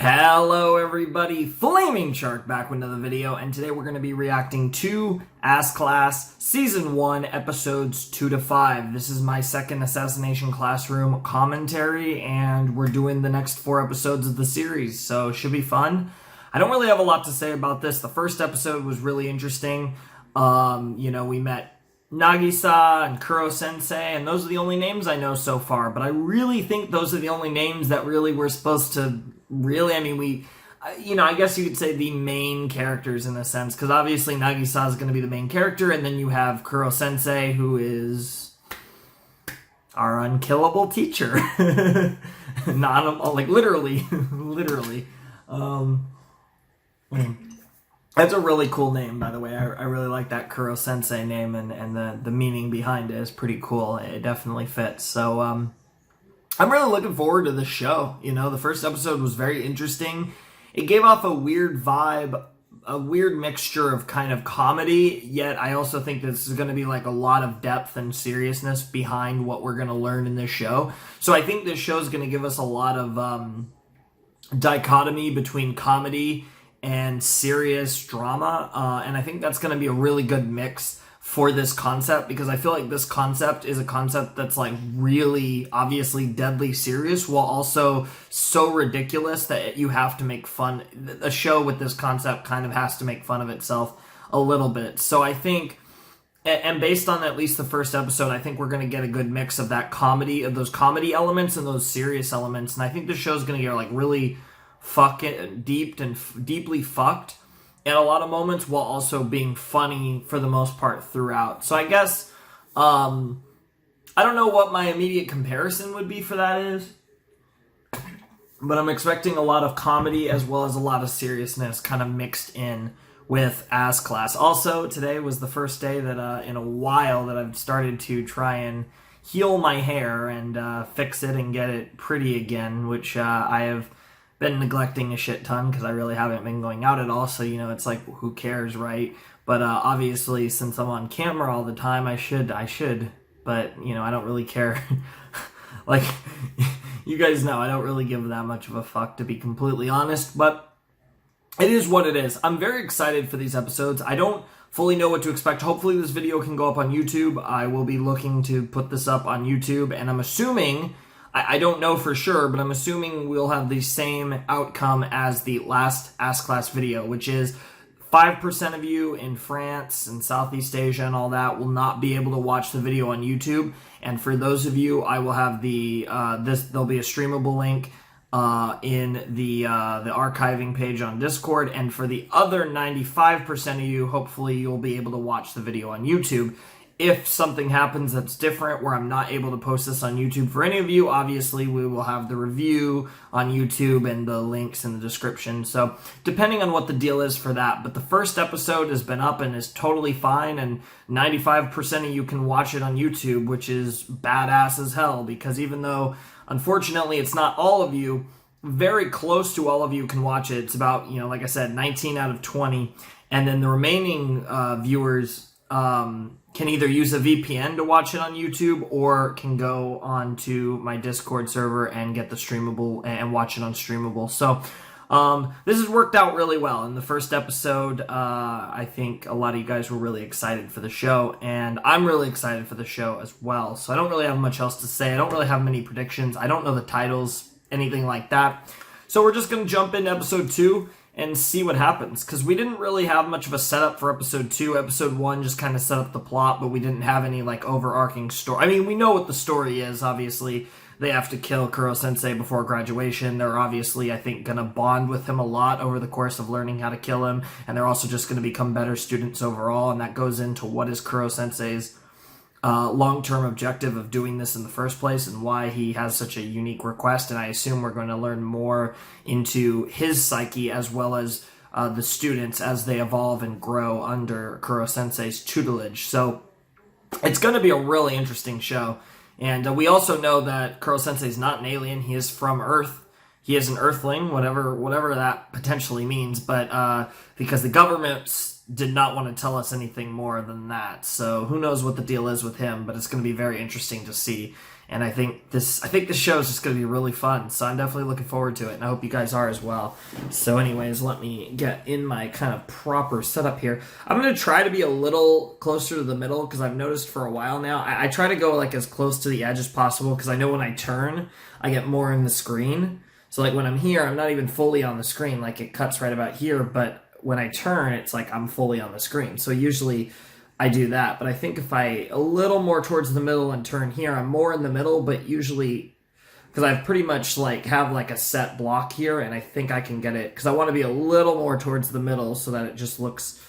Hello everybody, Flaming Shark back with another video, and today we're going to be reacting to Ass Class Season 1, Episodes 2 to 5. This is my second Assassination Classroom commentary, and we're doing the next 4 episodes of the series, so it should be fun. I don't really have a lot to say about this. The first episode was really interesting. We met Nagisa and Kuro-sensei, and those are the only names I know so far, but I really think those are the only names that really were supposed to I guess you could say the main characters in a sense, because obviously Nagisa is going to be the main character, and then you have Kuro-sensei, who is our unkillable teacher. Not, like, literally. That's a really cool name, by the way. I really like that Kuro-sensei name, and the meaning behind it is pretty cool. It definitely fits. So, I'm really looking forward to this show. The first episode was very interesting. It gave off a weird vibe, a weird mixture of kind of comedy, yet I also think this is going to be like a lot of depth and seriousness behind what we're going to learn in this show. So I think this show is going to give us a lot of dichotomy between comedy and serious drama, and I think that's going to be a really good mix for this concept, because I feel like this concept is a concept that's like really obviously deadly serious while also so ridiculous that you have to make fun. A show with this concept kind of has to make fun of itself a little bit. So I think, and based on at least the first episode, I think we're going to get a good mix of that comedy, of those comedy elements and those serious elements, and I think the show's going to get like really fucking deeply fucked in a lot of moments, while also being funny for the most part throughout. So I guess, I don't know what my immediate comparison would be for that is, but I'm expecting a lot of comedy as well as a lot of seriousness kind of mixed in with Ass Class. Also, today was the first day that in a while that I've started to try and heal my hair and fix it and get it pretty again, which I have been neglecting a shit ton because I really haven't been going out at all, so it's like, who cares, right? But obviously, since I'm on camera all the time, I should, but I don't really care. Like, you guys know, I don't really give that much of a fuck, to be completely honest, but it is what it is. I'm very excited for these episodes. I don't fully know what to expect. Hopefully this video can go up on YouTube. I will be looking to put this up on YouTube, and I'm assuming, I don't know for sure, but I'm assuming we'll have the same outcome as the last Ass Class video, which is 5% of you in France and Southeast Asia and all that will not be able to watch the video on YouTube. And for those of you, I will have there'll be a streamable link in the archiving page on Discord. And for the other 95% of you, hopefully you'll be able to watch the video on YouTube. If something happens that's different where I'm not able to post this on YouTube for any of you, obviously we will have the review on YouTube and the links in the description. So depending on what the deal is for that. But the first episode has been up and is totally fine, and 95% of you can watch it on YouTube, which is badass as hell, because even though unfortunately it's not all of you, very close to all of you can watch it. It's about, like I said, 19 out of 20. And then the remaining viewers can either use a VPN to watch it on YouTube, or can go on to my Discord server and get the streamable and watch it on streamable. So this has worked out really well. In the first episode, I think a lot of you guys were really excited for the show, and I'm really excited for the show as well. So I don't really have much else to say. I don't really have many predictions. I don't know the titles, anything like that. So we're just going to jump into episode 2 and see what happens, because we didn't really have much of a setup for episode 2. Episode 1 just kind of set up the plot, but we didn't have any like overarching story. I mean, we know what the story is. Obviously, they have to kill Kuro-sensei before graduation. They're obviously, I think, going to bond with him a lot over the course of learning how to kill him, and they're also just going to become better students overall, and that goes into what is Kuro-sensei's long-term objective of doing this in the first place, and why he has such a unique request. And I assume we're going to learn more into his psyche as well as the students as they evolve and grow under Kuro-sensei's tutelage. So it's going to be a really interesting show. And we also know that Kuro-sensei is not an alien. He is from Earth. He is an Earthling, whatever that potentially means, but because the government did not want to tell us anything more than that. So who knows what the deal is with him, but it's going to be very interesting to see. And I think this show is just going to be really fun. So I'm definitely looking forward to it, and I hope you guys are as well. So anyways, let me get in my kind of proper setup here. I'm going to try to be a little closer to the middle because I've noticed for a while now, I try to go like as close to the edge as possible because I know when I turn, I get more in the screen. So like when I'm here, I'm not even fully on the screen. Like it cuts right about here, but when I turn, it's like I'm fully on the screen. So usually I do that, but I think if I a little more towards the middle and turn here, I'm more in the middle, but usually because I pretty much like have like a set block here, and I think I can get it because I want to be a little more towards the middle so that it just looks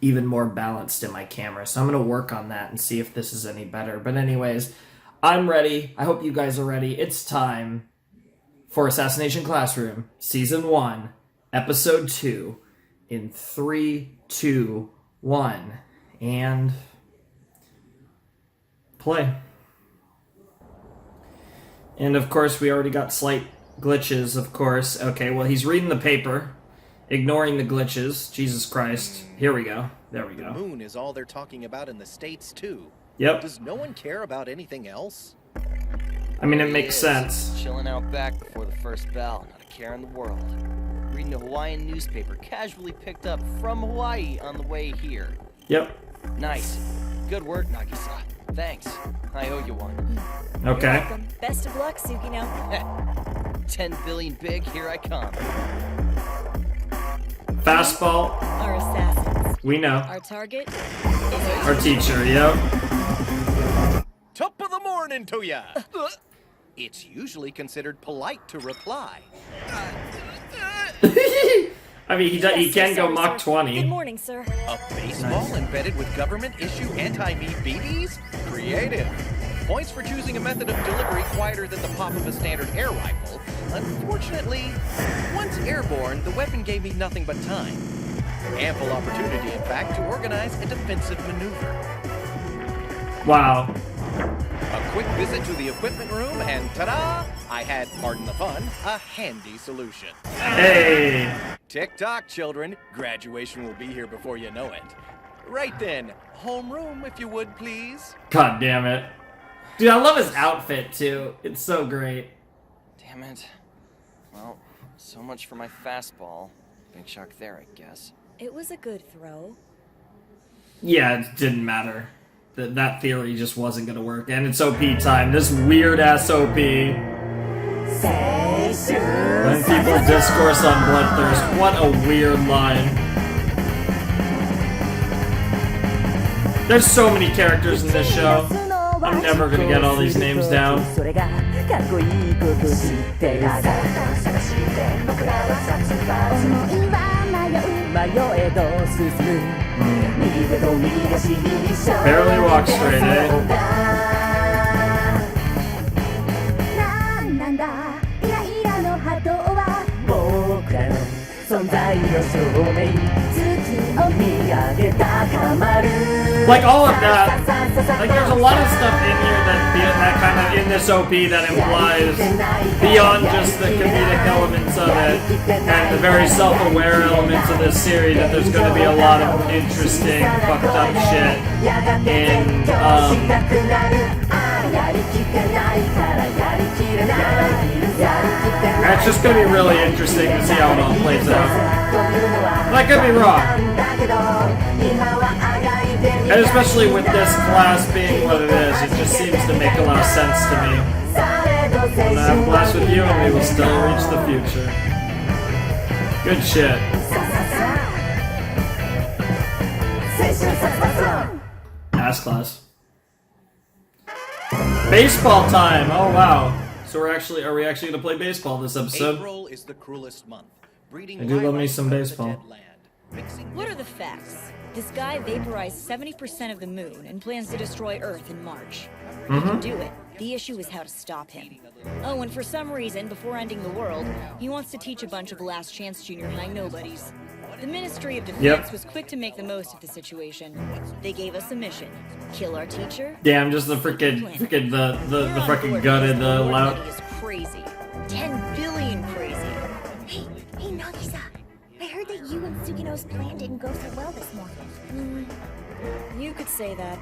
even more balanced in my camera. So I'm going to work on that and see if this is any better. But anyways, I'm ready. I hope you guys are ready. It's time for Assassination Classroom, Season 1, Episode 2, in 3, 2, 1. And play. And of course, we already got slight glitches, of course. Okay, well, he's reading the paper, ignoring the glitches. Jesus Christ. Here we go. There we go. The moon is all they're talking about in the States, too. Yep. Does no one care about anything else? I mean, it makes sense. Chilling out back before the first bell, not a care in the world. Reading a Hawaiian newspaper casually picked up from Hawaii on the way here. Yep. Nice. Good work, Nagisa. Thanks. I owe you one. Okay. You're welcome. Best of luck, Sukino. 10 billion big, here I come. Fastball. Our assassins. We know. Our target Our teacher, yep. Top of the morning to ya! It's usually considered polite to reply. I mean, he can go Mach 20. Good morning, sir. A baseball embedded with government-issue anti-me BBs? Creative. Points for choosing a method of delivery quieter than the pop of a standard air rifle. Unfortunately, once airborne, the weapon gave me nothing but time. Ample opportunity, in fact, to organize a defensive maneuver. Wow. A quick visit to the equipment room, and ta-da! I had, pardon the pun, a handy solution. Hey. Tick-tock, children. Graduation will be here before you know it. Right then, homeroom, if you would, please. God damn it. Dude, I love his outfit, too. It's so great. Damn it. Well, so much for my fastball. Big shock there, I guess. It was a good throw. Yeah, it didn't matter. That theory just wasn't gonna work. And it's OP time. This weird-ass OP. When people discourse on bloodthirst. What a weird line. There's so many characters in this show. I'm never gonna get all these names down. Barely walk straight, eh? Like all of that, like there's a lot of stuff in here that kind of in this OP that implies beyond just the comedic elements of it and the very self-aware elements of this series that there's going to be a lot of interesting fucked up shit in it's just going to be really interesting to see how it all plays out. But I could be wrong. And especially with this class being what it is, it just seems to make a lot of sense to me. I'm gonna have a blast with you and we will still reach the future. Good shit. Ass class. Baseball time! Oh wow. So are we actually gonna play baseball this episode? April is the cruelest month. Breeding I do love me some baseball. What are the facts? This guy vaporized 70% of the moon and plans to destroy Earth in March. He can do it. The issue is how to stop him. Oh, and for some reason, before ending the world, he wants to teach a bunch of last chance junior high nobodies. The Ministry of Defense was quick to make the most of the situation. They gave us a mission: kill our teacher. Damn, just the freaking gutted the loud. Is crazy. 10 billion crazy. Hey, Nagisa. I heard that you and Sugino's plan didn't go so well this morning. You could say that.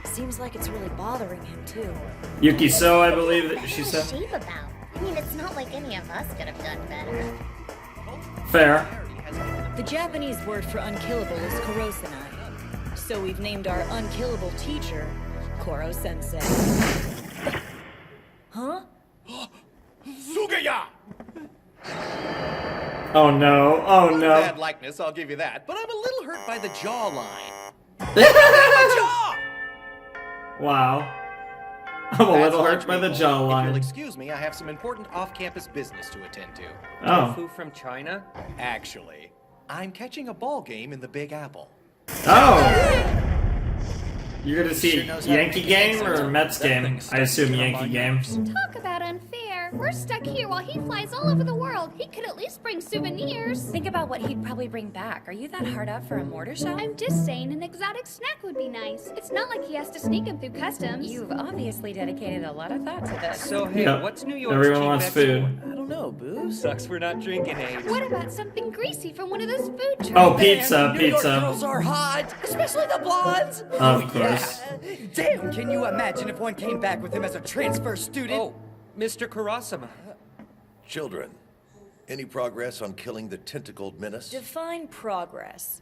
Seems like it's really bothering him, too. Yuki So, I believe that she What's said. sheep about? I mean, it's not like any of us could have done better. Fair. The Japanese word for unkillable is Korosenai. So we've named our unkillable teacher Koro-sensei. Huh? Sugaya! Oh no, oh no. Bad likeness, I'll give you that, but I'm a little hurt by the jawline. My jaw! Wow. I'm a That's little hurt large by the people. If you'll jawline. excuse me, I have some important off-campus business to attend to. Oh. Tofu from China? Actually, I'm catching a ball game in the Big Apple. Oh! You're gonna see Sure knows how to Yankee make game sense or of Mets that game? thing I stuck assume to Yankee my game. Talk about unfair. We're stuck here while he flies all over the world. He could at least bring souvenirs. Think about what he'd probably bring back. Are you that hard up for a mortar shell? I'm just saying an exotic snack would be nice. It's not like he has to sneak them through customs. You've obviously dedicated a lot of thought to this. So, hey, Yep. what's New York's Everyone cheap wants export? food. I don't know, booze. Sucks we're not drinking age. What about something greasy from one of those food trucks? Oh, pizza, New York pizza. girls are hot, especially the blondes. Of course. Damn, can you imagine if one came back with him as a transfer student? Oh, Mr. Kurasama. Children, any progress on killing the tentacled menace? Define progress.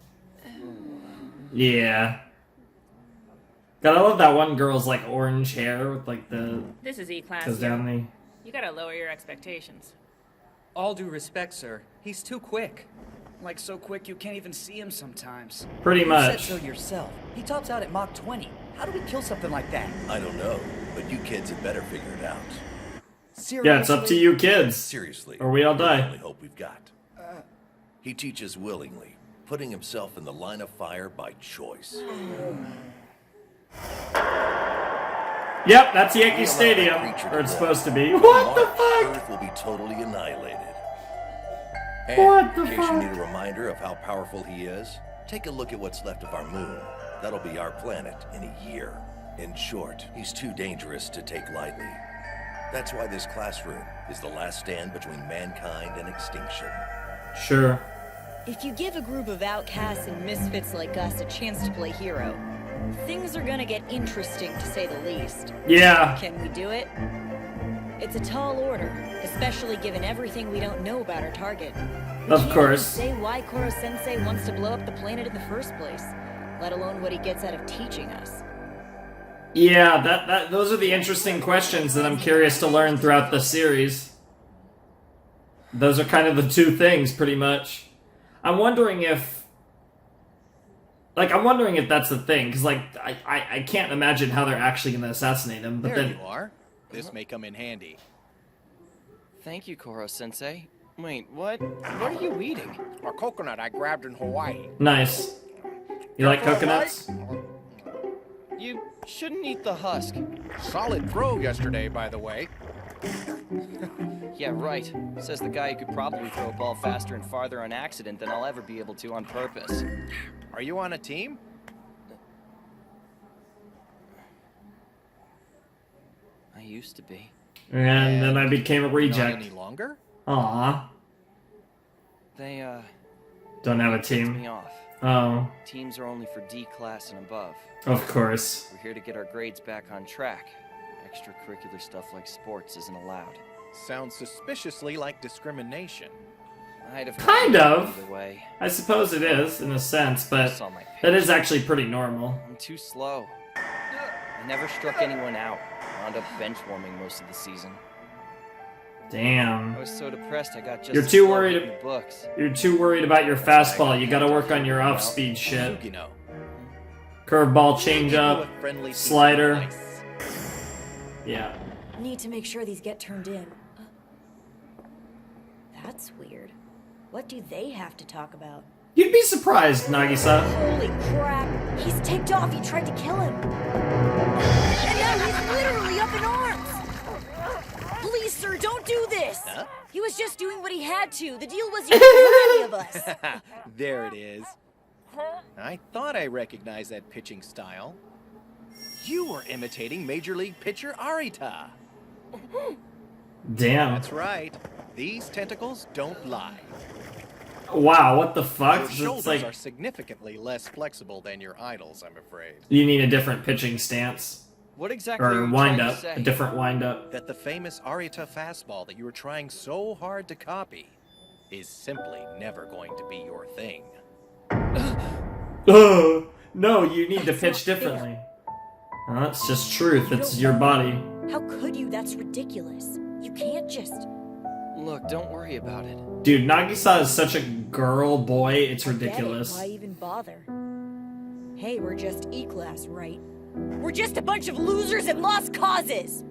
Yeah. God, I love that one girl's like orange hair with like the This is E-Class. goes down the. You gotta lower your expectations. All due respect, sir. He's too quick. Like so quick you can't even see him sometimes. Pretty You much. said so yourself. He tops out at Mach 20. How do we kill something like that? I don't know, but you kids had better figure it out. Seriously? Yeah, it's up to you kids. Seriously. Or we all we're die. the only hope we've got. He teaches willingly, putting himself in the line of fire by choice. Yep, that's Yankee Stadium, or it's supposed to be. What the fuck? Earth will be totally annihilated. And What the in case fuck? you need a reminder of how powerful he is, take a look at what's left of our moon. That'll be our planet in a year. In short, he's too dangerous to take lightly. That's why this classroom is the last stand between mankind and extinction. Sure. If you give a group of outcasts and misfits like us a chance to play hero, things are gonna get interesting to say the least. Yeah. Can we do it? It's a tall order, especially given everything we don't know about our target. We Of can't course. even say why Koro-sensei wants to blow up the planet in the first place, let alone what he gets out of teaching us. Yeah, those are the interesting questions that I'm curious to learn throughout the series. Those are kind of the two things, pretty much. I'm wondering if that's the thing, because, like, I can't imagine how they're actually going to assassinate him, but There then... you are. This may come in handy. Thank you, Koro-sensei. Wait, what? What are you eating? A coconut I grabbed in Hawaii. Nice. You like coconuts? You shouldn't eat the husk. Solid throw yesterday, by the way. Yeah, right. Says the guy who could probably throw a ball faster and farther on accident than I'll ever be able to on purpose. Are you on a team? I used to be. And then I became a Not reject. any longer? Aw. They, Don't have a kicked team. me off. Oh, Teams are only for D class and above. of course. We're here to get our grades back on track. Extracurricular stuff like sports isn't allowed. Sounds suspiciously like discrimination. I'd have Kind of. Either way, I suppose it is, in a sense, but saw my that pitch. is actually pretty normal. I'm too slow. I never struck anyone out. Wound up bench warming most of the season. Damn. I was so depressed I got just You're as too slow worried reading the books. You're too worried about your fastball. You gotta work on your off-speed shit. You know. Curveball, Give you changeup, a friendly piece of slider. advice. Yeah. Need to make sure these get turned in. That's weird. What do they have to talk about? You'd be surprised, Nagisa. Holy crap! He's ticked off. He tried to kill him. And now he's literally up in arms. Please, sir, don't do this. Huh? He was just doing what he had to. The deal was you couldn't hurt any of us. There it is. I thought I recognized that pitching style. You were imitating Major League pitcher Arita. Damn. That's right. These tentacles don't lie. Wow, what the fuck? Your It's shoulders like are significantly less flexible than your idols, I'm afraid. you need a different pitching stance. What exactly are Or you wind trying up. to say? A different wind up. That the famous Arita fastball that you were trying so hard to copy is simply never going to be your thing. Oh, no, you need to pitch differently. Well, that's just truth. It's your body. How could you? That's ridiculous. You can't just... Look, don't worry about it. Dude, Nagisa is such a girl boy, it's Forget it. ridiculous. Why even bother? Hey, we're just E-class, right? We're just a bunch of losers and lost causes!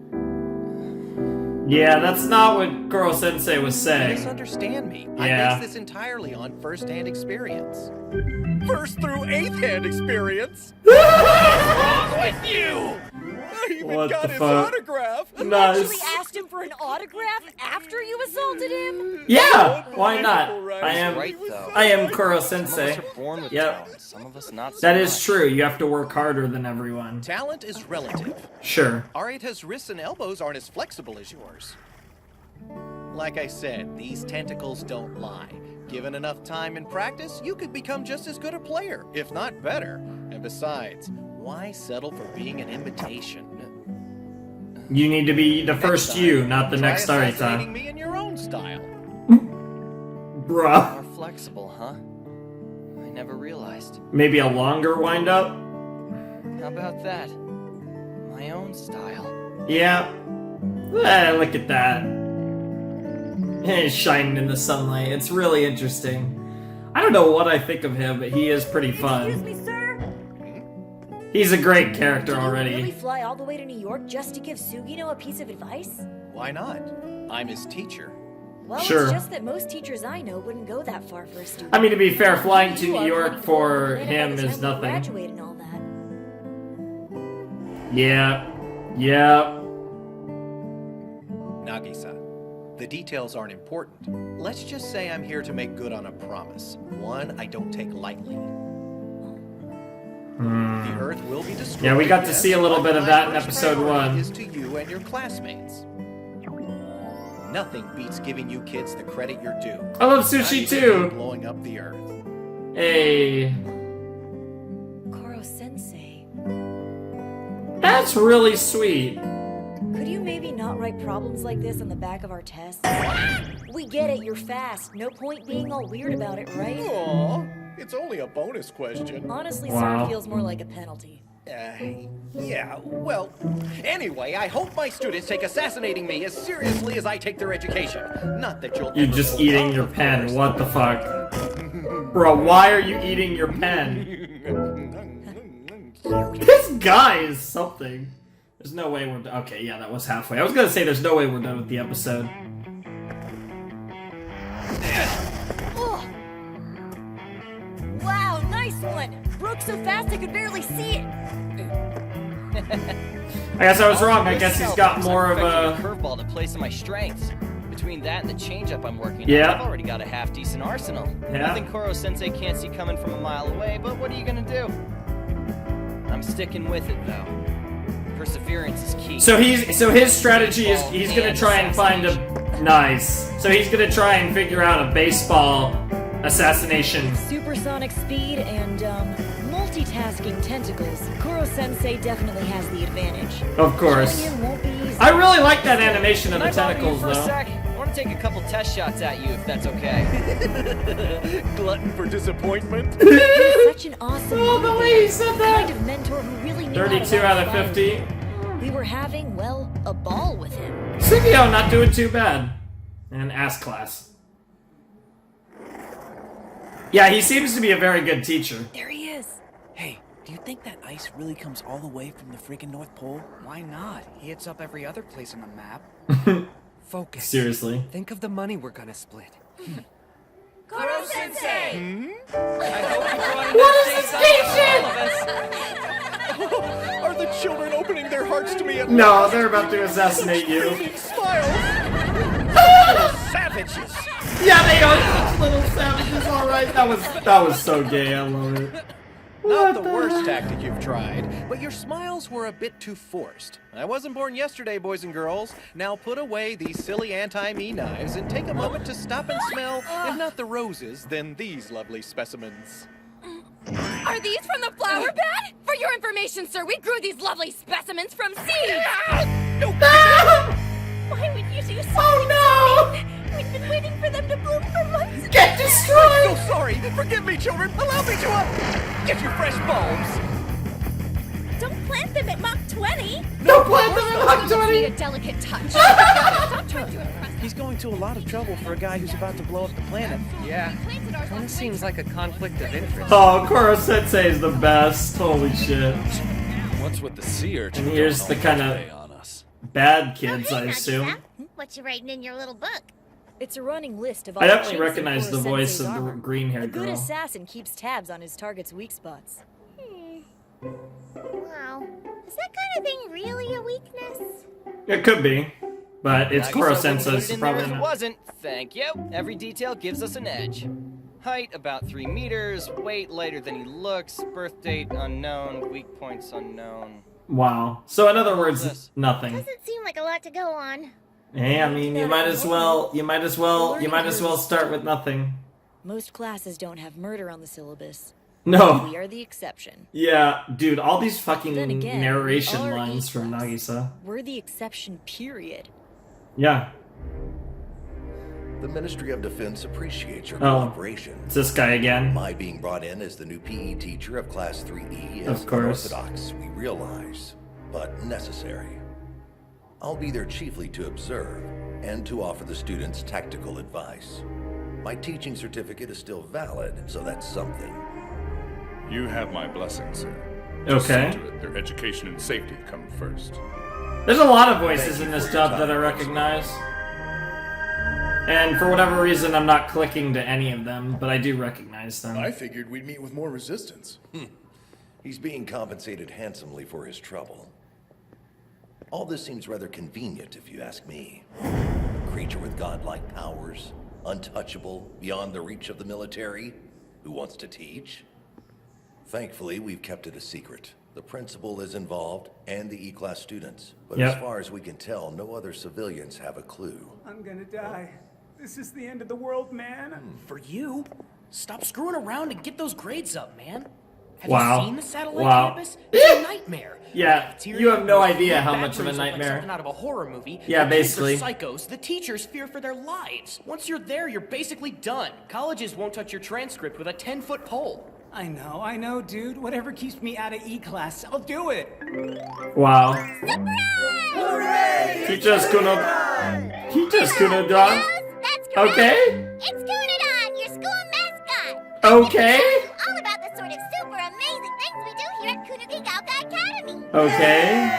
Yeah, that's not what Kuro Sensei was saying. Misunderstand me. Yeah. I base this entirely on first-hand experience. First through eighth-hand experience? What's wrong with you? I even What got the his fuck? autograph. You Nice. actually asked him for an autograph after you assaulted him? Yeah, why not? Right, though. I am Kuro Some of Sensei. us are born with Yep. talent, some of us not so That is much. true. You have to work harder than everyone. Talent is relative. Sure. Arita's wrists and elbows aren't as flexible as yours. Like I said, these tentacles don't lie. Given enough time and practice, you could become just as good a player, if not better. And besides, why settle for being an imitation? You need to be the first time, you, not the try next assassinating Arita. me in your own style. Bruh. More flexible, huh? I never realized. Maybe a longer wind up? How about that? My own style. Yeah. Look at that. He's shining in the sunlight. It's really interesting. I don't know what I think of him, but he is pretty Excuse fun. me, sir? He's a great character Did you really already. fly all the way to New York just to give Sugino a piece of advice? Why not? I'm his teacher. Well, Sure. it's just that most teachers I know wouldn't go that far for a student. I mean, to be fair, flying to You New are York planning for to him by the is time we nothing. graduate and all that. Yeah. Yeah. Nagisa, the details aren't important. Let's just say I'm here to make good on a promise. One I don't take lightly. The Earth will be destroyed. Yeah, we got to yes, see a little but bit of my that in first episode priority 1. Is to you and your classmates. Nothing beats giving you kids the credit you're due. I love Not sushi even too. blowing up the Earth. Hey. Koro Sensei, That's really sweet. could you maybe not write problems like this on the back of our tests? We get it, you're fast. No point being all weird about it, right? Aw, it's only a bonus question. Honestly, Wow. sir, it feels more like a penalty. Yeah, well, anyway, I hope my students take assassinating me as seriously as I take their education. Not that you'll You're ever just pull eating off, your of pen. course. What the fuck? Bro, why are you eating your pen? This guy is something. There's no way we're done. Okay, yeah, that was halfway. I was gonna say there's no way we're done with the episode. Ugh. Wow, nice one! Broke so fast I could barely see it. I guess I was wrong. I guess he's got more of a a... curveball to play to my strengths. Between that and the changeup I'm working Yeah. on, I've already got a half-decent arsenal. Yeah. Nothing Koro Sensei can't see coming from a mile away, but what are you gonna do? I'm sticking with it though. Perseverance is key. So his strategy is he's gonna try and find a... Nice. So he's gonna try and figure out a baseball assassination. Supersonic speed and, multitasking tentacles. Koro Sensei definitely has the advantage. Of course. Killing him won't be easy. I really like that animation of Can the I bother you tentacles, for a though. sec? I want to take a couple test shots at you, if that's okay. Glutton for disappointment. Such an awesome Oh, the way he said that. kind of mentor who really knew how to 32 out of have fun. 50. We were having, well, a ball with him. Sugio not doing too bad. And ass class. Yeah, he seems to be a very good teacher. There he is. Hey, do you think that ice really comes all the way from the freaking North Pole? Why not? He hits up every other place on the map. Focus. Seriously. Think of the money we're gonna split. Koro Sensei! Are the children opening their hearts to me at No, last? they're about to assassinate you. Screaming smiles. Little savages. Yeah, they are such little savages, alright. That was so gay, I love it. Not the worst tactic you've tried, but your smiles were a bit too forced. I wasn't born yesterday, boys and girls. Now put away these silly anti-me knives and take a moment to stop and smell, if not the roses, then these lovely specimens. Are these from the flower bed? For your information, sir, we grew these lovely specimens from seeds! Why would you do something Oh, so mean? We've been waiting for them to bloom for months. Get destroyed! So sorry. Forgive me, children. Allow me to get you fresh bulbs. Don't plant them at Mach 20. No plant them in Mach Need 20! a delicate touch. Stop trying to impress He's going to a lot of trouble for a guy who's about to blow up the planet. Yeah, kind of seems like a conflict of interest. Oh, Koro Sensei is the best. Holy shit. What's with the sea urchin? And here's the kind of bad kids, I Nagisa. assume. What you writing in your little book? It's a running list of all I the definitely chinks in recognize the Koro voice Sensei's of the armor. A green-haired good girl. assassin keeps tabs on his target's weak spots. Wow. Is that kind of thing really a weakness? It could be, but it's Nagisa Koro wouldn't put it Sensei's, in there probably if it not. wasn't. Thank you. Every detail gives us an edge. Height about 3 meters, weight lighter than he looks, birth date unknown, weak points unknown. Wow. So in other words, This. nothing. Doesn't seem like a lot to go on. Hey, I mean, you might as well start with nothing. Most classes don't have murder on the syllabus. No. We are the exception. Yeah, dude, all these fucking Then again, narration all our lines E from class. Nagisa. We're the exception, period. Yeah. The Ministry of Defense appreciates your Oh. cooperation. It's this guy again. My being brought in as the new PE teacher of Class 3E Of is course. unorthodox, we realize, but necessary. I'll be there chiefly to observe and to offer the students tactical advice. My teaching certificate is still valid, so that's something. You have my blessing, sir. Okay. See to it, their education and safety come first. There's a lot of voices Thank you in this for your dub that I time, recognize. And for whatever reason, I'm not clicking to any of them, but I do recognize them. I figured we'd meet with more resistance. He's being compensated handsomely for his trouble. All this seems rather convenient, if you ask me. A creature with godlike powers, untouchable, beyond the reach of the military, who wants to teach? Thankfully, we've kept it a secret. The principal is involved, and the E-Class students. But Yep. as far as we can tell, no other civilians have a clue. I'm gonna die. This is the end of the world, man. For you? Stop screwing around and get those grades up, man. Have Wow. you seen the satellite Wow. campus? It's a nightmare. Yeah, Cafeteria, you have no those idea food how much of a bathrooms look like nightmare. something out of a horror movie. Yeah, The kids are basically. psychos. The teachers fear for their lives. Once you're there, you're basically done. Colleges won't touch your transcript with a 10-foot pole. I know, dude. Whatever keeps me out of E-class, I'll do it. Wow. Hooray! Teachers Kuno. Teachers Kuno Don. That's correct. Okay. It's Kunadon, your school mascot. Okay. All about the sort of super amazing things we do here at Kunugigauka Academy. Okay.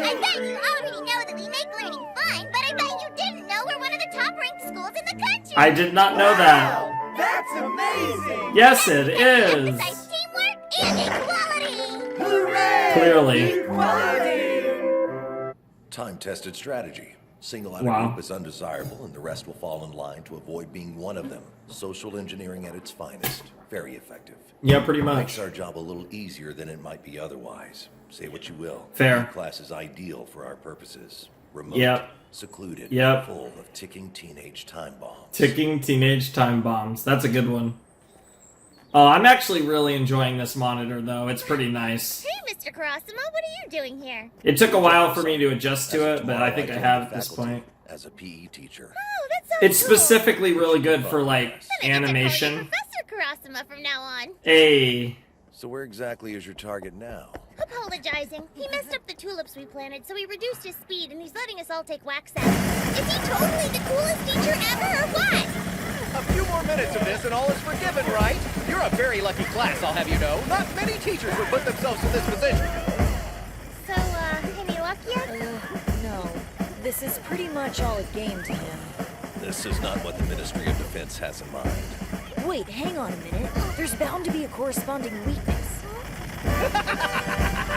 I bet you already know that we make learning fun, but I bet you didn't know we're one of the top-ranked schools in the country. I did not know that. That's amazing! Yes, it is. Emphasize teamwork and equality. Hooray! Clearly. Equality! Time-tested strategy. Single out Wow. a group is undesirable, and the rest will fall in line to avoid being one of them. Social engineering at its finest. Very effective. Yeah, pretty Makes much. our job a little easier than it might be otherwise. Say what you will. Fair. E-Class is ideal for our purposes. Remote, Yep. secluded, Yep. full of ticking teenage time bombs. Ticking teenage time bombs. That's a good one. Oh, I'm actually really enjoying this monitor, though. It's pretty nice. Hey, Mr. Karasuma, what are you doing here? It took a while for me to adjust As to of it, but tomorrow, I think I join have the at this faculty point. As a PE teacher. Oh, that sounds It's cool. specifically really good for, like, I'm gonna get to call you animation. Professor Karasuma from now on. Hey. So where exactly is your target now? Apologizing. He messed up the tulips we planted, so he reduced his speed, and he's letting us all take wax samples. Is he totally the coolest teacher ever, or what? A few more minutes of this and all is forgiven, right? You're a very lucky class, I'll have you know. Not many teachers would put themselves in this position. So, any luck yet? No. This is pretty much all a game to him. This is not what the Ministry of Defense has in mind. Wait, hang on a minute. There's bound to be a corresponding weakness.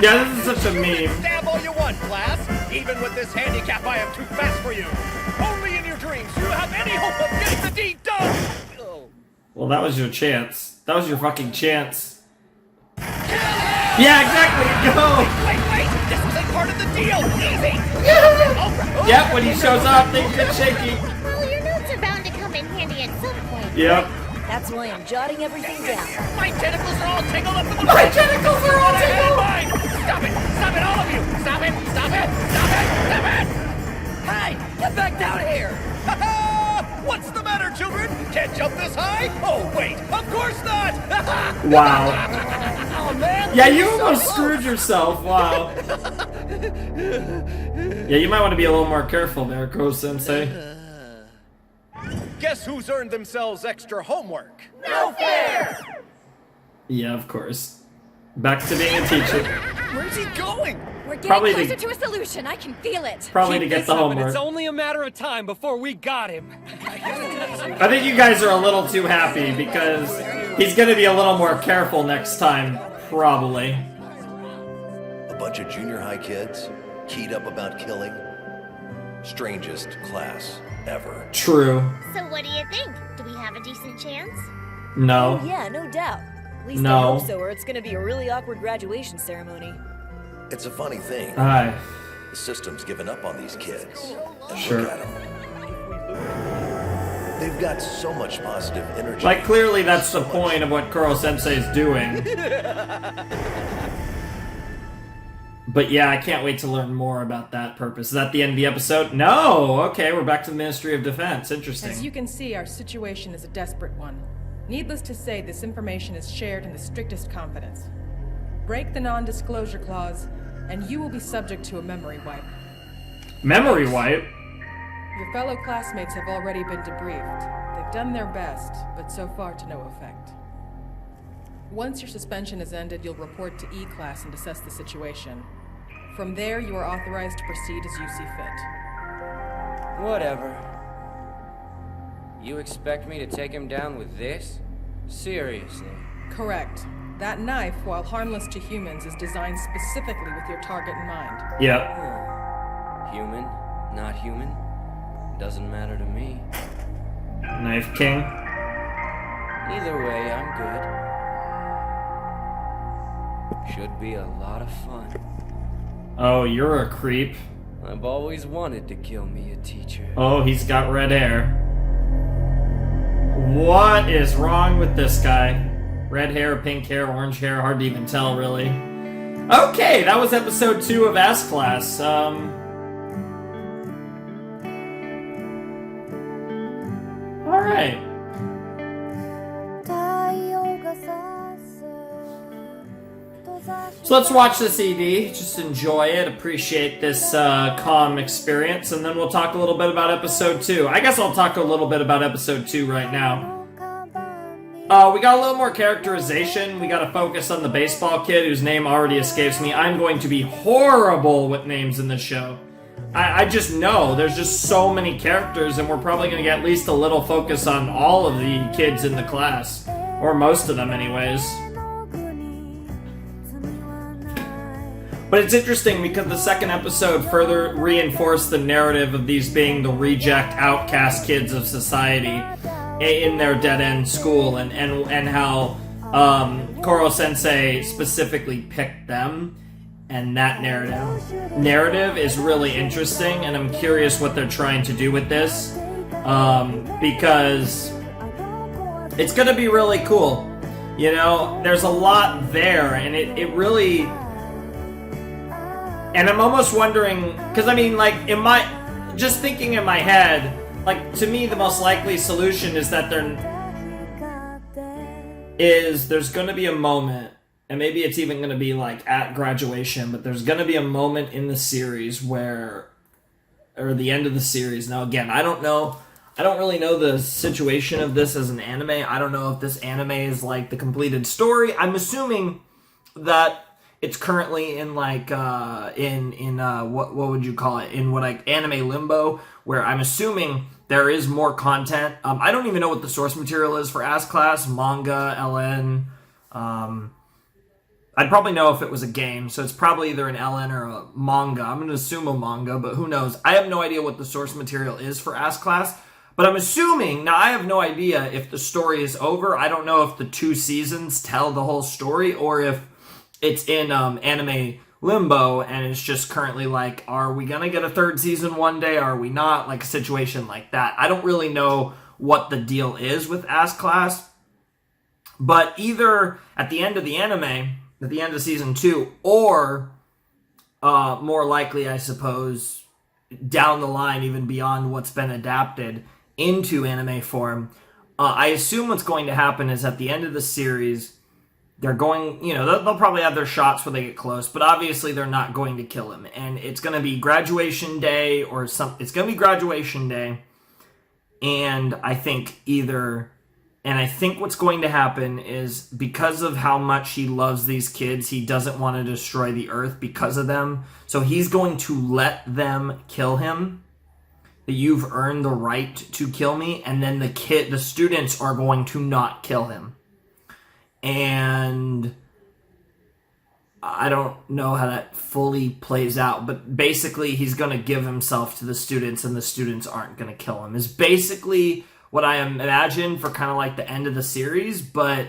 Yeah, this is such a meme. Stab all you want, class. Even with this handicap, I am too fast for you. Only in your dreams do you have any hope of getting the deed done. Well, that was your chance. That was your fucking chance. Yeah, exactly. Go. Wait! This wasn't part of the deal! Easy! Yep, when he shows up, things get shaky. Well, your notes are bound to come in handy at some point. Yep. That's why I'm jotting everything down. My tentacles are all tangled up in the My tentacles are all tangled. Mine! Stop it! Stop it, all of you! Stop it! Stop it! Stop it! Stop it! Hey, get back down here! What's the matter, children? Can't jump this high? Oh, wait, of course not! Wow. Oh, man! Yeah, you almost screwed yourself. Wow. Yeah, you might want to be a little more careful there, Ko-sensei. Guess who's earned themselves extra homework? No fair! Yeah, of course. Back to being a teacher. Where's he going? We're getting Probably closer to- to a solution. I can feel it. Probably to get the homework. It's only a matter of time before we got him. I think you guys are a little too happy because he's going to be a little more careful next time, probably. A bunch of junior high kids, keyed up about killing. Strangest class ever. True. So what do you think? Do we have a decent chance? No. Oh, yeah, no doubt. At least No. I hope so, or it's gonna be a really awkward graduation ceremony. It's a funny thing. Aye. The system's given up on these kids. And Sure. look at them. They've got so much positive energy. Like, clearly that's the point of what Kuro-sensei is doing. But yeah, I can't wait to learn more about that purpose. Is that the end of the episode? No! Okay, we're back to the Ministry of Defense. Interesting. As you can see, our situation is a desperate one. Needless to say, this information is shared in the strictest confidence. Break the non-disclosure clause, and you will be subject to a memory wipe. Memory wipe? Your fellow classmates have already been debriefed. They've done their best, but so far to no effect. Once your suspension is ended, you'll report to E-Class and assess the situation. From there, you are authorized to proceed as you see fit. Whatever. You expect me to take him down with this? Seriously? Correct. That knife, while harmless to humans, is designed specifically with your target in mind. Yep. Human, not human, doesn't matter to me. Knife King. Either way, I'm good. Should be a lot of fun. Oh, you're a creep. I've always wanted to kill me a teacher. Oh, he's got red hair. What is wrong with this guy? Red hair, pink hair, orange hair, hard to even tell, really. Okay, that was episode 2 of S-Class. Alright. So let's watch this ED, just enjoy it, appreciate this calm experience, and then we'll talk a little bit about episode 2. I guess I'll talk a little bit about episode 2 right now. We got a little more characterization. We got to focus on the baseball kid whose name already escapes me. I'm going to be horrible with names in this show. I just know there's just so many characters, and we're probably going to get at least a little focus on all of the kids in the class. Or most of them, anyways. But it's interesting because the second episode further reinforced the narrative of these being the reject, outcast kids of society in their dead-end school, and how Koro-sensei specifically picked them, and that narrative is really interesting, and I'm curious what they're trying to do with this, because it's going to be really cool. You know, there's a lot there, and it really... And I'm almost wondering, because I mean, like, just thinking in my head, like, to me, the most likely solution is that there's going to be a moment, and maybe it's even going to be, like, at graduation, but there's going to be a moment in the series or the end of the series. Now, again, I don't really know the situation of this as an anime. I don't know if this anime is, like, the completed story. I'm assuming that it's currently in, like, what would you call it? In what, like, anime limbo, where I'm assuming there is more content. I don't even know what the source material is for S-Class, manga, LN. I'd probably know if it was a game, so it's probably either an LN or a manga. I'm going to assume a manga, but who knows? I have no idea what the source material is for S-Class, but I'm assuming, now I have no idea if the story is over. I don't know if the 2 seasons tell the whole story, or if it's in anime limbo, and it's just currently like, are we gonna get a third season one day? Are we not? Like a situation like that. I don't really know what the deal is with Ass Class, but either at the end of the anime, at the end of season 2, or more likely, I suppose, down the line, even beyond what's been adapted into anime form, I assume what's going to happen is at the end of the series, they're going, they'll probably have their shots where they get close, but obviously they're not going to kill him. And it's going to be graduation day or something. It's going to be graduation day. And I think what's going to happen is, because of how much he loves these kids, he doesn't want to destroy the earth because of them. So he's going to let them kill him. That you've earned the right to kill me. And then the students are going to not kill him. And I don't know how that fully plays out, but basically he's going to give himself to the students, and the students aren't going to kill him, is basically what I imagine for kind of like the end of the series. But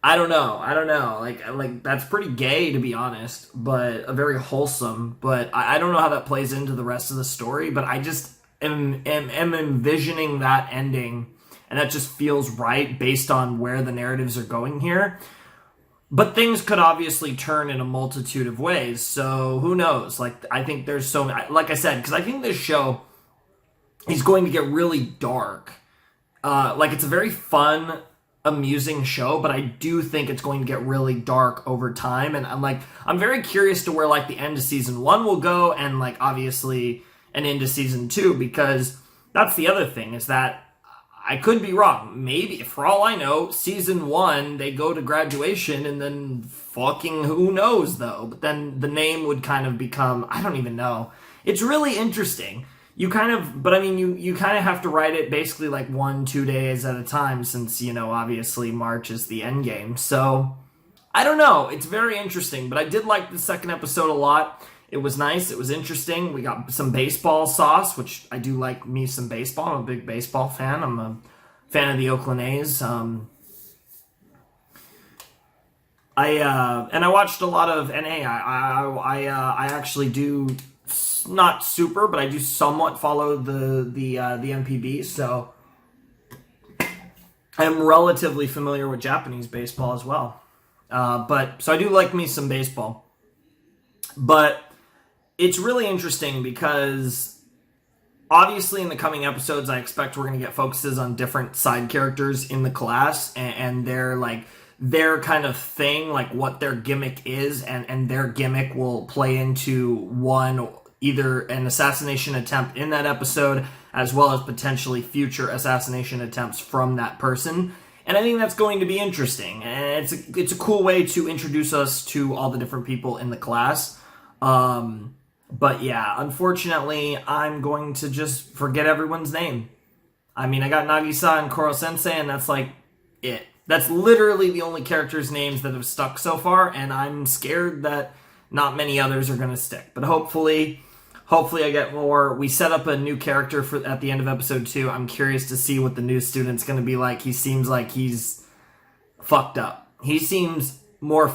I don't know. Like that's pretty gay, to be honest, but very wholesome. But I don't know how that plays into the rest of the story, but I just am envisioning that ending. And that just feels right based on where the narratives are going here. But things could obviously turn in a multitude of ways. So who knows? Like, I think there's so many, like I said, because I think this show is going to get really dark. Like, it's a very fun, amusing show, but I do think it's going to get really dark over time. And I'm very curious to where like the end of season 1 will go, and like obviously an into season 2, because that's the other thing, is that I could be wrong. Maybe, for all I know, season 1, they go to graduation, and then fucking who knows, though. But then the name would kind of become, I don't even know. It's really interesting. You kind of have to write it basically like 1-2 days at a time, since, obviously March is the end game. So, I don't know. It's very interesting, but I did like the second episode a lot. It was nice. It was interesting. We got some baseball sauce, which I do like me some baseball. I'm a big baseball fan. I'm a fan of the Oakland A's. And I watched a lot of NA. I actually do not super, but I do somewhat follow the MPB. So I'm relatively familiar with Japanese baseball as well. So I do like me some baseball. But it's really interesting because obviously in the coming episodes, I expect we're going to get focuses on different side characters in the class and their kind of thing, like what their gimmick is, and their gimmick will play into either an assassination attempt in that episode, as well as potentially future assassination attempts from that person. And I think that's going to be interesting. And it's a cool way to introduce us to all the different people in the class. But yeah, unfortunately, I'm going to just forget everyone's name. I mean, I got Nagisa and Koro Sensei, and that's like it. That's literally the only characters' names that have stuck so far, and I'm scared that not many others are going to stick. But hopefully I get more. We set up a new character at the end of episode 2. I'm curious to see what the new student's going to be like. He seems like he's fucked up. He seems more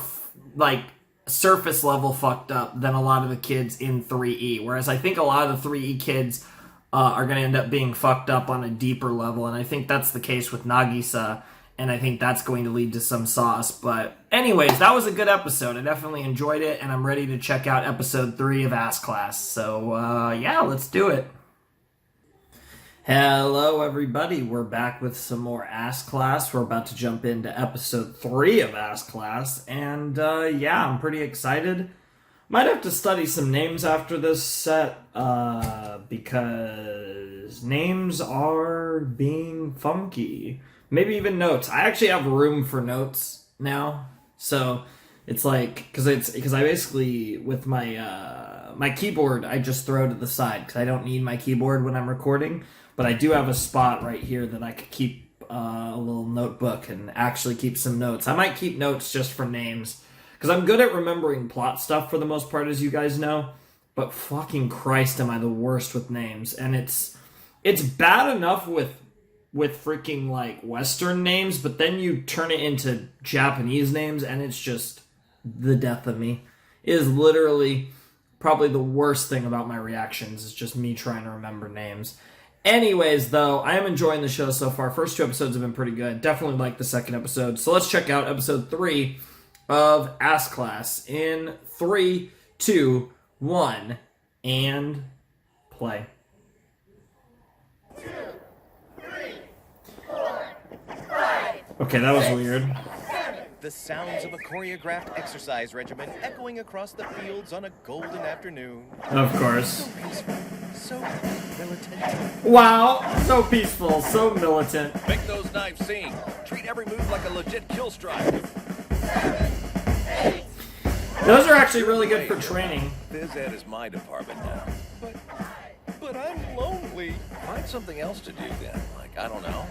surface level fucked up than a lot of the kids in 3E, whereas I think a lot of the 3E kids are going to end up being fucked up on a deeper level, and I think that's the case with Nagisa, and I think that's going to lead to some sauce. But anyways, that was a good episode. I definitely enjoyed it, and I'm ready to check out episode 3 of Ass Class. So yeah, let's do it. Hello everybody, we're back with some more Ass Class. We're about to jump into episode 3 of Ass Class, and yeah, I'm pretty excited. Might have to study some names after this set, because names are being funky. Maybe even notes. I actually have room for notes now, so it's like, because I basically, with my my keyboard, I just throw to the side, because I don't need my keyboard when I'm recording. But I do have a spot right here that I could keep a little notebook and actually keep some notes. I might keep notes just for names, because I'm good at remembering plot stuff for the most part, as you guys know. But fucking Christ, am I the worst with names. And it's bad enough with freaking like Western names, but then you turn it into Japanese names, and it's just the death of me. It is literally probably the worst thing about my reactions. Is just me trying to remember names. Anyways, though, I am enjoying the show so far. First 2 episodes have been pretty good. Definitely like the second episode. So let's check out episode 3 of Ass Class in 3, 2, 1, and play. 2, 3, 4, 5. Okay, that was weird. The sounds of a choreographed exercise regimen echoing across the fields on a golden afternoon. Of course. So militant. Wow, so peaceful, so militant. Make those knives sing. Treat every move like a legit kill strike. Those are actually really good for training. Phys Ed is my department now. But I'm lonely. Find something else to do then. Like, I don't know.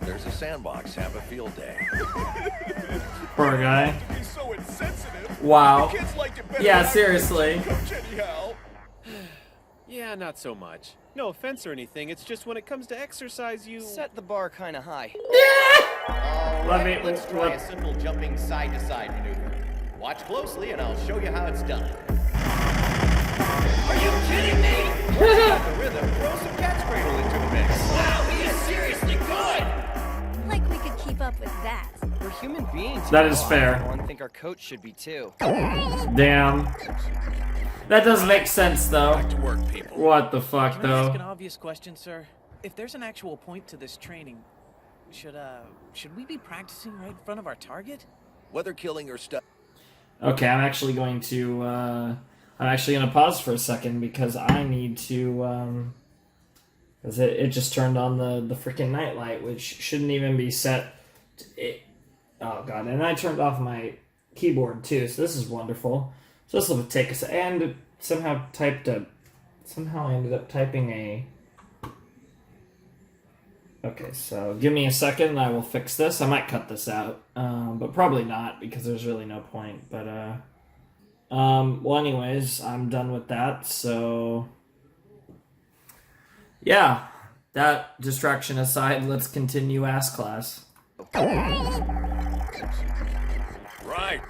There's a sandbox. Have a field day. Poor guy. He's so insensitive. Wow. The kids liked it better Yeah, when I seriously. was coach anyhow. Yeah, not so much. No offense or anything, it's just when it comes to exercise, you set the bar kind of high. Let's try a simple jumping side-to-side maneuver. Watch closely and I'll show you how it's done. Are you kidding me? Once you got the rhythm, throw some cat's cradle into the mix. Wow, he is seriously good! Like we could keep up with that. We're human beings. That is fair. I think our coach should be too. Damn. That does make sense, though. Back to work, people. What the fuck, Can I ask an though? obvious question, sir? If there's an actual point to this training, should we be practicing right in front of our target? Whether killing or stuff. Okay, I'm actually going to pause for a second because I need to, because it just turned on the freaking nightlight, which shouldn't even be set. Oh god, and I turned off my keyboard too, so this is wonderful. So this will take us, and somehow I ended up typing a. Okay, so give me a second and I will fix this. I might cut this out, but probably not because there's really no point. But, well, anyways, I'm done with that. So, yeah, that distraction aside, let's continue Ass Class. Right.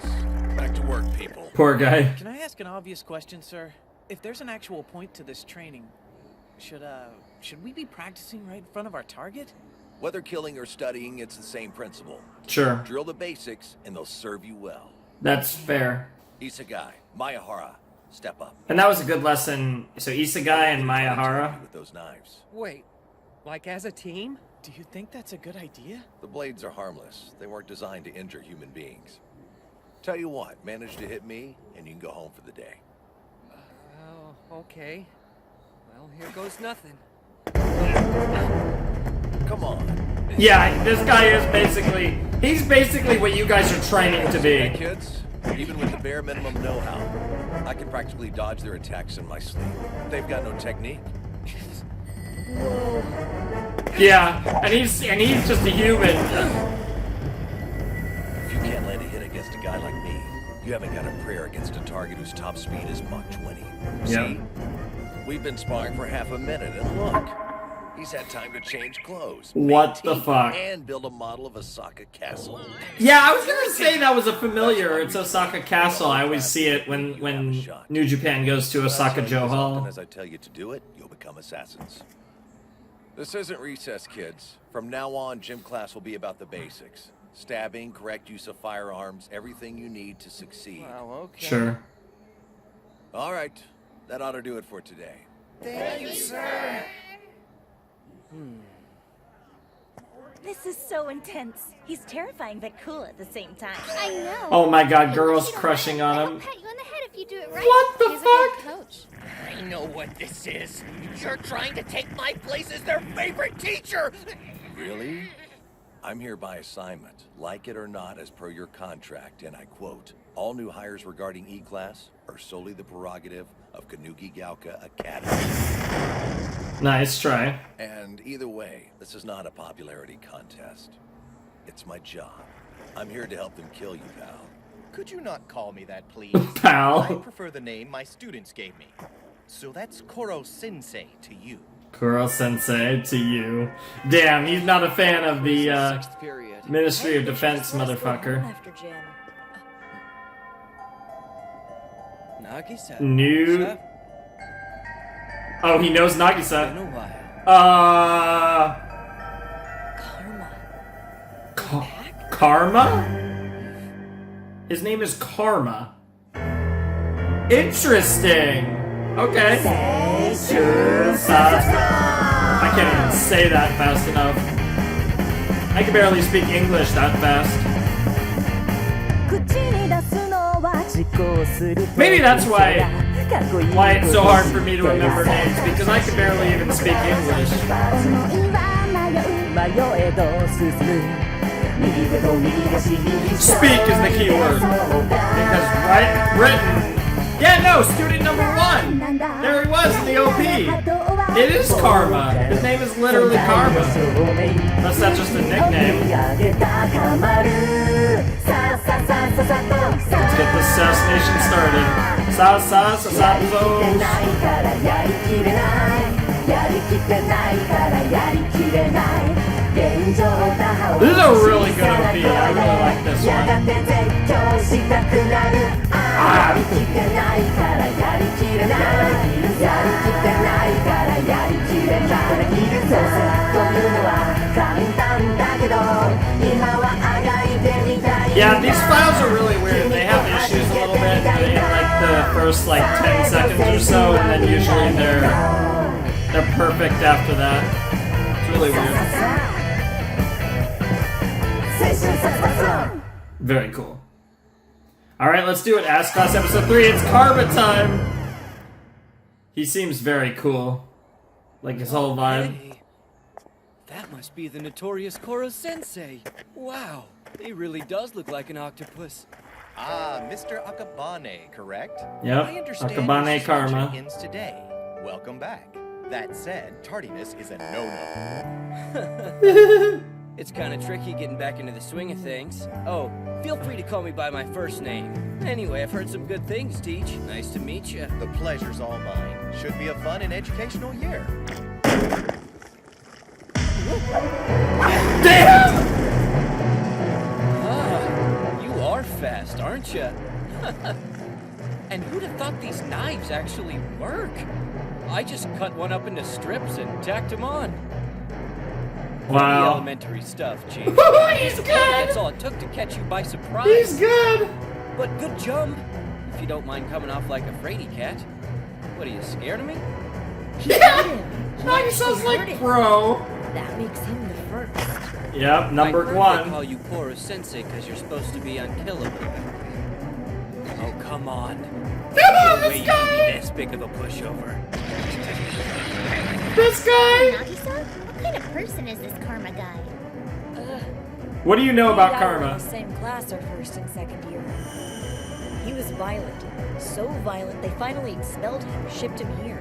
Back to work, people. Poor guy. Can I ask an obvious question, sir? If there's an actual point to this training, should we be practicing right in front of our target? Whether killing or studying, it's the same principle. Sure. Drill the basics, and they'll serve you well. That's fair. Isegai, Mayahara, step up. And that was a good lesson. So Isegai and Mayahara. With those knives. Wait, like as a team? Do you think that's a good idea? The blades are harmless. They weren't designed to injure human beings. Tell you what, manage to hit me, and you can go home for the day. Oh, okay. Well, here goes nothing. Come on. Yeah, this guy is he's basically what you guys are training to Hey, be. kids, even with the bare minimum know-how, I can practically dodge their attacks in my sleep. They've got no technique. Yeah, and he's just a human. If you can't land a hit against a guy like me, you haven't got a prayer against a target whose top speed is Mach 20. See? We've been sparring for half a minute, and look, he's had time to change clothes. What make the tea, fuck? And build a model of Osaka Castle. Yeah, I was gonna say that was a familiar. It's Osaka Castle. I always see it when New Japan goes to Osaka Joe As Hall. often as I tell you to do it, you'll become assassins. This isn't recess, kids. From now on, gym class will be about the basics. Stabbing, correct use of firearms, everything you need to succeed. Wow, okay. Sure. All right, that ought to do it for today. Thank you, sir. This is so intense. He's terrifying but cool at the same time. I know. Oh my god, girls crushing on I'll him. pat you on the head if you do it right. What the He's fuck? a good coach. I know what this is. You're trying to take my place as their favorite teacher. Really? I'm here by assignment, like it or not, as per your contract, and I quote, all new hires regarding E-Class are solely the prerogative of Kanuki Gauka Academy. Nice try. And either way, this is not a popularity contest. It's my job. I'm here to help them kill you, pal. Could you not call me that, please? Pal. I prefer the name my students gave me. So that's Koro-sensei to you. Kuro Sensei to you. Damn, he's not a fan of the Ministry of Defense, motherfucker. After gym. Nagisa. New. Oh, he knows Nagisa. Been a while. Karma? His name is Karma. Interesting. Okay. I can't even say that fast enough. I can barely speak English that fast. Maybe that's why it's so hard for me to remember names, because I can barely even speak English. Speak is the key word. Because written. Yeah, no, student number 1. There he was in the OP. It is Karma. His name is literally Karma. Unless that's just a nickname. Let's get the assassination started. This is a really good OP. I really like this one. Yeah, these files are really weird. They have issues a little bit in like the first 10 seconds or so, and then usually they're perfect after that. It's really weird. Very cool. Alright, let's do it. Ask Class Episode 3. It's Karma time! He seems very cool. Like his whole vibe. Hey, that must be the notorious Koro-sensei. Wow, he really does look like an octopus. Ah, Mr. Akabane, correct? Yep, I understand Akabane your Karma. suspension ends today. Welcome back. That said, tardiness is a no-no. It's kind of tricky getting back into the swing of things. Oh, feel free to call me by my first name. Anyway, I've heard some good things, Teach. Nice to meet you. The pleasure's all mine. Should be a fun and educational year. Damn! Ah, you are fast, aren't you? And who'd have thought these knives actually work? I just cut one up into strips and tacked them on. Wow. Pretty elementary stuff, Chief. He's good! That's all it took to catch you by surprise. He's good! But good jump. If you don't mind coming off like a fraidy cat. What, are you scared of me? Yeah! He sounds like Bro. That makes him the first. Yep, number I heard 1. They call you Koro-sensei because you're supposed to be unkillable. Oh, come on. No way you can be this big of a pushover. This guy! Nagisa? What kind of person is this Karma guy? What do you know about We were Karma? in the same class our first and second year. He was violent. So violent, they finally expelled him, shipped him here.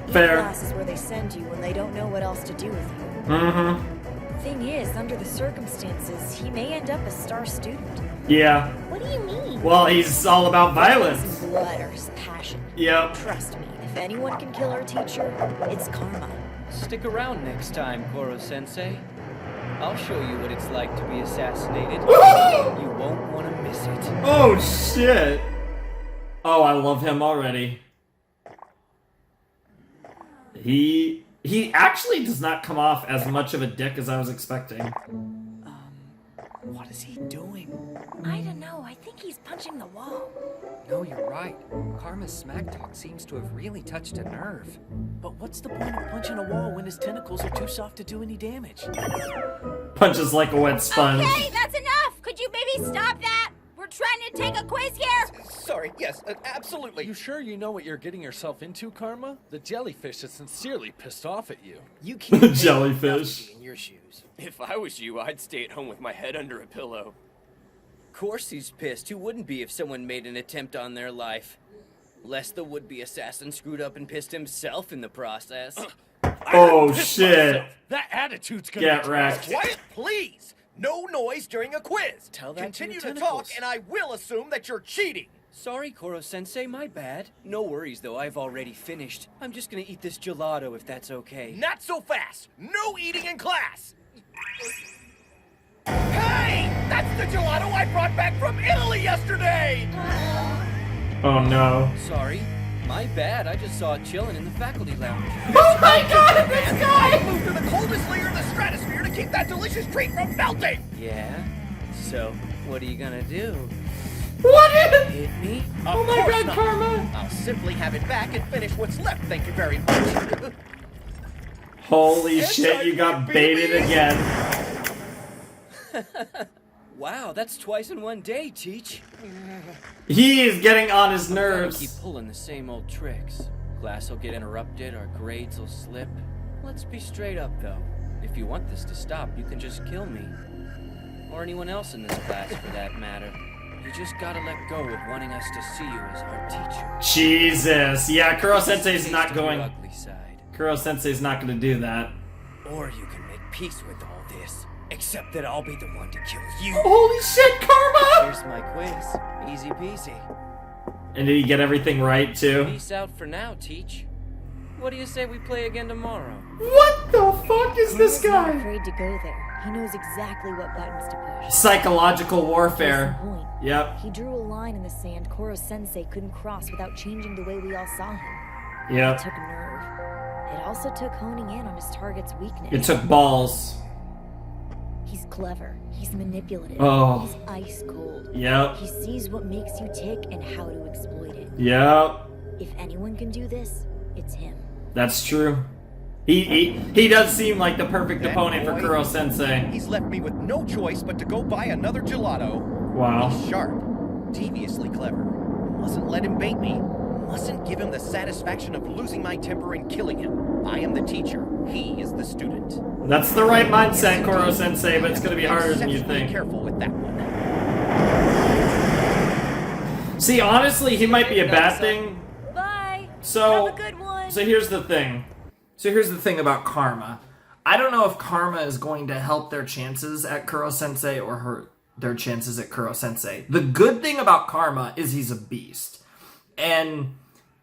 Fair. E-class is where they send you when they don't know what else to do with you. Mm-hmm. Thing is, under the circumstances, he may end up a star student. Yeah. What do you mean? Well, he's all about violence. His blood or his passion. Yep. Trust me, if anyone can kill our teacher, it's Karma. Stick around next time, Koro-sensei. I'll show you what it's like to be assassinated. You won't want to miss it. Oh, shit. Oh, I love him already. He actually does not come off as much of a dick as I was expecting. What is he doing? I don't know. I think he's punching the wall. No, you're right. Karma's smack talk seems to have really touched a nerve. But what's the point of punching a wall when his tentacles are too soft to do any damage? Punches like a wet sponge. Okay, that's enough! Could you maybe stop that? We're trying to take a quiz here! Sorry, yes, absolutely. You sure you know what you're getting yourself into, Karma? The jellyfish is sincerely pissed off at you. You can't jellyfish. in your shoes. If I was you, I'd stay at home with my head under a pillow. Of course he's pissed. Who wouldn't be if someone made an attempt on their life? Lest the would-be assassin screwed up and pissed himself in the process. Oh, shit. That attitude's gonna Get wrecked. Quiet, please! No noise during a quiz! Tell that Continue to your to talk, tentacles. and I will assume that you're cheating! Sorry, Koro-sensei, my bad. No worries, though, I've already finished. I'm just gonna eat this gelato if that's okay. Not so fast! No eating in class! Hey! That's the gelato I brought back from Italy yesterday! Oh no. Sorry. My bad. I just saw it chilling in the faculty lounge. Oh my god, this guy! Moved to the coldest layer of the stratosphere to keep that delicious treat from melting! Yeah? So, what are you gonna do? What is? Hit me? Oh my god, not. Karma! I'll simply have it back and finish what's left, thank you very much. Holy shit, you got baited again. Wow, that's twice in one day, Teach. He is getting on his Keep nerves. pulling the same old tricks. Class will get interrupted, our grades will slip. Let's be straight up, though. If you want this to stop, you can just kill me. Or anyone else in this class, for that matter. You just gotta let go of wanting us to see you as our teacher. Jesus. Yeah, Kuro-sensei's not Taste of going... your ugly side. Kuro-sensei's not going to do that. Or you can make peace with all this. Except that I'll be the one to kill you. Holy shit, Karma! Here's my quiz. Easy peasy. And did he get everything right, too? Peace out for now, Teach. What do you say we play again tomorrow? What the fuck is this He's not guy? afraid to go there. He knows exactly what buttons to push. Psychological warfare. Case in point, Yep. he drew a line in the sand Koro-sensei couldn't cross without changing the way we all saw him. Yep. It took nerve. It also took honing in on his target's weakness. It took balls. He's clever. He's manipulative. Oh. He's ice cold. Yep. He sees what makes you tick and how to exploit it. Yep. If anyone can do this, it's him. That's true. He does seem like the perfect That opponent for boy, Kuro-sensei. He's left me with no choice but to go buy another gelato. Wow. He's sharp, deviously clever. Mustn't let him bait me. Mustn't give him the satisfaction of losing my temper and killing him. I am the teacher. He is the student. That's the right mindset, Kuro-sensei, but it's going to be harder than you Exceptionally think. careful with that one. See, honestly, he might be a bad thing. Bye. So, Have a good one. So here's the thing. Here's the thing about Karma. I don't know if Karma is going to help their chances at Kuro-sensei or hurt their chances at Kuro-sensei. The good thing about Karma is he's a beast.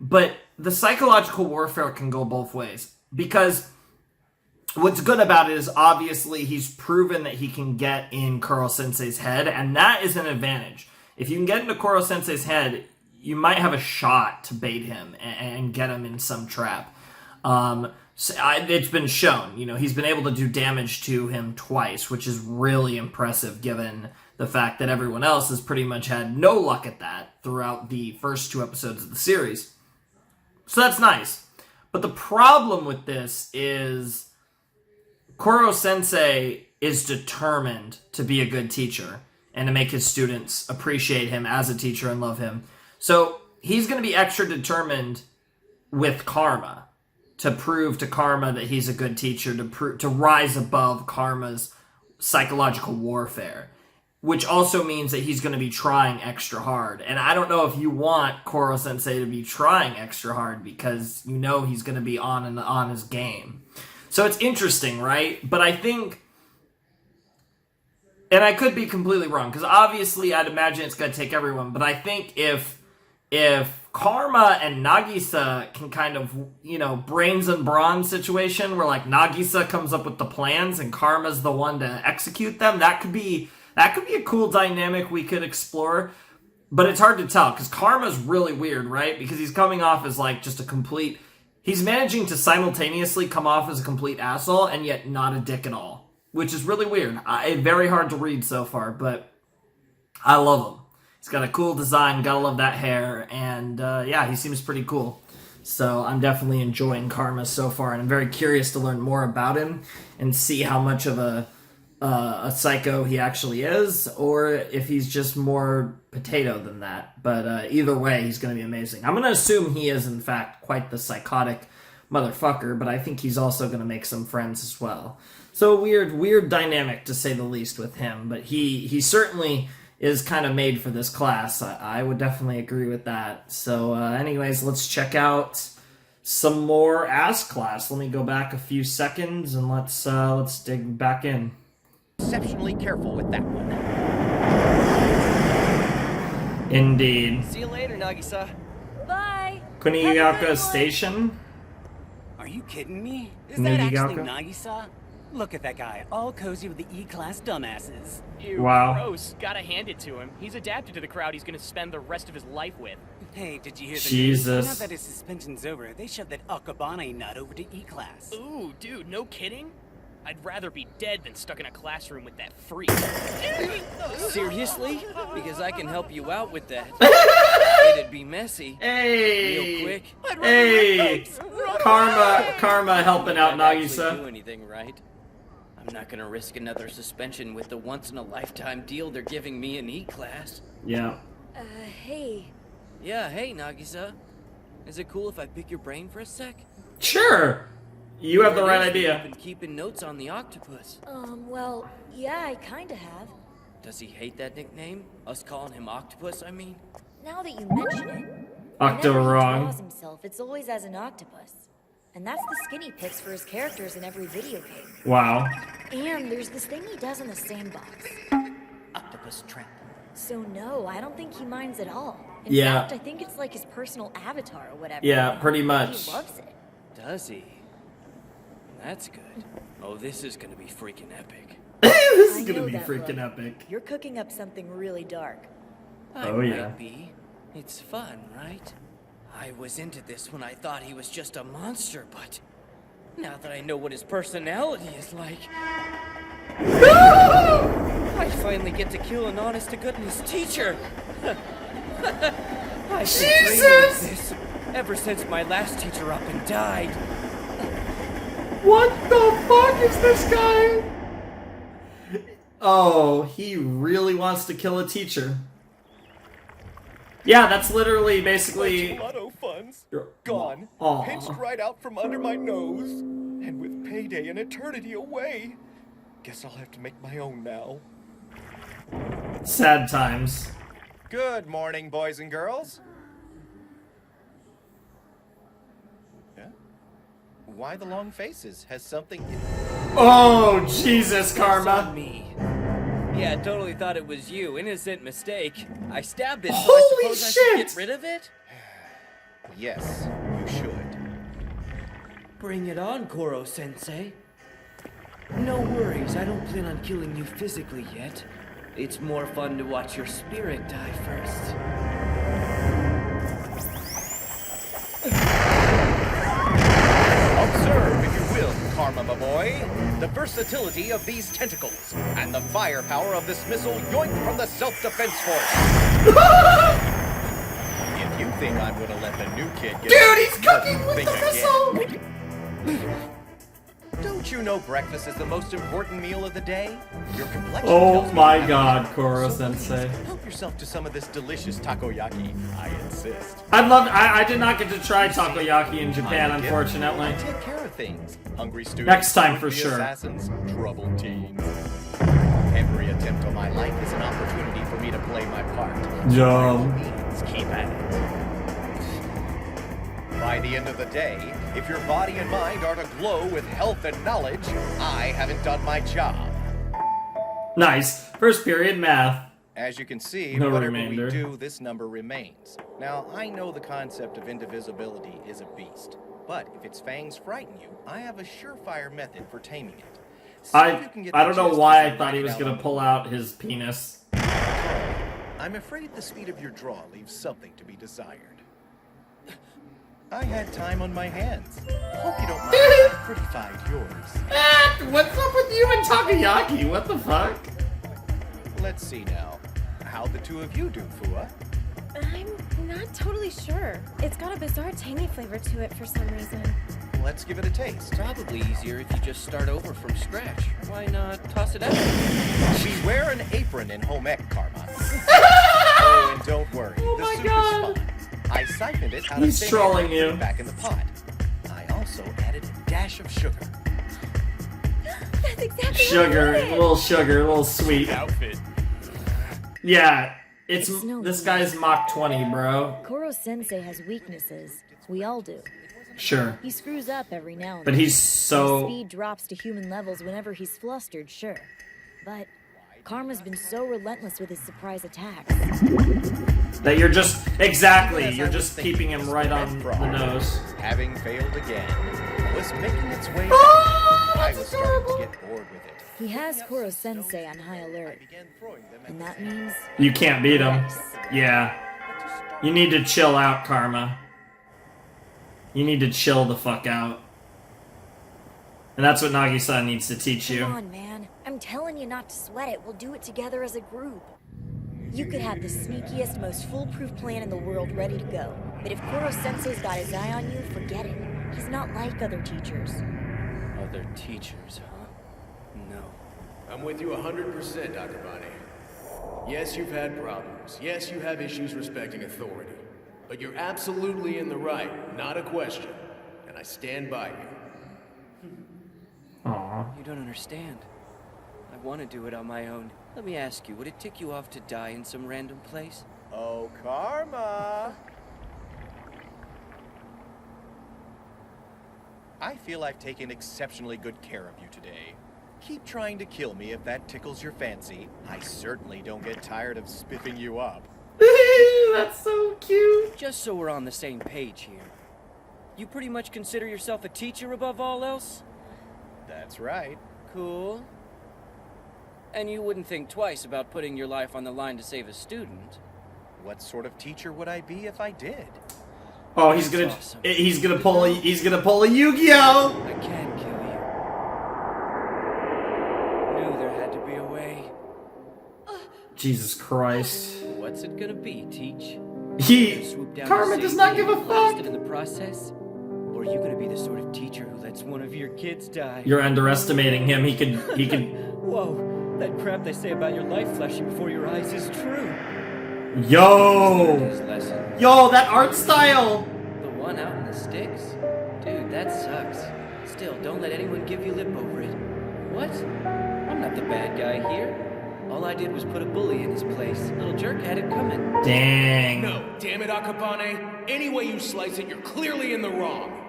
But the psychological warfare can go both ways. Because what's good about it is obviously he's proven that he can get in Kuro-sensei's head, and that is an advantage. If you can get into Kuro-sensei's head, you might have a shot to bait him and get him in some trap. It's been shown, he's been able to do damage to him twice, which is really impressive given the fact that everyone else has pretty much had no luck at that throughout the first 2 episodes of the series. So that's nice. But the problem with this is Kuro-sensei is determined to be a good teacher and to make his students appreciate him as a teacher and love him. So he's going to be extra determined with Karma to prove to Karma that he's a good teacher, to rise above Karma's psychological warfare, which also means that he's going to be trying extra hard. And I don't know if you want Kuro-sensei to be trying extra hard because he's going to be on his game. So it's interesting, right? But I think, and I could be completely wrong, because obviously I'd imagine it's going to take everyone, but I think if Karma and Nagisa can kind of, brains and brawn situation where like Nagisa comes up with the plans and Karma's the one to execute them, that could be a cool dynamic we could explore. But it's hard to tell because Karma's really weird, right? Because he's coming off as like just a complete, he's managing to simultaneously come off as a complete asshole and yet not a dick at all, which is really weird. Very hard to read so far, but I love him. He's got a cool design, gotta love that hair, and he seems pretty cool. So I'm definitely enjoying Karma so far, and I'm very curious to learn more about him and see how much of a psycho he actually is, or if he's just more potato than that. But either way, he's going to be amazing. I'm going to assume he is, in fact, quite the psychotic motherfucker, but I think he's also going to make some friends as well. So weird dynamic, to say the least, with him, but he certainly is kind of made for this class. I would definitely agree with that. So anyways, let's check out some more Ask Class. Let me go back a few seconds and let's dig back in. Exceptionally careful with that one. Indeed. See you later, Nagisa. Bye. Kunigaka Station? Are you kidding me? Is Nagisa? that actually Nagisa? Look at that guy, all cozy with the E-class dumbasses. Ew, Wow. gross. Gotta hand it to him. He's adapted to the crowd he's gonna spend the rest of his life with. Hey, did you hear the Jesus. news? Now that his suspension's over, they shoved that Akabane nut over to E-class. Ooh, dude, no kidding? I'd rather be dead than stuck in a classroom with that freak. Seriously? Because I can help you out with that. It'd be messy. Hey. Real quick. Hey. Karma helping out Can't actually Nagisa. do anything right. I'm not gonna risk another suspension with the once-in-a-lifetime deal they're giving me in E-class. Yeah. Hey. Yeah, hey, Nagisa. Is it cool if I pick your brain for a sec? Sure. You have the right I've idea. been keeping notes on the octopus. Well, yeah, I kinda have. Does he hate that nickname? Us calling him Octopus, I mean? Now that you mention it, Octo whenever he wrong. draws himself, it's always as an octopus. And that's the skin he picks for his characters in every video game. Wow. And there's this thing he does in the sandbox. Octopus trap. So no, I don't think he minds at all. In Yeah. fact, I think it's like his personal avatar or whatever. Yeah, pretty much. He loves it. Does he? That's good. Oh, this is gonna be freaking epic. This is I gonna know be that freaking look. epic. You're cooking up something really dark. I Oh, might yeah. be. It's fun, right? I was into this when I thought he was just a monster, but now that I know what his personality is like, I finally get to kill an honest-to-goodness teacher. I've been dreaming of this ever since my last teacher up and died. What the fuck is this guy? Oh, he really wants to kill a teacher. Yeah, that's literally basically. Lotto funds You're- gone, Aw. pinched right out from under my nose, and with payday an eternity away. Guess I'll have to make my own now. Sad times. Good morning, boys and girls. Yeah? Why the long faces? Has something... Oh, Jesus, It's on Karma. me. Yeah, I totally thought it was you. Innocent mistake. I stabbed it, so Holy I suppose I should shit! get rid of it? Yes, you should. Bring it on, Koro-sensei. No worries, I don't plan on killing you physically yet. It's more fun to watch your spirit die first. Observe, if you will, Karma, my boy, the versatility of these tentacles and the firepower of this missile yoinked from the self-defense force. If you think I'm gonna let the new kid get Dude, he's cooking with think the again. Don't you know breakfast is the most important meal of the day? Your complexion Oh tells me my you have god, to eat. Koro So Sensei. please, help yourself to some of this delicious takoyaki. I insist. I did not get to try takoyaki in Japan, I'm a gift. unfortunately. I take care of things. Hungry students, Next time for would-be sure. Assassins, troubled teens. Every attempt on my life is an opportunity for me to play my part. So by all Dumb. means, keep at it. By the end of the day, if your body and mind aren't aglow with health and knowledge, I haven't done my job. Nice. First period math. As you can see, No whatever remainder. we do, this number remains. Now, I know the concept of indivisibility is a beast, but if its fangs frighten you, I have a surefire method for taming it. See if you can get I the don't know gist why as I thought he write it was out gonna on pull out his penis. I'm afraid the speed of your draw leaves something to be desired. I had time on my hands. Hope you don't mind if I prettified yours. What's up with you and takoyaki? What the fuck? Let's see now. How'd the two of you do, Fua? I'm not totally sure. It's got a bizarre tangy flavor to it for some reason. Let's give it a taste. Probably easier if you just start over from scratch. Why not toss it out? Beware an apron in home ec, Karma. Oh, and don't worry. The my soup God. is fine. I siphoned it out He's of thin trolling air and you. put it back in the pot. I also added a dash of sugar. That's exactly Sugar, what I a wanted. little sugar, a little sweet. Outfit. Yeah, it's no this use. guy's Mach 20, bro. Koro Sensei has weaknesses. We all do. Sure. He screws up every now and But then. he's so- His speed drops to human levels whenever he's flustered, sure. But Karma's been so relentless with his surprise attacks. That you're just exactly, As I you're was just thinking, keeping him this right red on frog, the nose. Having failed again, was making its way Oh, I was starting to get bored with it. He has Koro-sensei on high alert. And that means... You can't beat him. Yeah. You need to chill out, Karma. You need to chill the fuck out. And that's what Nagi-san needs to teach you. Come on, man. I'm telling you not to sweat it. We'll do it together as a group. You could have the sneakiest, most foolproof plan in the world ready to go. But if Koro-sensei's got his eye on you, forget it. He's not like other teachers. Other teachers, huh? No. I'm with you 100%, Dr. Bonnie. Yes, you've had problems. Yes, you have issues respecting authority. But you're absolutely in the right, not a question. And I stand by you. Aww. You don't understand. I want to do it on my own. Let me ask you, would it tick you off to die in some random place? Oh, Karma! I feel I've taken exceptionally good care of you today. Keep trying to kill me if that tickles your fancy. I certainly don't get tired of spiffing you up. That's so cute. Just so we're on the same page here. You pretty much consider yourself a teacher above all else? That's right. Cool. And you wouldn't think twice about putting your life on the line to save a student? What sort of teacher would I be if I did? Oh, he's gonna pull a Yu-Gi-Oh! I can't kill you. Knew there had to be a way. Jesus Christ. What's it gonna be, Teach? Karma does not give a fuck. In the process? Or are you gonna be the sort of teacher who lets one of your kids die? You're underestimating him. He could. Whoa, that crap they say about your life flashing before your eyes is true. Yo, that art style. The one out in the sticks? Dude, that sucks. Still, don't let anyone give you lip over it. What? I'm not the bad guy here. All I did was put a bully in his place. Little jerk had it coming. Dang. No, damn it, Akabane. Any way you slice it, you're clearly in the wrong.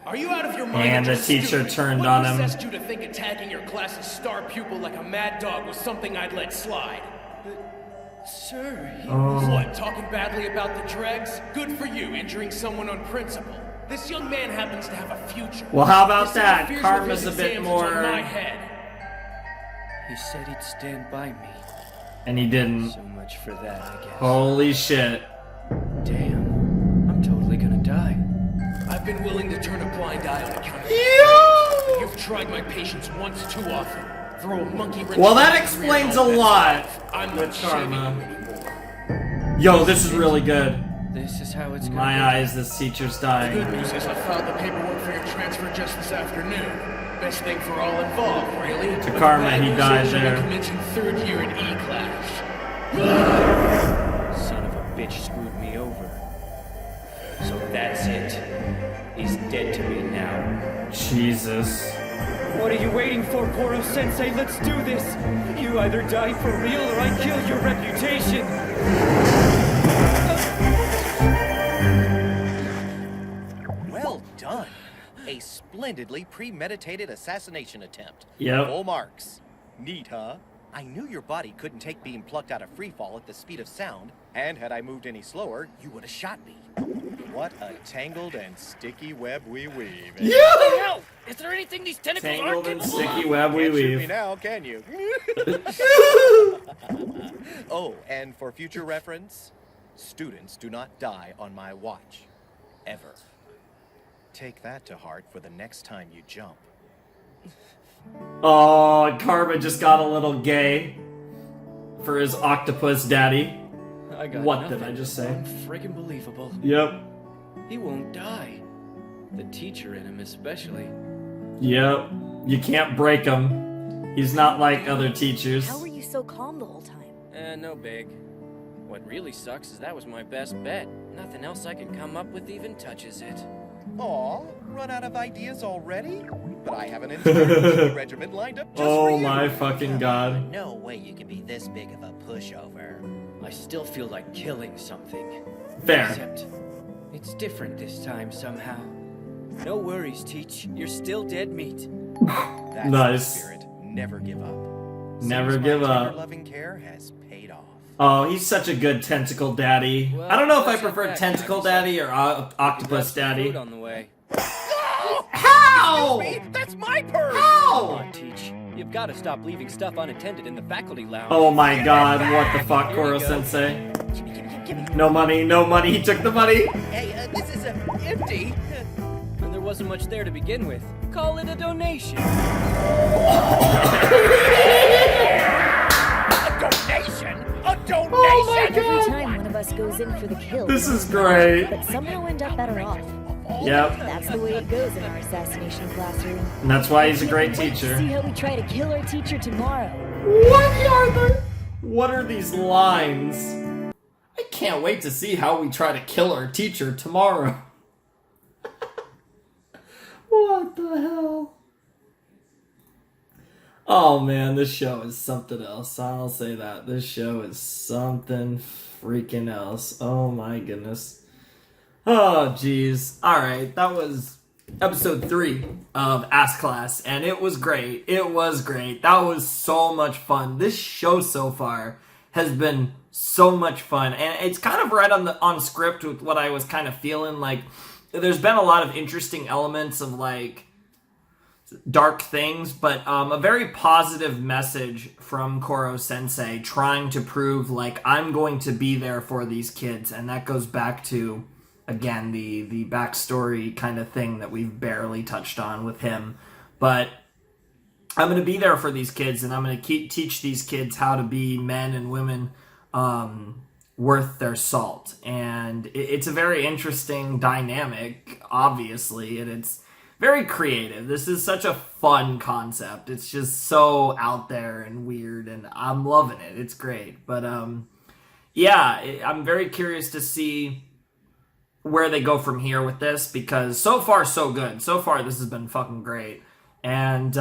Are you out of your mind? And the teacher turned on him. What possessed you to think attacking your class's star pupil like a mad dog was something I'd let slide? Sir, he was... What, talking badly about the dregs? Good for you, injuring someone on principle. This young man happens to have a future. Well, how about that? Karma's a bit more... On my head. He said he'd stand by me. And he didn't. So much for that, I guess. Holy shit. Damn. I'm totally gonna die. I've been willing to turn a blind eye on account of You've tried my patience once too often. Throw a monkey wrench. Well, that explains a lot with Karma. Yo, this is really good. This is how it's My eyes, this teacher's dying. The good news is I filed the paperwork for your transfer just this afternoon. Best thing for all involved, really. To Karma, he died there. Commencing third year in E-class. Son of a bitch screwed me over. So that's it. He's dead to me now. Jesus. What are you waiting for, Koro-sensei? Let's do this! You either die for real or I kill your reputation! Well done. A splendidly premeditated assassination attempt. Yep. Full marks. Neat, huh? I knew your body couldn't take being plucked out of freefall at the speed of sound, and had I moved any slower, you would have shot me. What a tangled and sticky web we weave. Yeah! Is there anything these tentacles aren't Tangled and capable of? sticky web we Can't shoot me weave. now, can you? Oh, and for future reference, students do not die on my watch. Ever. Take that to heart for the next time you jump. Oh, Karma just got a little gay for his octopus daddy. I got What nothing. did I just say? Unfriggin' believable. Yep. He won't die. The teacher in him especially. Yep. You can't break him. He's not like other teachers. How were you so calm the whole time? No big. What really sucks is that was my best bet. Nothing else I can come up with even touches it. Aw, run out of ideas already? But I have an entire regiment lined up just for you. Oh my fucking god. No way you can be this big of a pushover. I still feel like killing something. Fair. Except it's different this time somehow. No worries, Teach. You're still dead meat. That's Nice. the spirit. Never give up. Never Seems give my up. tender-loving care has paid off. Oh, he's such a good tentacle daddy. Well, I don't know if I that's not prefer that tentacle kind of daddy or octopus Food daddy. on the way. How? How? Excuse me? That's my purse! Come How? on, Teach. You've got to stop leaving stuff unattended in the faculty lounge. Oh my god, what the fuck, Koro-sensei? No money, no money, he took the money! Hey, this is empty. And there wasn't much there to begin with. Call it a donation. A donation? A donation? Oh my Every god! time one of us goes in for the kill, This is great. but somehow end up better off. Yep. That's the way it goes in our assassination classroom. And that's why he's a great Wait to teacher. see how we try to kill our teacher tomorrow. What are these lines? I can't wait to see how we try to kill our teacher tomorrow. What the hell? Oh man, this show is something else. I'll say that. This show is something freaking else. Oh my goodness. Oh jeez. Alright, that was episode 3 of Ass Class, and it was great. It was great. That was so much fun. This show so far has been so much fun, and it's kind of right on script with what I was kind of feeling. Like, there's been a lot of interesting elements of like dark things, but a very positive message from Koro-sensei trying to prove like I'm going to be there for these kids, and that goes back to, again, the backstory kind of thing that we've barely touched on with him. But I'm going to be there for these kids, and I'm going to teach these kids how to be men and women worth their salt. And it's a very interesting dynamic, obviously, and it's very creative. This is such a fun concept. It's just so out there and weird, and I'm loving it. It's great. But yeah, I'm very curious to see where they go from here with this, because so far so good. So far this has been fucking great. And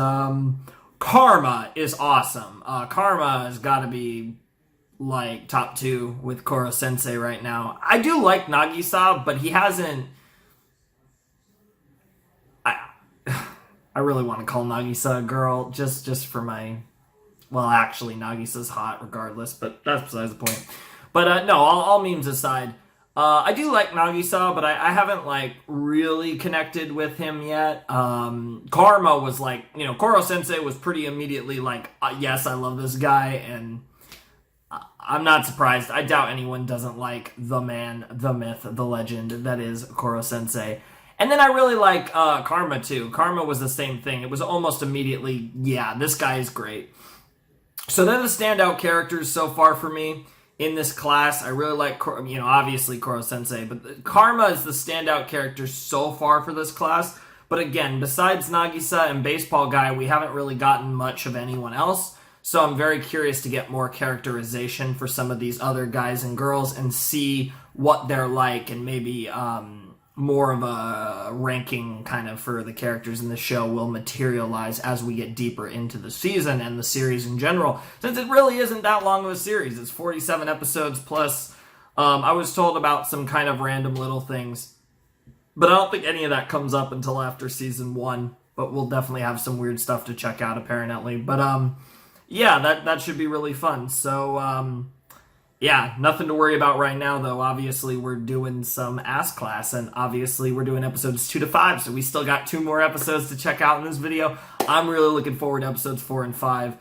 Karma is awesome. Karma has got to be like top 2 with Koro-sensei right now. I do like Nagisa, but he hasn't... I really want to call Nagisa a girl just for my... Well, actually, Nagisa's hot regardless, but that's besides the point. But no, all memes aside, I do like Nagisa, but I haven't like really connected with him yet. Karma was like, Koro-sensei was pretty immediately like, yes, I love this guy, and I'm not surprised. I doubt anyone doesn't like the man, the myth, the legend that is Koro-sensei. And then I really like Karma too. Karma was the same thing. It was almost immediately, yeah, this guy is great. So they're the standout characters so far for me in this class. I really like, obviously Koro-sensei, but Karma is the standout character so far for this class. But again, besides Nagisa and Baseball Guy, we haven't really gotten much of anyone else. So I'm very curious to get more characterization for some of these other guys and girls and see what they're like, and maybe more of a ranking kind of for the characters in the show will materialize as we get deeper into the season and the series in general, since it really isn't that long of a series. It's 47 episodes plus I was told about some kind of random little things, but I don't think any of that comes up until after season 1, but we'll definitely have some weird stuff to check out apparently. But yeah, that should be really fun. So yeah, nothing to worry about right now, though. Obviously, we're doing some Ass Class, and obviously we're doing episodes 2 to 5, so we still got 2 more episodes to check out in this video. I'm really looking forward to episodes 4 and 5.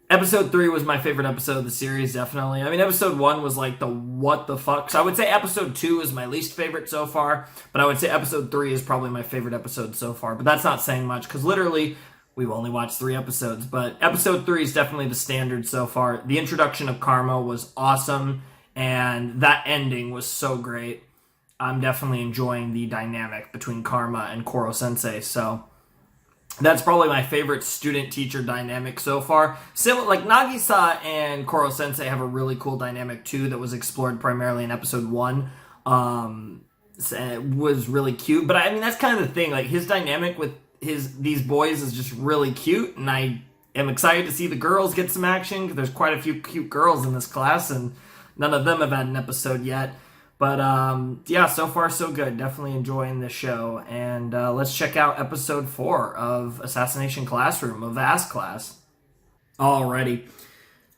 Episode 3 was my favorite episode of the series, definitely. I mean, episode 1 was like the what the fuck. So I would say episode 2 is my least favorite so far, but I would say episode 3 is probably my favorite episode so far. But that's not saying much, because literally we've only watched 3 episodes, but episode 3 is definitely the standard so far. The introduction of Karma was awesome, and that ending was so great. I'm definitely enjoying the dynamic between Karma and Koro-sensei, so that's probably my favorite student-teacher dynamic so far. Like, Nagisa and Koro-sensei have a really cool dynamic, too, that was explored primarily in episode 1. It was really cute, but I mean, that's kind of the thing. Like, his dynamic with these boys is just really cute, and I am excited to see the girls get some action, because there's quite a few cute girls in this class, and none of them have had an episode yet. But yeah, so far so good. Definitely enjoying the show. And let's check out episode 4 of Assassination Classroom of Ass Class. Alrighty.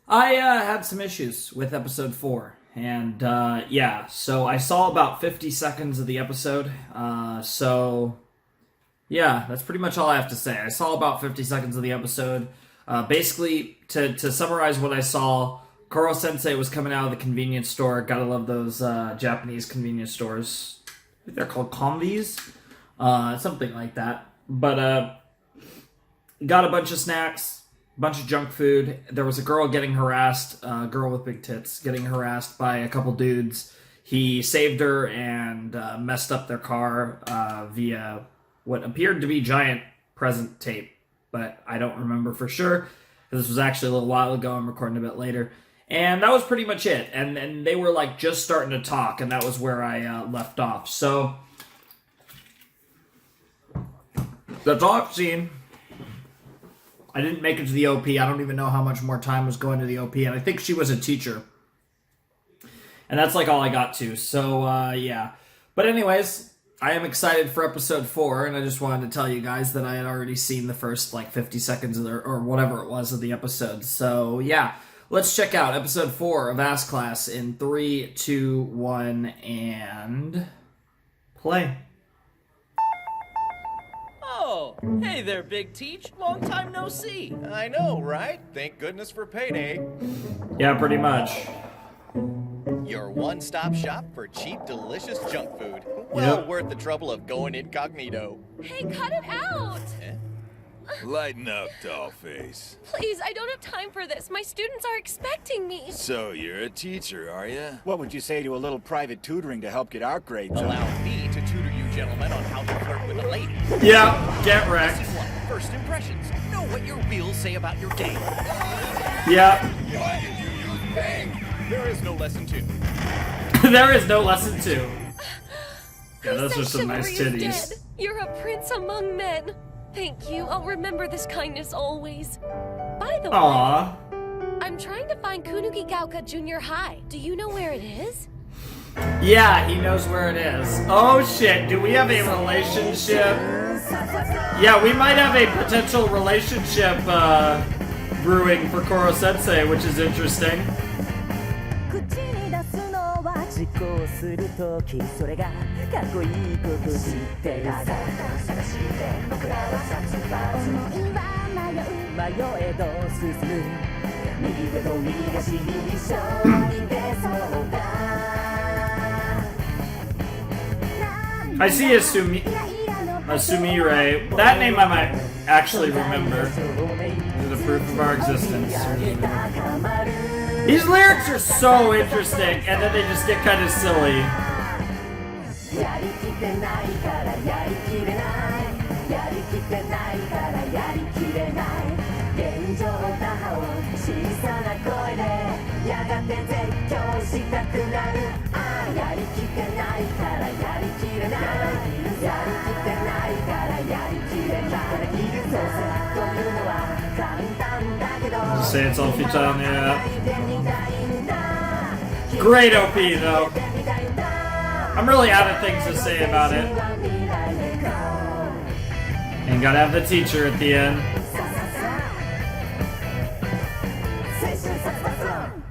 I had some issues with episode 4. And yeah, so I saw about 50 seconds of the episode. So yeah, that's pretty much all I have to say. I saw about 50 seconds of the episode. Basically, to summarize what I saw, Koro-sensei was coming out of the convenience store. Gotta love those Japanese convenience stores. I think they're called convies. Something like that. But got a bunch of snacks, a bunch of junk food. There was a girl getting harassed, a girl with big tits, getting harassed by a couple dudes. He saved her and messed up their car via what appeared to be giant present tape, but I don't remember for sure. This was actually a little while ago. I'm recording a bit later. And that was pretty much it. And they were like just starting to talk, and that was where I left off. So that's all I've seen. I didn't make it to the OP. I don't even know how much more time was going to the OP, and I think she was a teacher. And that's like all I got to. So, yeah. But anyways, I am excited for episode 4, and I just wanted to tell you guys that I had already seen the first, like, 50 seconds of or whatever it was of the episode. So, yeah. Let's check out episode 4 of Ass Class in 3, 2, 1, and play. Oh, hey there, Big Teach. Long time no see. I know, right? Thank goodness for payday. Yeah, pretty much. Your one-stop shop for cheap, delicious junk food. Well worth the trouble of going incognito. Hey, cut it out! Lighten up, dollface. Please, I don't have time for this. My students are expecting me. So, you're a teacher, are you? What would you say to a little private tutoring to help get our grades up? Allow me to tutor you gentlemen on how to flirt with a lady. Yeah, get wrecked. Lesson 1, first impressions. Know what your wheels say about your game. Yeah. Why did you use pink? There is no lesson 2. There is no lesson 2. Yeah, those are some nice Chivalry is titties. dead. You're a prince among men. Thank you. I'll remember this kindness always. By the Aww. way, I'm trying to find Kunugigaoka Junior High. Do you know where it is? Yeah, he knows where it is. Oh shit, do we have a relationship? Yeah, we might have a potential relationship brewing for Koro-sensei, which is interesting. I see Asumire. That name I might actually remember. The proof of our existence. These lyrics are so interesting, and then they just get kind of silly. Say it's all featured on the great OP though. I'm really out of things to say about it. And gotta have the teacher at the end.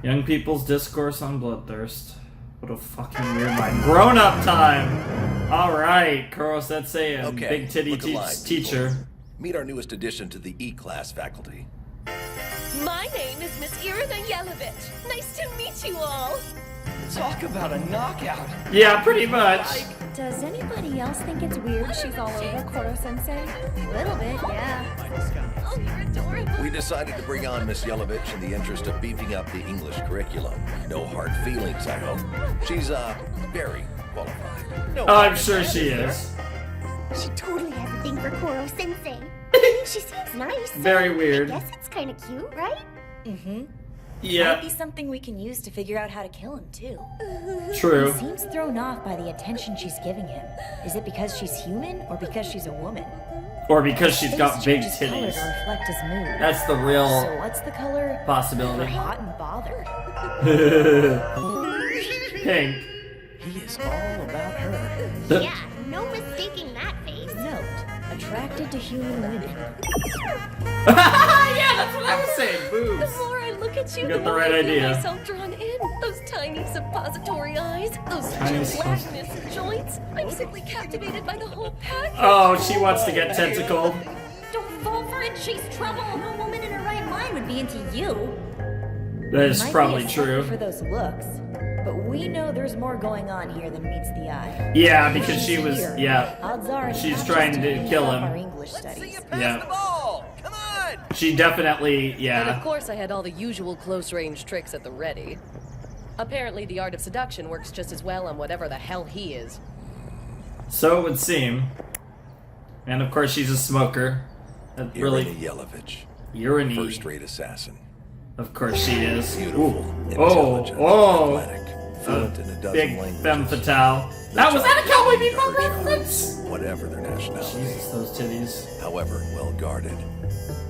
Young people's discourse on bloodthirst. What a fucking weird line. Grown up time! Alright, Koro-sensei and big titty teacher. Meet our newest addition to the E-class faculty. My name is Miss Irina Yelovich. Nice to meet you all. Talk about a knockout. Yeah, pretty much. Does anybody else think it's weird she's all over Koro-sensei? A little bit, yeah. Oh, you're adorable. We decided to bring on Miss Yelovich in the interest of beefing up the English curriculum. No hard feelings, I hope. She's, very qualified. No, I'm sure she is. She totally has a thing for Koro-sensei. She seems nice. Very weird. I guess it's kind of cute, right? Mm-hmm. Yeah. Might be something we can use to figure out how to kill him, too. True. He seems thrown off by the attention she's giving him. Is it because she's human, or because she's a woman? Or because she's got big His face changes color titties. to reflect his mood. That's the real So what's the color? possibility. For hot and bothered. Pink. He is all about her. Yeah, no mistaking that face. Note, attracted to human women. Yeah, that's what I was saying. The Boobs. more I look at you, You the got the more right I feel idea. myself drawn in. Those tiny suppository eyes, those Tiny gelatinous joints. I'm simply captivated by the whole package. Oh, she wants to get tentacled. Don't fall for it, chase trouble. No woman in her right mind would be into you. That is Might be probably a sucker true. for those looks, but we know there's more going on here than meets the eye. Yeah, because she was, Here, yeah. odds are it's She's not trying just to being kill from him. Our English studies. Yeah. She definitely, And yeah. of course, I had all the usual close-range tricks at the ready. Apparently, the art of seduction works just as well on whatever the hell he is. So it would seem. And of course, she's a smoker. That really. Irina Yelovich. Irina. First-rate assassin. Of course she is. Beautiful, Oh, intelligent, oh. athletic, fluent in a dozen Big languages. femme fatale. That was that a Cowboy Bebop reference? Whatever their nationality. Jesus, those titties. However, well guarded.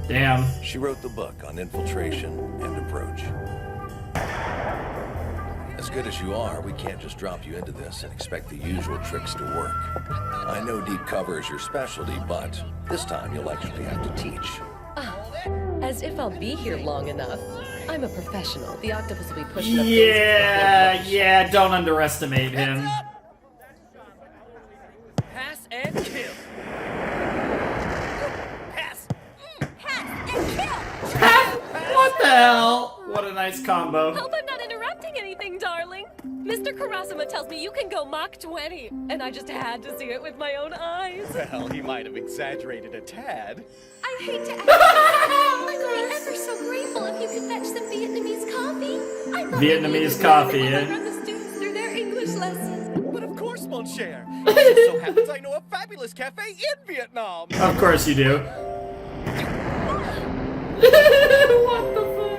Damn. She wrote the book on infiltration and approach. As good as you are, we can't just drop you into this and expect the usual tricks to work. I know deep cover is your specialty, but this time you'll actually have to teach. As if I'll be here long enough. I'm a professional. The octopus will be pushing up Yeah, don't underestimate him. Pass and kill. Pass. What the hell? What a nice combo. Hope I'm not interrupting anything, darling. Mr. Karasima tells me you can go Mach 20, and I just had to see it with my own eyes. Well, he might have exaggerated a tad. I hate to ask, but I'd be ever so grateful if you could fetch some Vietnamese coffee. I thought Vietnamese coffee, I eh? run the students through their English lessons. But of course, mon cher. It just so happens I know a fabulous cafe in Vietnam. Of course you do. What the fuck?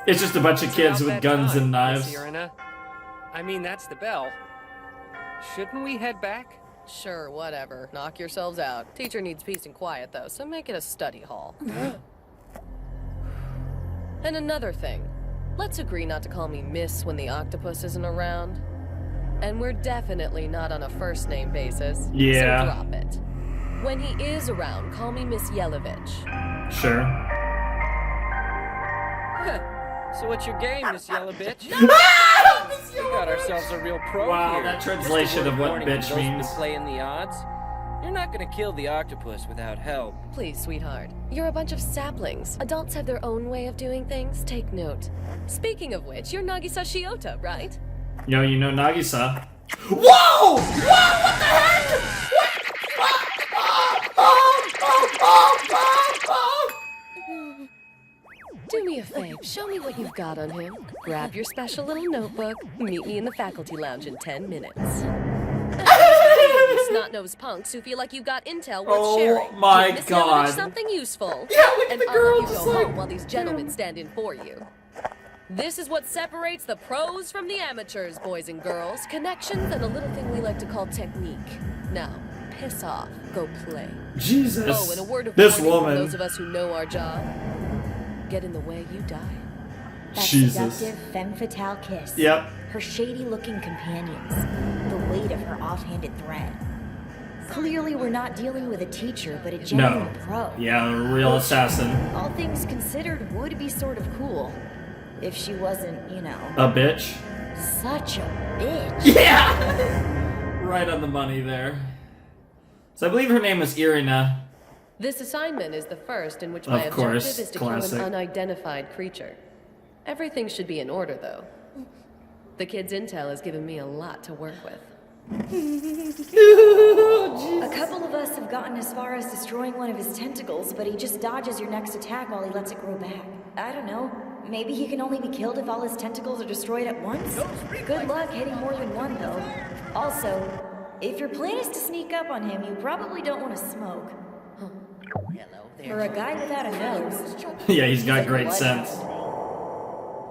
It's just a bunch of kids with guns and knives. Irina. I mean, that's the bell. Shouldn't we head back? Sure, whatever. Knock yourselves out. Teacher needs peace and quiet, though, so make it a study hall. And another thing. Let's agree not to call me Miss when the octopus isn't around. And we're definitely not on a first-name basis. Yeah. So drop it. When he is around, call me Miss Yelovich. Sure. So what's your game, Miss Yellow Bitch? We got ourselves a real pro Wow, here. that translation Just a of what warning for bitch those who've been means. Playing the odds. You're not gonna kill the octopus without help. Please, sweetheart. You're a bunch of saplings. Adults have their own way of doing things. Take note. Speaking of which, you're Nagisa Shiota, right? Yo, you know Nagisa. Whoa! Whoa! What the heck? Do me a favor. Show me what you've got on him. Grab your special little notebook. Meet me in the faculty lounge in 10 minutes. Snot-nosed punks who feel like you got intel worth sharing. Oh my Give Miss God. Yelovich something useful. Yeah, look at and the I'll girl let you just go like- home while these gentlemen stand in for you. This is what separates the pros from the amateurs, boys and girls. Connections and a little thing we like to call technique. Now, piss off. Go play. Jesus. Oh, and a word of This warning woman. for those of us who know our job. Get in the way, you die. That Jesus. seductive femme fatale kiss. Yep. Her shady-looking companions. The weight of her offhanded threat. Clearly, we're not dealing with a teacher, but a genuine No. pro. Yeah, a real assassin. All things considered, would be sort of cool. If she wasn't, you know, A bitch. such a bitch. Yeah! Right on the money there. So I believe her name was Irina. This assignment is the first in which my Of course, objective is to classic. kill an unidentified creature. Everything should be in order, though. The kid's intel has given me a lot to work with. A couple of us have gotten as far as destroying one of his tentacles, but he just dodges your next attack while he lets it grow back. I don't know. Maybe he can only be killed if all his tentacles are destroyed at once? Good luck hitting more than one, though. Also, if your plan is to sneak up on him, you probably don't want to smoke. For a guy without a nose. Yeah, he's got great sense.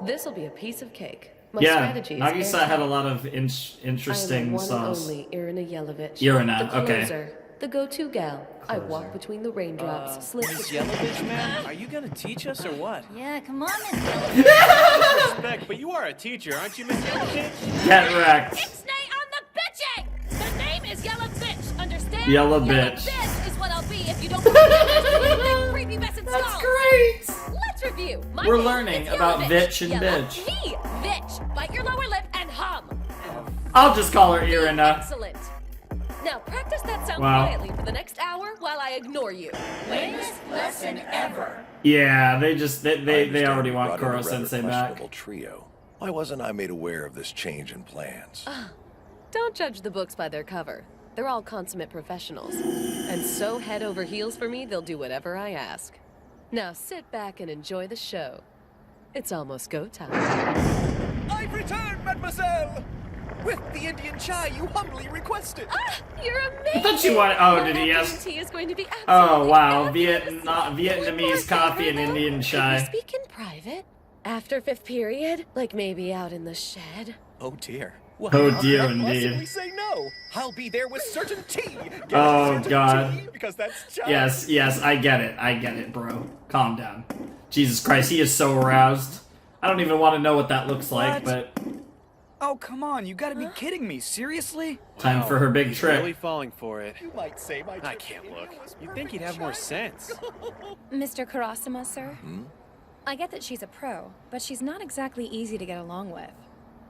This'll be a piece of cake. My Yeah, strategy is Nagisa airtight. had a lot of I interesting am the one sauce. and only Irina Yelovich. Irina, the okay. closer, the go-to gal. I walk between the raindrops, slip Miss Yelovich, man, are you gonna teach us or what? Yeah, come on, Miss Respect, but you are a teacher, aren't you, Miss Yelovich? Get wrecked. Ixnay on the bitching! The name is Yellow Bitch, understand? Yellow bitch. Bitch is what I'll be if you don't believe this creepy mess and That's skulls. great. Let's review. My We're name learning is about Irovitch. Vitch and Yellow. Bitch. Me, Vitch. Bite your lower lip and hum. I'll just call her Irina. Excellent. Now practice that sound Wow. quietly for the next hour while I ignore you. Lamest lesson ever. Yeah, they already You want brought in a Kuro rather Sensei back. questionable trio. Why wasn't I made aware of this change in plans? Don't judge the books by their cover. They're all consummate professionals. And so head over heels for me, they'll do whatever I ask. Now sit back and enjoy the show. It's almost go time. I've returned, mademoiselle! With the Indian chai you humbly requested. You're amazing! I thought you wanted. Oh, did he That ask? green tea is going to be Oh absolutely wow, fabulous. Vietnamese coffee and Indian Can we chai. speak in private? After fifth period? Like maybe out in the shed? Oh dear. Oh how dear, could I possibly indeed. say no? I'll be there with certainty. Get Oh, certainty, God. Because that's chai. Yes, I get it, bro. Calm down. Jesus Christ, he is so aroused. I don't even want to know what that looks like, What? but Oh, come on, you gotta be kidding me. Seriously? time for her big He's trick. really falling for it. You might say my I trip can't to look. India was You'd think he'd perfect have more chai. sense. Mr. Karasuma, sir? I get that she's a pro, but she's not exactly easy to get along with.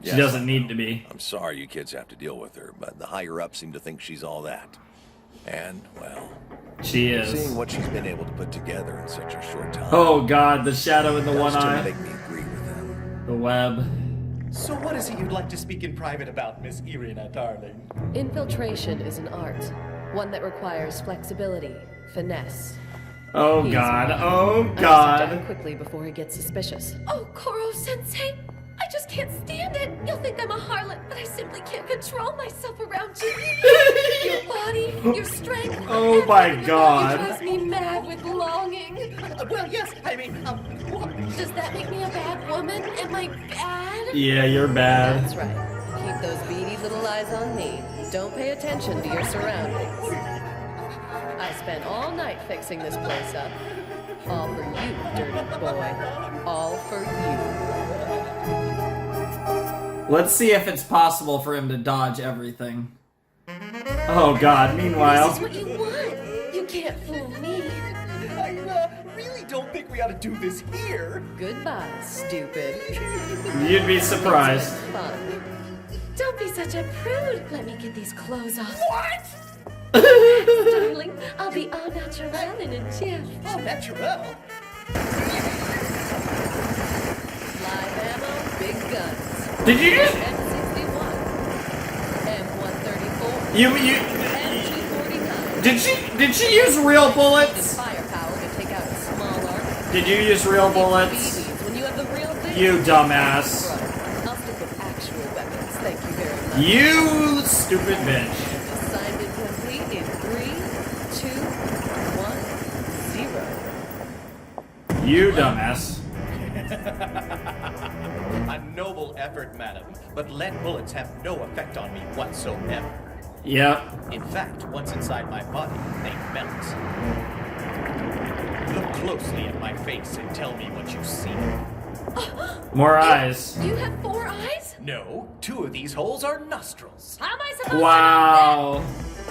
She doesn't need to be. I'm sorry you kids have to deal with her, but the higher-ups seem to think she's all that. And, well... She is. Seeing what she's been able to put together in such a short time... Oh god, the shadow in the one does tend to eye. make me agree with them. The web. So what is it you'd like to speak in private about, Miss Irina, darling? Infiltration is an art. One that requires flexibility, finesse. Oh He's god, mine. oh I must god. act quickly before he gets suspicious. Oh, Koro-sensei! I just can't stand it! You'll think I'm a harlot, but I simply can't control myself around you. Your body, your strength, Oh my everything about god. you drives me mad with longing. Well, yes, I mean, what? Does that make me a bad woman? Am I bad? Yeah, you're bad. That's right. Keep those beady little eyes on me. Don't pay attention to your surroundings. I spent all night fixing this place up. All for you, dirty boy. All for you. Let's see if it's possible for him to dodge everything. Oh god, meanwhile. This is what you want. You can't fool me. I really don't think we ought to do this here. Goodbye, stupid. You'd be surprised. It's been fun. Don't be such a prude. Let me get these clothes off. What? Darling, I'll be au naturel in a jiff. Oh, natural. Live ammo, big guns. Did you just M61, M134, you M249. did she use real bullets? Firepower to take out a small army. Did you use real bullets? BBs when you have the real thing. You dumbass. Right. I'll stick with actual weapons. Thank you very much. You stupid bitch. Assignment complete in 3, 2, 1, 0. You dumbass. A noble effort, madam, but lead bullets have no effect on me whatsoever. Yep. In fact, once inside my body, they melt. Look closely at my face and tell me what you see. More eyes. You have 4 eyes? No, 2 of these holes are nostrils. How am I supposed Wow.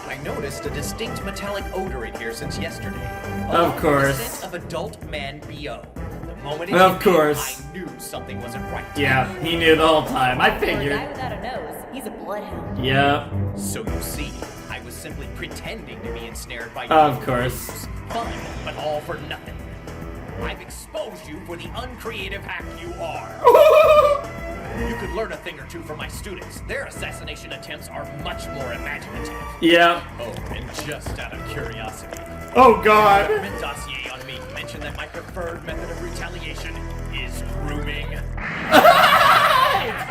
I noticed a distinct metallic odor in here since yesterday. Of The course. scent of adult man BO. The moment it Of hit me, course. I knew something wasn't right. Yeah, he knew the whole time. I For a guy figured. without a nose, he's a bloodhound. Yep. So you see, I was simply pretending to be ensnared by Of your course. ruse. Fun, but all for nothing. I've exposed you for the uncreative hack you are. You could learn a thing or two from my students. Their assassination attempts are much more imaginative. Yep. Oh, and just out of curiosity. Oh god. The government dossier on me mentioned that my preferred method of retaliation is grooming. It's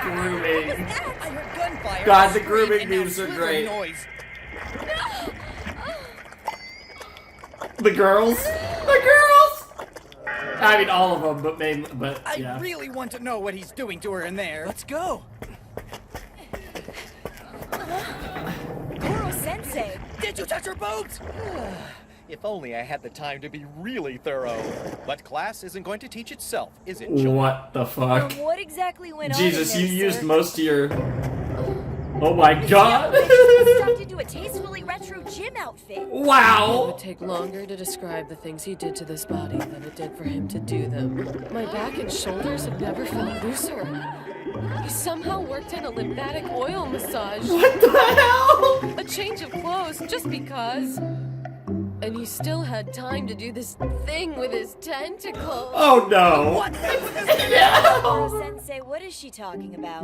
grooming. I heard gunfire. God, the grooming memes are great. Noise. The girls. The girls. I mean, all of them, but mainly, but yeah. I really want to know what he's doing to her in there. Let's go. Koro-sensei! Did you touch her boobs? If only I had the time to be really thorough. But class isn't going to teach itself, is it, children? What the fuck? What exactly went on Jesus, in you there, used sir? most of your. Oh my god. Stuffed into a tastefully retro gym outfit. Wow. It would take longer to describe the things he did to this body than it did for him to do them. My back and shoulders have never felt looser. He somehow worked in a lymphatic oil massage. What the hell? A change of clothes just because. And he still had time to do this thing with his tentacles. Oh no. What? No. Sensei, what is she talking about?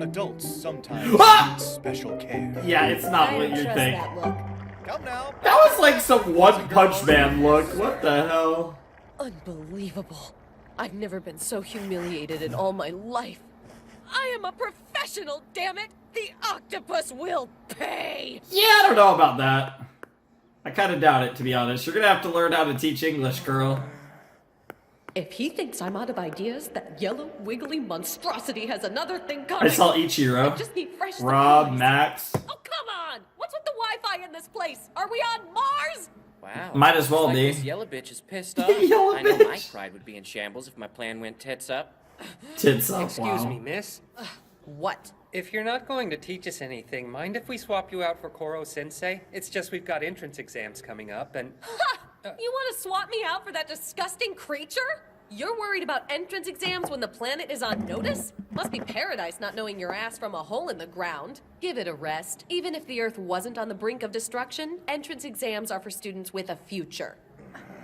Adults sometimes need special care. Yeah, it's not I what don't you trust think. that look. Come now. That was like some One Punch Man look. What the hell? Unbelievable. I've never been so humiliated in all my life. I am a professional, damn it! The octopus will pay! Yeah, I don't know about that. I kind of doubt it, to be honest. You're gonna have to learn how to teach English, girl. If he thinks I'm out of ideas, that yellow, wiggly monstrosity has another thing coming. I saw Ichiro. I just need fresh Rob, supplies. Max. Oh, come on! What's with the Wi-Fi in this place? Are we on Mars? Wow. Might as well looks be. like this yellow bitch is pissed off. Yellow I know my bitch. pride would be in shambles if my plan went tits up. Tits up, Excuse wow. me, miss. What? If you're not going to teach us anything, mind if we swap you out for Koro-sensei? It's just we've got entrance exams coming up, and... Ha! You want to swap me out for that disgusting creature? You're worried about entrance exams when the planet is on notice? Must be paradise not knowing your ass from a hole in the ground. Give it a rest. Even if the Earth wasn't on the brink of destruction, entrance exams are for students with a future.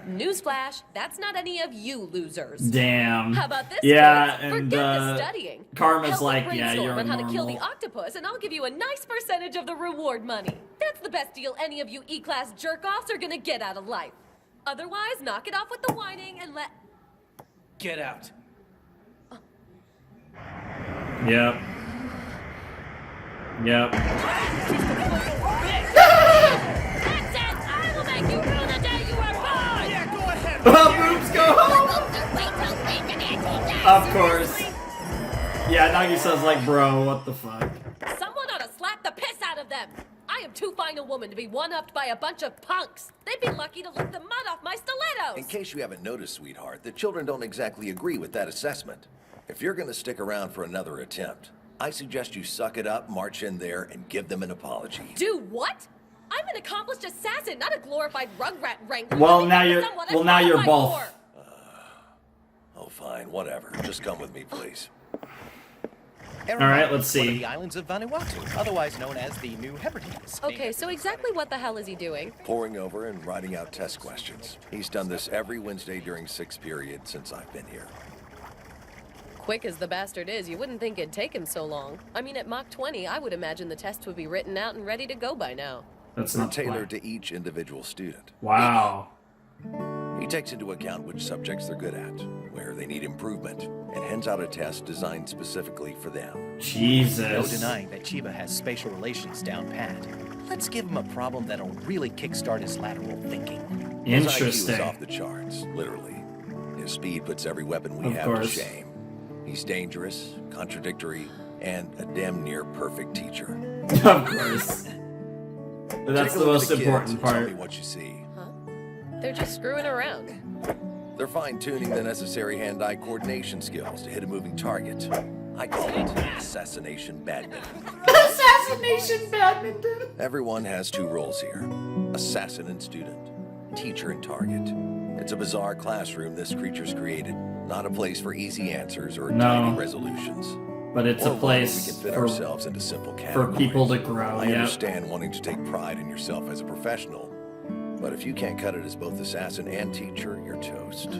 Newsflash, that's not any of you losers. Damn. How about this? Yeah, kids? and Forget the studying. Karma's Help like, me yeah, brainstorm you're on how to kill the normal. octopus, and I'll give you a nice percentage of the reward money. That's the best deal any of you E-class jerk-offs are gonna get out of life. Otherwise, knock it off with the whining and let... Get out. Yep. Yep. That's it! I will make you rue the day you were born! Yeah, go ahead. Boobs go home! Of course. Yeah, Nagi says like, bro, what the fuck? Someone ought to slap the piss out of them! I am too fine a woman to be one-upped by a bunch of punks. They'd be lucky to lick the mud off my stilettos! In case you haven't noticed, sweetheart, the children don't exactly agree with that assessment. If you're gonna stick around for another attempt, I suggest you suck it up, march in there, and give them an apology. Do what? I'm an accomplished assassin, not a glorified rugrat wrangler. Well, Let me now get to you're someone I'm well now you're qualified both. for. Oh, fine, whatever. Just come with me, please. All right, let's One of see. the islands of Vanuatu, otherwise known as the New Hebrides. Okay, so exactly what the hell is he doing? Poring over and writing out test questions. He's done this every Wednesday during 6th period since I've been here. Quick as the bastard is, you wouldn't think it'd take him so long. I mean, at Mach 20, I would imagine the test would be written out and ready to go by now. That's They're not tailored to each individual student. Wow. He takes into account which subjects they're good at, where they need improvement, and hands out a test designed specifically for them. Jesus. No denying that Chiba has spatial relations down pat. Let's give him a problem that'll really kickstart his lateral thinking. His IQ Interesting. is off the charts, literally. His speed puts every weapon we Of have course. to shame. He's dangerous, contradictory, and a damn near perfect teacher. Of course. That's Take a the look most at the kids important and Tell me part. what you see. They're just screwing around. They're fine-tuning the necessary hand-eye coordination skills to hit a moving target. I call it assassination badminton. Assassination badminton. Everyone has two roles here: assassin and student, teacher and target. It's a bizarre classroom this creature's created, not a place for easy answers or No. tiny resolutions. But it's Or a one place we can fit for- ourselves into simple for categories. people to grow, I yep. understand wanting to take pride in yourself as a professional, but if you can't cut it as both assassin and teacher, you're toast.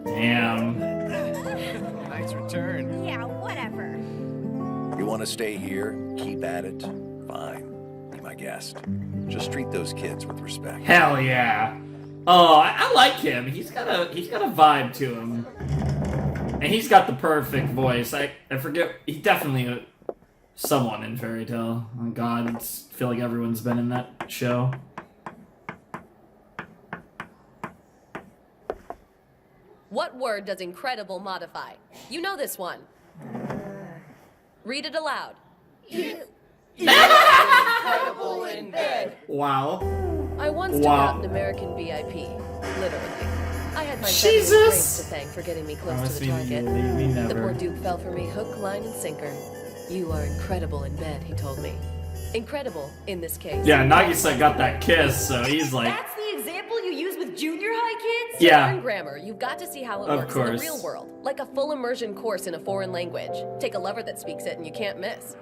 Damn. Nice return. Yeah, whatever. You want to stay here, keep at it, fine. Be my guest. Just treat those kids with respect. Hell yeah. Oh, I like him. He's got a vibe to him. And he's got the perfect voice. I forget, he definitely someone in Fairy Tail. Oh god, I feel like everyone's been in that show. What word does incredible modify? You know this one. Read it aloud. Incredible in bed. Wow. I once took Wow. out an American VIP, literally. I had my Jesus! veteran brains to thank for getting me close Promise to the me target. you'll leave me The never. poor Duke fell for me hook, line, and sinker. You are incredible in bed, he told me. Incredible, in this case. Yeah, Nagisa got that kiss, so he's like... That's the example you use with junior high kids? Yeah. To learn grammar, you've got to see how it Of works in course. the real world. Like a full immersion course in a foreign language. Take a lover that speaks it and you can't miss.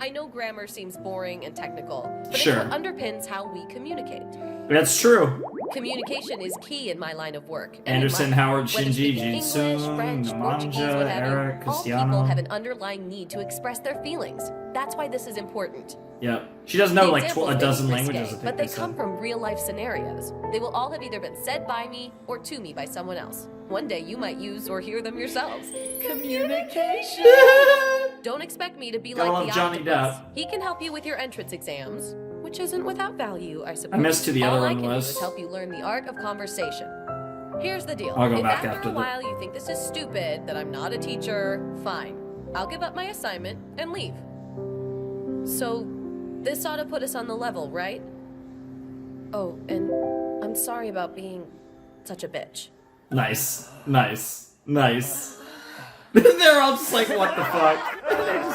I know grammar seems boring and technical, but Sure. it's what underpins how we communicate. That's true. Communication is key in my line of work. and in Anderson, mine. Howard, Whether Shinji, speaking Jin-sung, English, French, Portuguese, Nemanja, what have you, Eric, all people Cristiano. have an underlying need to express their feelings. That's why this is important. Yep. She does know The like examples a may dozen be languages, I risque, think but they they come said. from real-life scenarios. They will all have either been said by me or to me by someone else. One day you might use or hear them yourselves. Communication! Don't expect me to be Gotta like love the Johnny octopus. Depp. He can help you with your entrance exams, which isn't without value, I suppose. I missed who the All other I one can was. do is help you learn the art of conversation. Here's the deal. I'll go if back after after a the- while you think this is stupid, that I'm not a teacher, fine. I'll give up my assignment and leave. So, this ought to put us on the level, right? Oh, and I'm sorry about being such a bitch. Nice. Nice. Nice. They're all just like, what the fuck?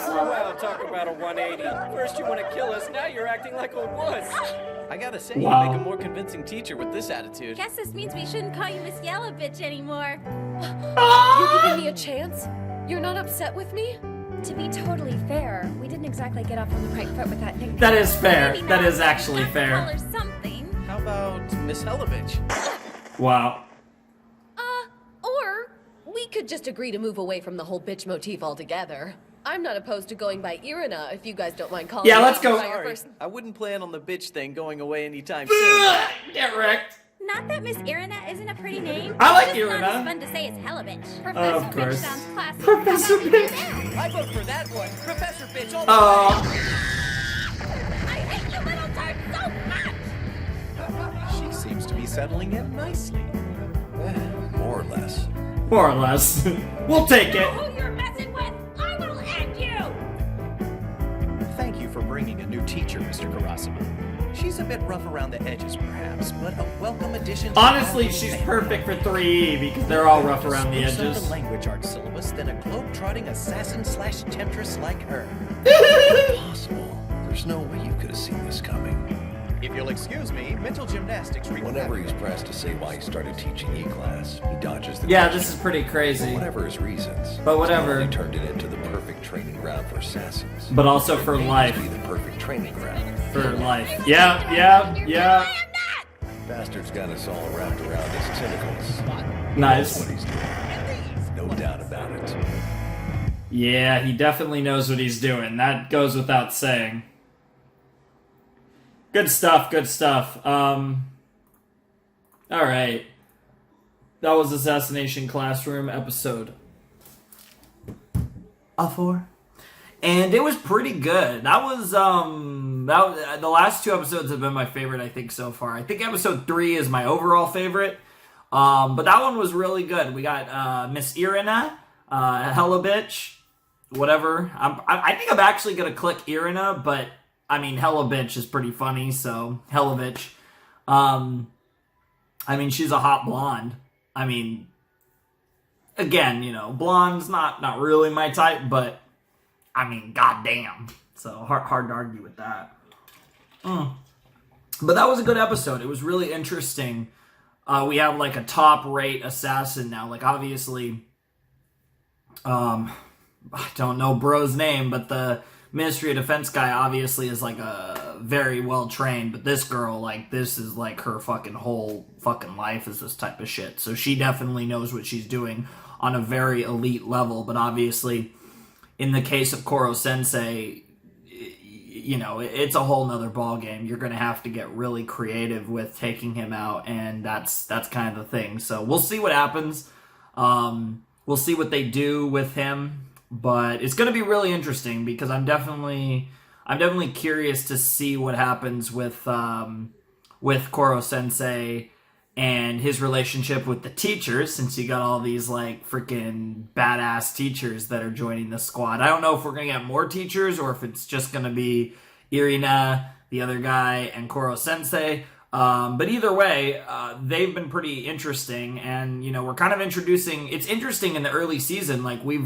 Wow, talk about a 180. First you want to kill us, now you're acting like a wuss. I gotta say, Wow. you make a more convincing teacher with this attitude. Guess this means we shouldn't call you Miss Yellow Bitch anymore. You're giving me a chance? You're not upset with me? To be totally fair, we didn't exactly get off on the right foot with that nickname. That is fair. Maybe That not. is actually Call fair. her something. How about Miss Hellovich? Wow. Or we could just agree to move away from the whole bitch motif altogether. I'm not opposed to going by Irina if you guys don't mind calling Yeah, me let's go. by your Sorry, first. I wouldn't plan on the bitch thing going away anytime soon. Get wrecked. Not that Miss Irina isn't a pretty name. I like It's just Irina. not as fun to say as Hellovich. Of Bitch course. sounds classy. Professor How about we do Bitch. that? I vote for that one. Professor Bitch all the Oh. I hate you little turd so much! She seems to be settling in nicely. More or less. More or less. We'll take it. Who you're messing with, I will end you! Thank you for bringing a new teacher, Mr. Karasima. She's a bit rough around the edges, perhaps, but a welcome addition to Honestly, our she's family. perfect for 3E because they're all rough around the Worse on edges. the language arts syllabus than a globe-trotting assassin/temptress like her. Impossible. There's no way you could have seen this coming. If you'll excuse me, mental gymnastics Whenever he's pressed to say why he started teaching E-class, he dodges the Yeah, question. this is pretty crazy. Whatever his reasons. But whatever. He turned it into the perfect training ground for assassins. But also for It life. may be the perfect training ground. For life. Yeah. Bastard's got us all wrapped around his tentacles. Nice. He knows what he's doing. No doubt about it. Yeah, he definitely knows what he's doing. That goes without saying. Good stuff, good stuff. Alright. That was Assassination Classroom episode 4. And it was pretty good. That was the last 2 episodes have been my favorite, I think, so far. I think episode 3 is my overall favorite. But that one was really good. We got Miss Irina, Hella Bitch, whatever. I think I'm actually gonna click Irina, but I mean Hella Bitch is pretty funny, so Hella Bitch. I mean, she's a hot blonde. I mean, again, you know, blonde's not really my type, but I mean, goddamn. So hard to argue with that. But that was a good episode. It was really interesting. We have like a top rate assassin now. Like obviously, I don't know bro's name, but the Ministry of Defense guy obviously is like a very well trained. But this girl, like this is like her fucking whole fucking life is this type of shit. So she definitely knows what she's doing on a very elite level. But obviously, in the case of Koro Sensei, you know, it's a whole nother ballgame. You're going to have to get really creative with taking him out, and that's kind of the thing. So we'll see what happens. We'll see what they do with him, but it's going to be really interesting because I'm definitely curious to see what happens with Koro Sensei and his relationship with the teachers, since you got all these like freaking badass teachers that are joining the squad. I don't know if we're gonna get more teachers or if it's just gonna be Irina, the other guy, and Koro Sensei. But either way, they've been pretty interesting, and, you know, we're kind of introducing, it's interesting in the early season, like, we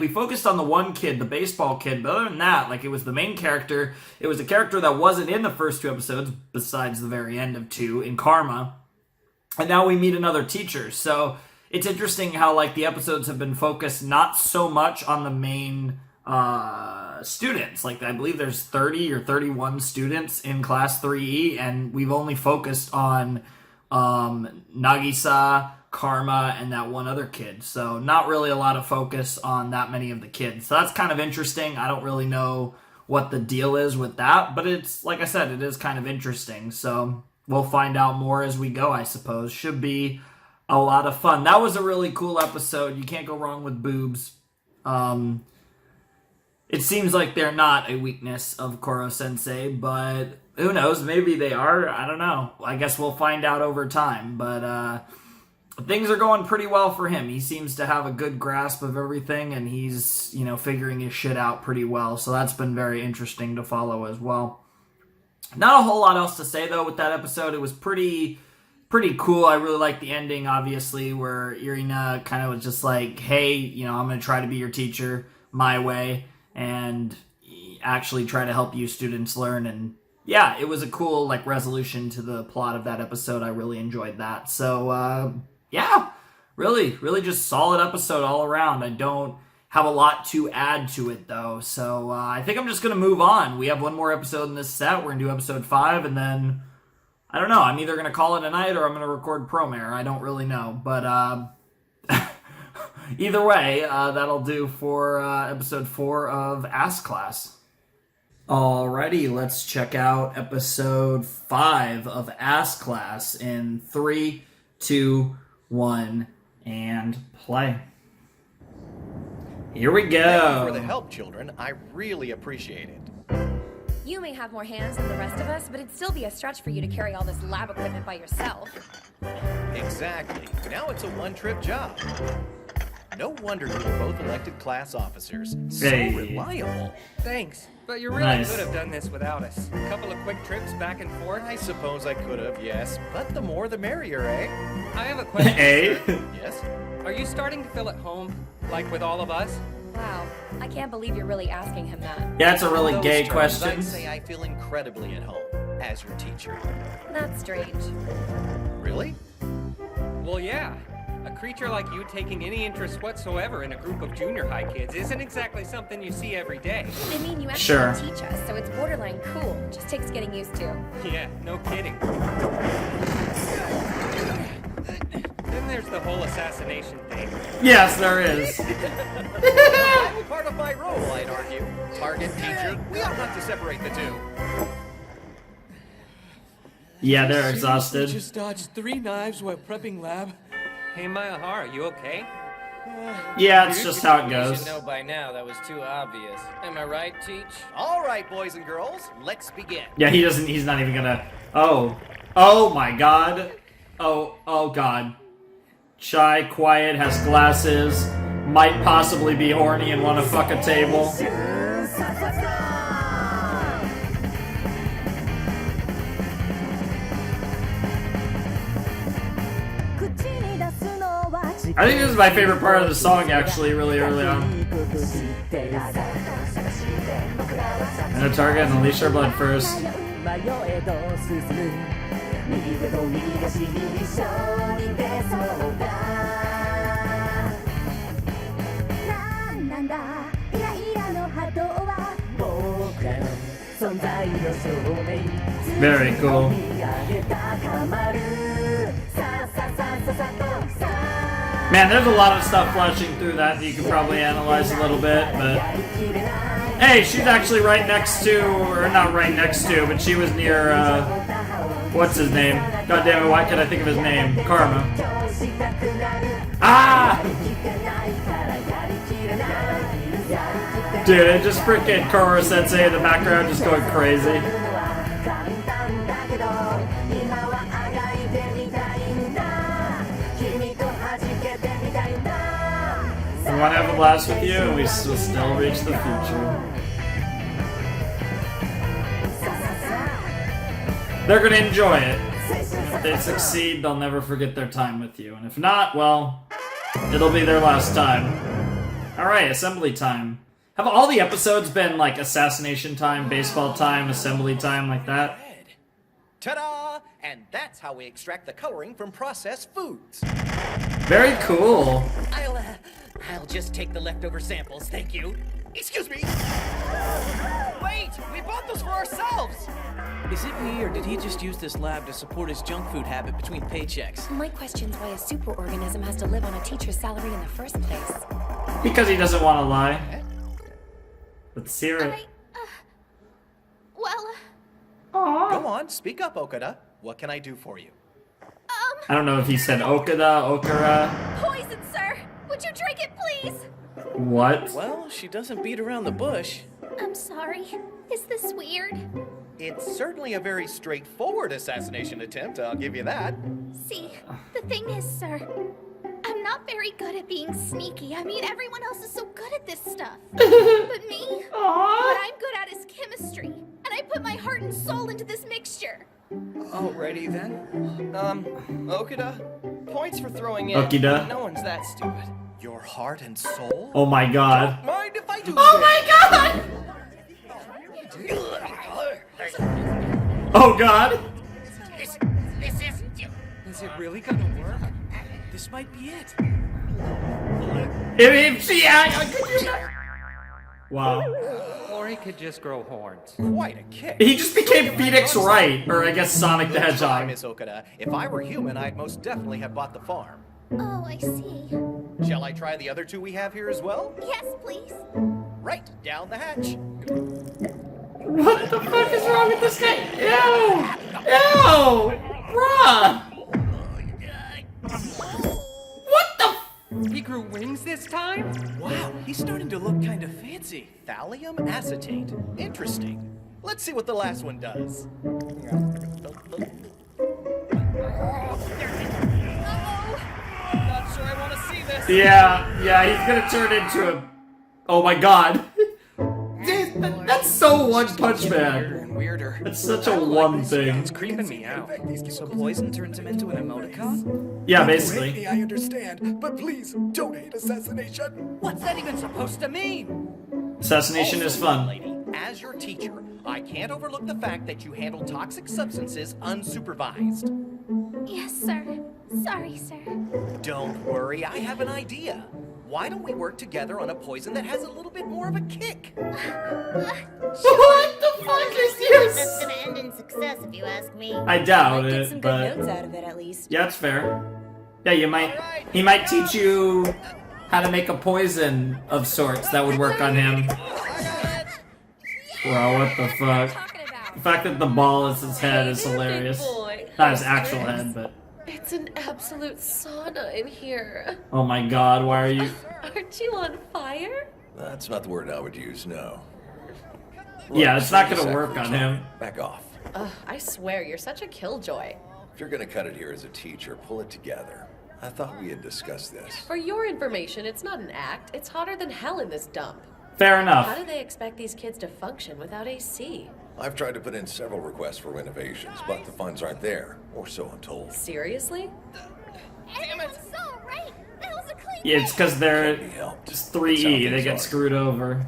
focused on the one kid, the baseball kid, but other than that, like, it was the main character, it was a character that wasn't in the first 2 episodes, besides the very end of 2, in Karma, and now we meet another teacher, so it's interesting how, like, the episodes have been focused not so much on the main students. Like, I believe there's 30 or 31 students in Class 3E, and we've only focused on Nagisa, Karma, and that one other kid. So not really a lot of focus on that many of the kids. So that's kind of interesting. I don't really know what the deal is with that, but it's, like I said, it is kind of interesting. So we'll find out more as we go, I suppose. Should be a lot of fun. That was a really cool episode. You can't go wrong with boobs. It seems like they're not a weakness of Koro-sensei, but who knows? Maybe they are. I don't know. I guess we'll find out over time. But things are going pretty well for him. He seems to have a good grasp of everything, and he's, you know, figuring his shit out pretty well. So that's been very interesting to follow as well. Not a whole lot else to say, though, with that episode. It was pretty cool. I really liked the ending, obviously, where Irina kind of was just like, hey, you know, I'm going to try to be your teacher my way and actually try to help you students learn. And yeah, it was a cool, like, resolution to the plot of that episode. I really enjoyed that. So, yeah, really just solid episode all around. I don't have a lot to add to it, though. So I think I'm just going to move on. We have one more episode in this set. We're going to do episode 5, and then I don't know. I'm either going to call it a night or I'm going to record Promare. I don't really know. But either way, that'll do for episode 4 of Ass Class. Alrighty, let's check out episode 5 of Ass Class in 3, 2, 1, and play. Here we go. Thank you for the help, children. I really appreciate it. You may have more hands than the rest of us, but it'd still be a stretch for you to carry all this lab equipment by yourself. Exactly. Now it's a one-trip job. No wonder you were both elected class officers. So reliable. Thanks, but you really could have done this without us. A couple of quick trips back and forth. I suppose I could have, yes. But the more the merrier, eh? I have a question, sir. Yes? Are you starting to feel at home, like with all of us? Wow, I can't believe you're really asking him that. Yeah, it's a really Those gay terms, question. I'd say I feel incredibly at home as your teacher. That's strange. Really? Well, yeah. A creature like you taking any interest whatsoever in a group of junior high kids isn't exactly something you see every day. I mean, you actually teach us, so it's borderline cool. Just takes getting used to. Yeah, no kidding. Then there's the whole assassination thing. Yes, there is. I'm part of my role, I'd argue. Target, teacher, we ought not to separate the two. Yeah, they're exhausted. Just dodged 3 knives while prepping lab. Hey, Mayahara, you okay? Yeah, it's just how it You goes. should know by now that was too obvious. Am I right, Teach? All right, boys and girls, let's begin. Yeah, he's not even gonna... Oh my god. Oh god. Shy, quiet, has glasses, might possibly be horny and wanna fuck a table. I think this is my favorite part of the song, actually, really early on. And a target and unleash our blood first. Very cool. Man, there's a lot of stuff flashing through that you could probably analyze a little bit, but... Hey, she's actually right next to, or not right next to, but she was near, what's his name? God damn it, why can't I think of his name? Karma. Ah! Dude, it just freaking Koro-sensei in the background just going crazy. We want to have a blast with you, and we will still reach the future. They're gonna enjoy it. If they succeed, they'll never forget their time with you. And if not, well, it'll be their last time. Alright, assembly time. Have all the episodes been like assassination time, baseball time, assembly time, like that? Ta-da! And that's how we extract the coloring from processed foods. Very cool. I'll just take the leftover samples, thank you. Excuse me. Wait, we bought those for ourselves. Is it me, or did he just use this lab to support his junk food habit between paychecks? My question's why a superorganism has to live on a teacher's salary in the first place. Because he doesn't want to lie. Let's hear it. Well... Go on, speak up, Okada. What can I do for you? I don't know if he said Okada, Okara. Poison, sir! Would you drink it, please? What? Well, she doesn't beat around the bush. I'm sorry. Is this weird? It's certainly a very straightforward assassination attempt, I'll give you that. See, the thing is, sir, I'm not very good at being sneaky. I mean, everyone else is so good at this stuff. But me, what I'm good at is chemistry. And I put my heart and soul into this mixture. Alrighty then. Okada, points for throwing in. Okida. No one's that stupid. Your heart and soul? Oh my god. Mind if I do Oh my god! Oh god! Is it really gonna work? This might be it. Wow. Or he could just grow horns. Quite a kick. He just became Phoenix Wright, or I guess Sonic the Try, Hedgehog. Miss Okada. If I were human, I'd most definitely have bought the farm. Oh, I see. Shall I try the other two we have here as well? Yes, please. Right, down the hatch. What the fuck is wrong with this guy? Ew! Ew! Bruh! He grew wings this time? Wow, he's starting to look kind of fancy. Thallium acetate. Interesting. Let's see what the last one does. Not sure I want to see this. Yeah, he's gonna turn into a... Oh my god. Dude, that's so One Punch Man. Weirder. It's such a one thing. It's creeping me out. So poison turns him into an emoticon? Yeah, basically. I understand, but please don't hate assassination. What's that even supposed to mean? Assassination is Also, fun. lady, as your teacher, I can't overlook the fact that you handle toxic substances unsupervised. Yes, sir. Sorry, sir. Don't worry, I have an idea. Why don't we work together on a poison that has a little bit more of a kick? What the fuck is this? That's gonna end in success if you ask me. I doubt Might get it, some good but... notes out of it, at least. Yeah, it's fair. Yeah, you might... He might teach you how to make a poison of sorts that would work on him. Bro, what the fuck? The fact that the ball is his head is hilarious. Not his actual head, but... It's an absolute sauna in here. Oh my god, why are you... Aren't you on fire? That's not the word I would use, no. Yeah, it's not gonna Look, work on him. Back off. Ugh, I swear, you're such a killjoy. If you're gonna cut it here as a teacher, pull it together. I thought we had discussed this. For your information, it's not an act. It's hotter than hell in this dump. Fair enough. How do they expect these kids to function without AC? I've tried to put in several requests for renovations, but the funds aren't there, or so I'm told. Seriously? Damn it! So right. That was a clean. Yeah, it's because they're just 3E. They get screwed over.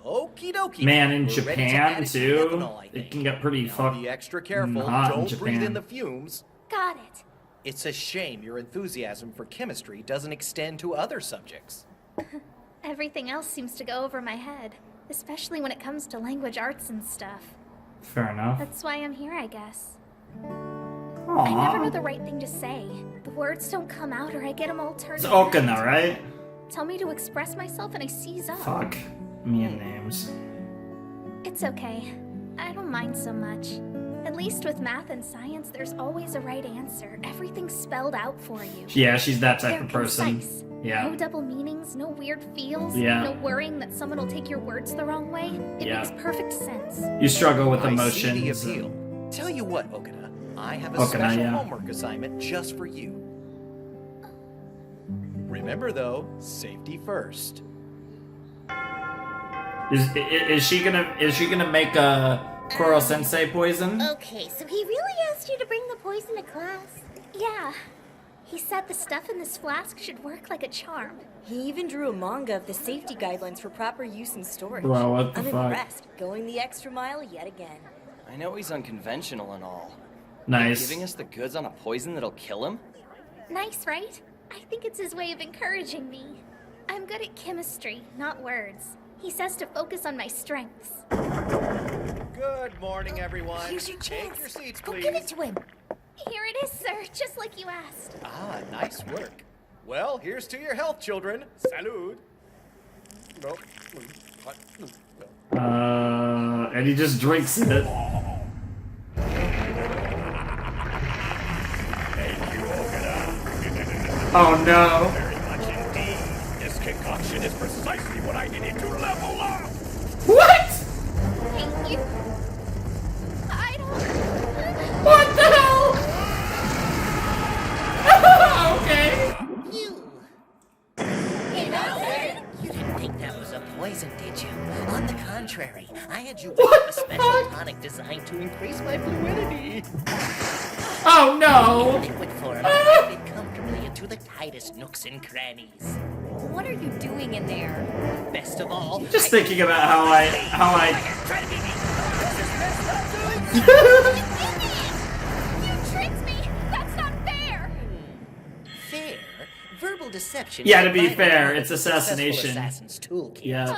Okie dokie. Man, in We're ready to Japan, add too, ethanol, I it think. can get pretty Be extra careful. hot in Don't breathe in Japan. the fumes. Got it. It's a shame your enthusiasm for chemistry doesn't extend to other subjects. Everything else seems to go over my head, especially when it comes to language arts and stuff. Fair enough. That's why I'm here, I guess. Aww. I never know the right thing to say. The words don't come out or I get them all turned It's around. Okina, right? Tell me to express myself and I seize up. Fuck. Me and names. It's okay. I don't mind so much. At least with math and science, there's always a right answer. Everything's spelled out for you. Yeah, she's that type They're of person. concise. Yeah. No double meanings, no weird feels, Yeah. no worrying that someone will take your words the wrong way. It Yeah. makes perfect sense. You struggle with I see emotions. the appeal. Tell you what, Okada, I have a Okada, special yeah. homework assignment just for you. Remember though, safety first. Is she gonna make a Koro-sensei poison? Okay, so he really asked you to bring the poison to class? Yeah. He said the stuff in this flask should work like a charm. He even drew a manga of the safety guidelines for proper use and storage. Bro, what the I'm fuck? impressed. Going the extra mile yet again. I know he's unconventional and all. Nice. Giving us the goods on a poison that'll kill him? Nice, right? I think it's his way of encouraging me. I'm good at chemistry, not words. He says to focus on my strengths. Good morning, everyone. Here's your Take chance. your seats, Go please. give it to him. Here it is, sir, just like you asked. Ah, nice work. Well, here's to your health, children. Salud. And he just drinks it. Oh no. Very much indeed. This concoction is precisely what I needed to level up. What? Thank you. I don't... What the hell? Okay. You didn't think that was a poison, did you? On the contrary, I had you with a special tonic designed to increase my fluidity. Oh no! Liquid form can fit comfortably into the tightest nooks and crannies. What are you doing in there? Best of all, Just thinking about how I You tricked me! That's not fair! fair. Verbal deception. Yeah, is to be a fair, vital it's element of a successful assassination. assassin's toolkit. Yeah.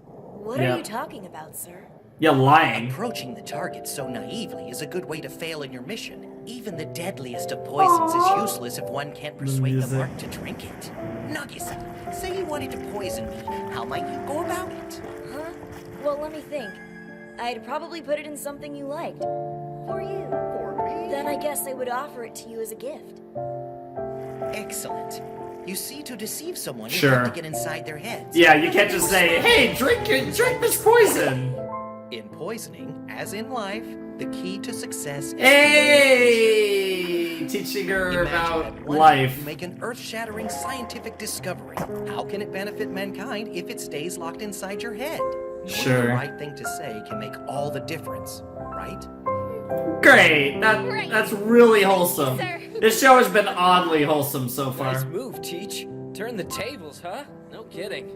What Yeah. are you talking about, sir? Yeah, lying. Approaching the target so naively is a good way to fail in your mission. Even the deadliest of poisons is useless if one can't persuade the mark to drink it. Nagisa, say you wanted to poison me. How might you go about it? Huh? Well, let me think. I'd probably put it in something you liked. For you. For me? Then I guess I would offer it to you as a gift. Excellent. You see, to deceive someone, you Sure. have to get inside their heads. Yeah, you can't just say, "Hey, drink this poison." In poisoning, as in life, the key to success is Hey, teaching her about at one life. You make an earth-shattering scientific discovery. How can it benefit mankind if it stays locked inside your head? Knowing Sure. the right thing to say can make all the difference, right? Great. That's really wholesome. This show has been oddly wholesome so far. Nice move, Teach. Turn the tables, huh? No kidding.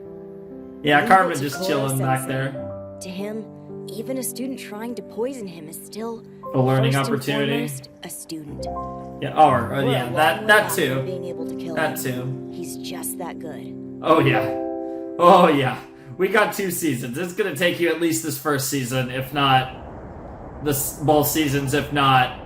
Yeah, Leave Carmen it to just chilling back Koro-sensei. there. To him, even a student trying to poison him is still A learning first and opportunity. foremost, a student. Yeah, or We're yeah, a long that way that off from too. being able to kill That him. too. He's just that good. Oh yeah. Oh yeah. We got 2 seasons. It's gonna take you at least this first season, if not both seasons, if not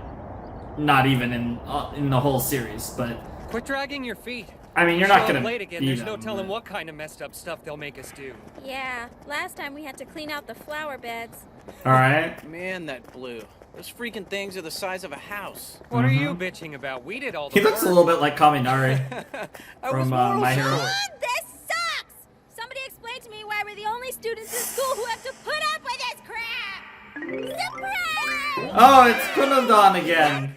even in the whole series. But Quit dragging your feet. I mean, you're not Show gonna up late again. beat There's no them, telling what kind of messed up stuff they'll make us do. Yeah, last time we had to clean out the flower beds. All right. Man, that blue. Those freaking things are the size of a house. What are you bitching about? We did all the He looks a work. little bit like Kaminari from My Hero. This sucks! Somebody explain to me why we're the only students in school who have to put up with this crap! Surprise! Oh, it's Kunodon again.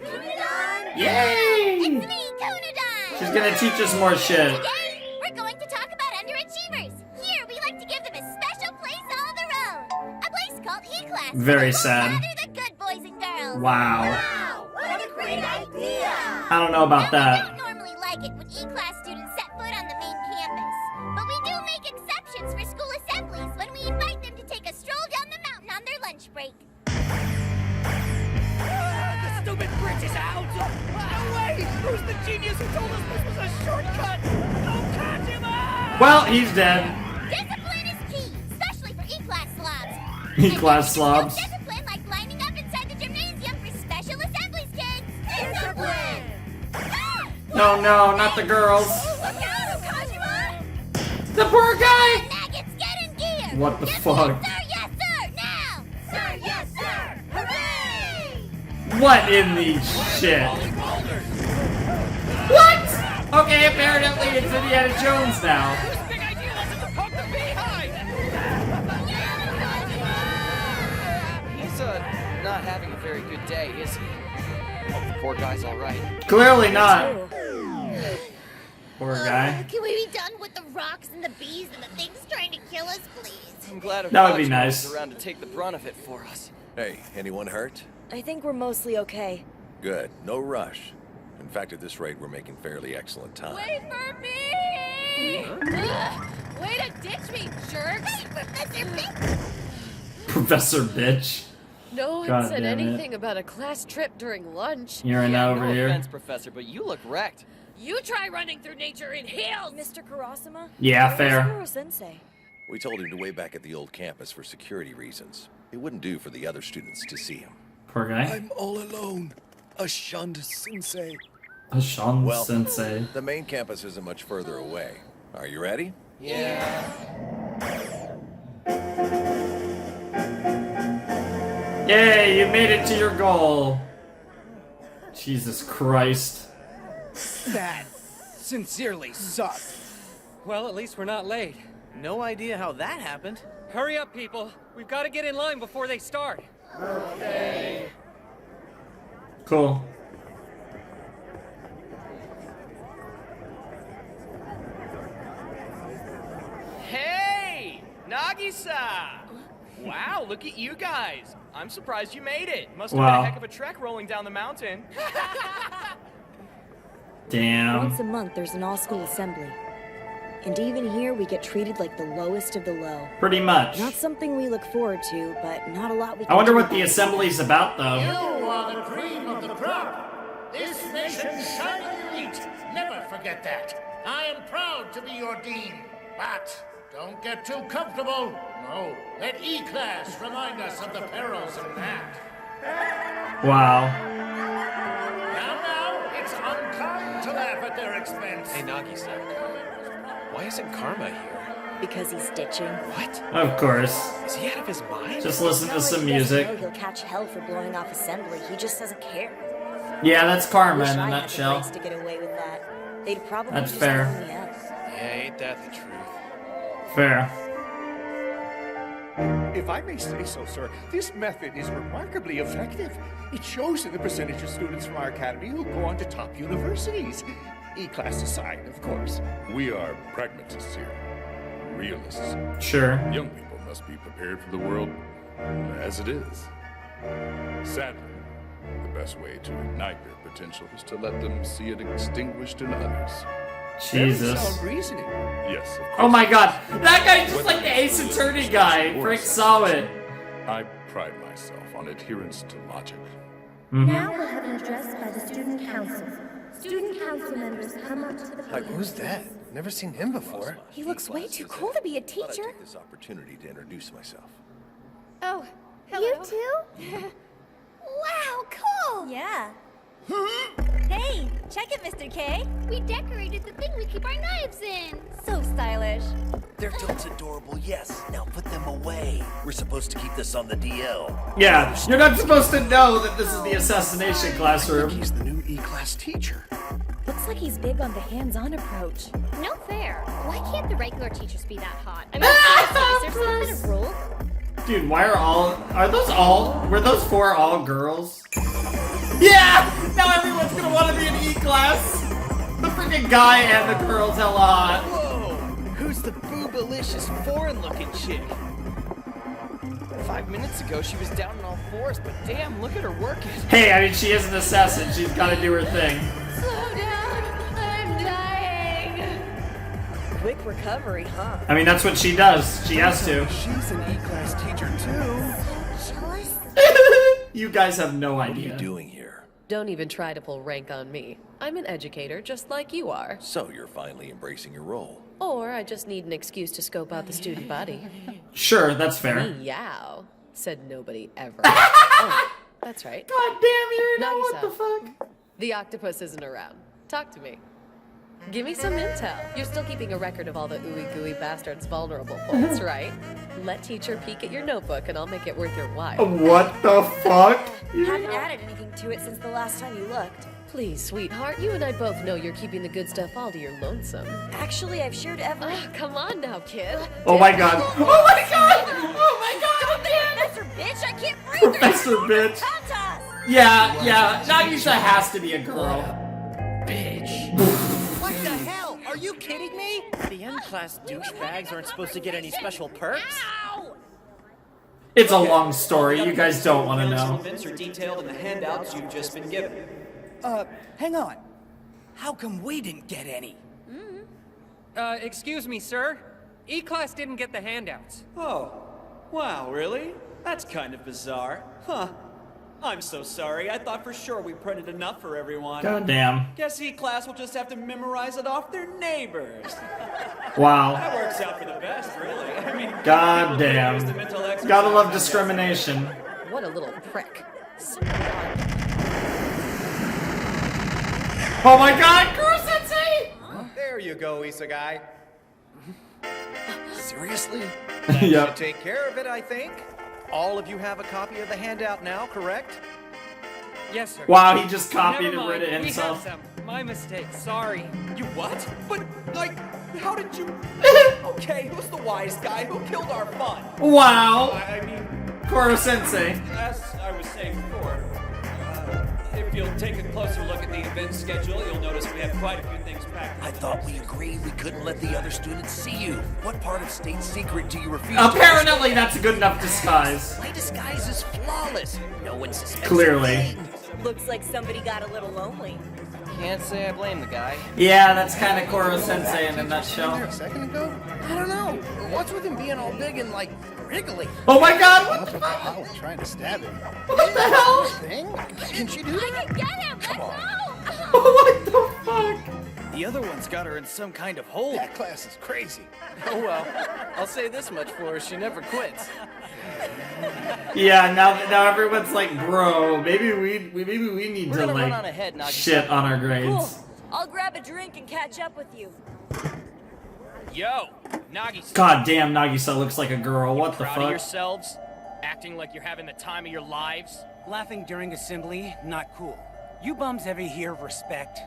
Yay! It's me, Kunudon! She's gonna teach us more shit. Today, we're going to talk about underachievers. Here, we like to give them a special place all their own. A place called E-Class. Very where sad. we'll gather the good boys and girls. Wow. Wow, what a great idea! I don't know about We that. don't normally like it when E-Class students set foot on the main campus. But we do make exceptions for school assemblies when we invite them to take a stroll down the mountain on their lunch break. The stupid bridge is out! No way! Who's the genius who told us this was a shortcut? Don't catch him up! Well, he's dead. Discipline is key, especially for E-Class slobs. E-Class slobs. Discipline like lining up inside the gymnasium for special assemblies, kids. Discipline! No, no, not the girls. Look out, Kajima! The poor guy. Maggots, get in gear! What the Yes, fuck? Sir, yes, sir! Now! Sir, yes, sir! Hooray! What in the shit? What? Okay, apparently it's Indiana Jones now. Big idea wasn't to poke the beehive! He's not having a very good day, is he? Hope the poor guy's all right. Clearly not. Poor guy. Can we be done with the rocks and the bees and the things trying to kill us, please? I'm glad That would be Alex nice. was around to take the brunt of it for us. Hey, anyone hurt? I think we're mostly okay. Good. No rush. In fact, at this rate, we're making fairly excellent time. Wait for me! Way to ditch me, jerks! Professor Professor Bitch. No one God said damn it. anything about a class trip during lunch. You're now over no here. offense, Professor, but you look wrecked. You try running through nature in heels! Mr. Kurasama? Yeah, Where's fair. Kuro-sensei? We told him to wait back at the old campus for security reasons. It wouldn't do for the other students to see him. Poor guy. I'm all alone. A shunned sensei. Hashan Well, Sensei. the main campus isn't much further away. Are you ready? Yeah. Yay, you made it to your goal. Jesus Christ. That sincerely sucked. Well, at least we're not late. No idea how that happened. Hurry up, people. We've got to get in line before they start. Cool. Hey! Nagisa! Wow, look at you guys. I'm surprised you made it. Must have been Wow. a heck of a trek rolling down the mountain. Damn. Once a month, there's an all-school assembly. And even here, we get treated like the lowest of the low. Pretty much. Not something we look forward to, but not a lot we can I wonder do what about the it. assembly's about, though. You are the cream of the crop. This nation's shining elite. Never forget that. I am proud to be your dean. But don't get too comfortable. No, let E-Class remind us of the perils of that. Wow. Now, it's unkind to laugh at their expense. Hey, Nagisa. Why isn't Karma here? Because he's ditching. What? Of course. Is he out of his mind? Just listen to It's not some like he doesn't music. know he'll catch hell for blowing off assembly. He just doesn't care. Yeah, that's karma Wish in a I had the nutshell. grace to get away with that. They'd probably That's just fair. throw me out. Yeah, ain't that the truth? Fair. If I may say so, sir, this method is remarkably effective. It shows in the percentage of students from our academy who go on to top universities. E-class aside, of course. We are pragmatists here. Realists. Sure. Young people must be prepared for the world as it is. Sadly, the best way to ignite their potential is to let them see it extinguished in others. Jesus. Sound reasoning. Yes, of course. Oh my god. That guy's just like the Ace Attorney guy. Frick solid. I pride myself on adherence to logic. Now we'll have an address by the student council. Student council members come up to the Like, who's that? Never seen him before. He looks way too cool to be a Thought I'd teacher. take this opportunity to introduce myself. Oh, hello. You too? Wow, cool! Yeah. Hey, check it, Mr. K. We decorated the thing we keep our knives in. So stylish. They're just adorable, yes. Now put them away. We're supposed to keep this on the DL. Yeah, you're not supposed to know that this is the assassination classroom. He's the new E-class teacher. Looks like he's big on the hands-on approach. No fair. Why can't the regular teachers be that hot? I mean, is there some kind of rule? Dude, why were those four all girls? Yeah! Now everyone's gonna want to be in E-class! The freaking guy and the girls hella hot. Whoa! Who's the boobalicious foreign-looking chick? 5 minutes ago, she was down on all fours, but damn, look at her working. Hey, I mean, she is an assassin. She's gotta do her thing. Slow down! I'm dying! Quick recovery, huh? I mean, that's what she does. She has to. She's an E-class teacher, too. Jealous? You guys have no What are idea. you doing here? Don't even try to pull rank on me. I'm an educator just like you are. So you're finally embracing your role. Or I just need an excuse to scope out the student body. Sure, that's fair. Meow, said nobody ever. Oh, that's right. God damn, you know what the fuck? The octopus isn't around. Talk to me. Give me some intel. You're still keeping a record of all the ooey gooey bastards' vulnerable points, right? Let teacher peek at your notebook and I'll make it worth your while. What the fuck? Haven't added anything to it since the last time you looked. Please, sweetheart, you and I both know you're keeping the good stuff all to your lonesome. Actually, I've shared every... Come on now, kid. Oh my god. Oh my god! Oh my god! Professor bitch, I can't breathe. Professor bitch. Yeah, Nagisa has to be a girl. Bitch. What the hell? Are you kidding me? The M-class douchebags aren't supposed to get any special perks? It's a Okay, long story. all the You guys don't want to council know. events are detailed in the handouts you've just been given. Hang on. How come we didn't get any? Excuse me, sir. E-Class didn't get the handouts. Oh, wow, really? That's kind of bizarre. Huh. I'm so sorry. I thought for sure we printed enough for everyone. Goddamn. Guess E-Class will just have to memorize it off their neighbors. Wow. That works out for the best, really. I mean, Goddamn. people use the mental exercise Gotta love contest. discrimination. What a little prick. Oh my god, Kuro-sensei! There you go, Isegai. Seriously? That Yep. should take care of it, I think. All of you have a copy of the handout now, correct? Yes, sir. Wow, he just copied Never and read mind. it We himself. have some. My mistake. Sorry. You what? But, like, how did you... Okay, who's the wise guy who killed our fun? Wow. I mean... Kuro-sensei. As I was saying before, if you'll take a closer look at the event schedule, you'll notice we have quite a few things packed. I thought we agreed we couldn't let the other students see you. What part of state secret do you refuse to Apparently that's a good enough disguise. My disguise is flawless. No one suspects Clearly. anything. Looks like somebody got a little lonely. Can't say I blame the guy. Yeah, that's kind of Kuro-sensei in a nutshell. A second ago? I don't know. What's with him being all big and, like, wriggly? Oh my god, what the fuck? Holly trying to stab him. What the hell? Thing? Can she do I that? can get him! Let's go! What the fuck? The other one's got her in some kind of hold. That class is crazy. Oh well, I'll say this much for her, she never quits. Yeah, now everyone's like, bro, maybe we need We're to gonna run like on ahead, Nagi. shit on our grades. Cool. I'll grab a drink and catch up with you. Yo, Nagi. God damn, Nagisa looks like a girl. What the Proud of fuck? yourselves? Acting like you're having the time of your lives? Laughing during assembly, not cool. You bums ever hear respect?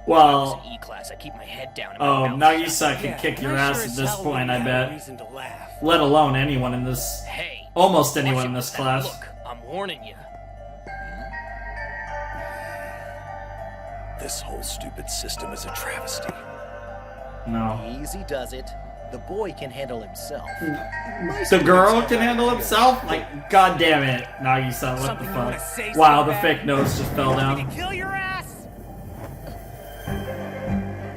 Well, E-class, I keep my head down. And oh, my mouth Nagisa can Yeah, kick your and I ass sure at as this hell point, wouldn't I have bet. a reason to laugh. Let alone anyone in this. Hey, Almost anyone watch in it this with that class. Look, I'm warning you. This whole stupid system is a travesty. No. Easy does it. The boy can handle himself. The girl can handle himself? Like, god damn it, Nagisa, what Something the you wanna fuck? say Wow, so the bad? fake nose just fell down. Kill your ass!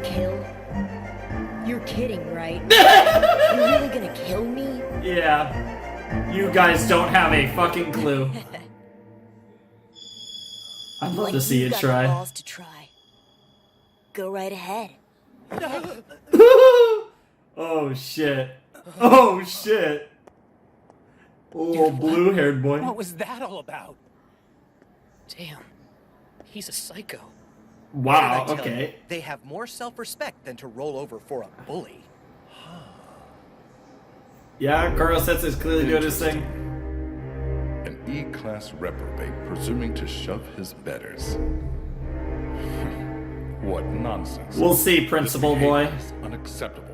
Kill? You're kidding, right? You're really gonna kill me? Yeah. You guys don't have a fucking clue. I'd love Like to see you've you got the try. balls to try. Go right ahead. Oh shit. Oh shit. Oh, blue-haired boy. What was that all about? Damn, he's a psycho. Wow, What did I tell okay. you? They have more self-respect than to roll over for a bully. Yeah, Kuro-sensei's clearly doing his thing. An E-class reprobate presuming to shove his betters. What nonsense. We'll see, Principal This boy. behavior is unacceptable.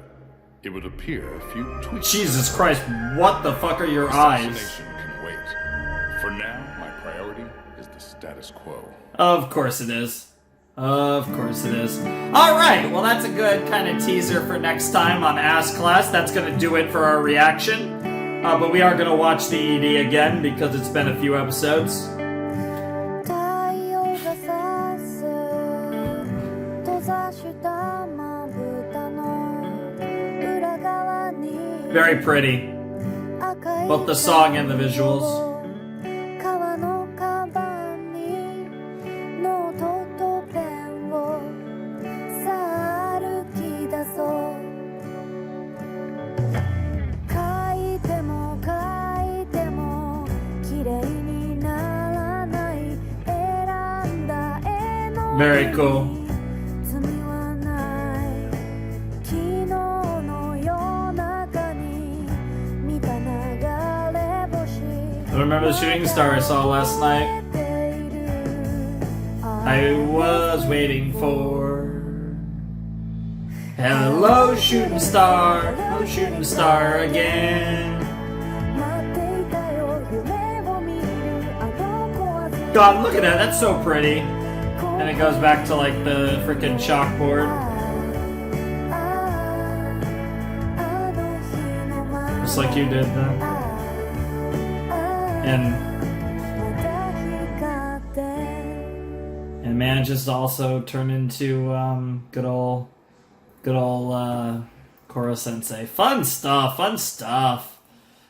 It would appear a few tweaks. Jesus Christ, what the fuck are your eyes? Assassination can wait. For now, my priority is the status quo. Of course it is. Of course it is. Alright, well that's a good kind of teaser for next time on Ass Class. That's going to do it for our reaction. But we are going to watch the ED again because it's been a few episodes. Very pretty. Both the song and the visuals. 川のカバンにノートとペンをさあ歩き出そう書いても書いても綺麗にならない選んだ絵の Very cool. 罪はない昨日の夜中に見た流れ星 I remember the shooting star I saw last night. I was waiting for. Hello, shooting star. Hello, shooting star again. God, look at that. That's so pretty. And it goes back to like the freaking chalkboard. Just like you did, though. and manages to also turn into good old Koro Sensei. Fun stuff.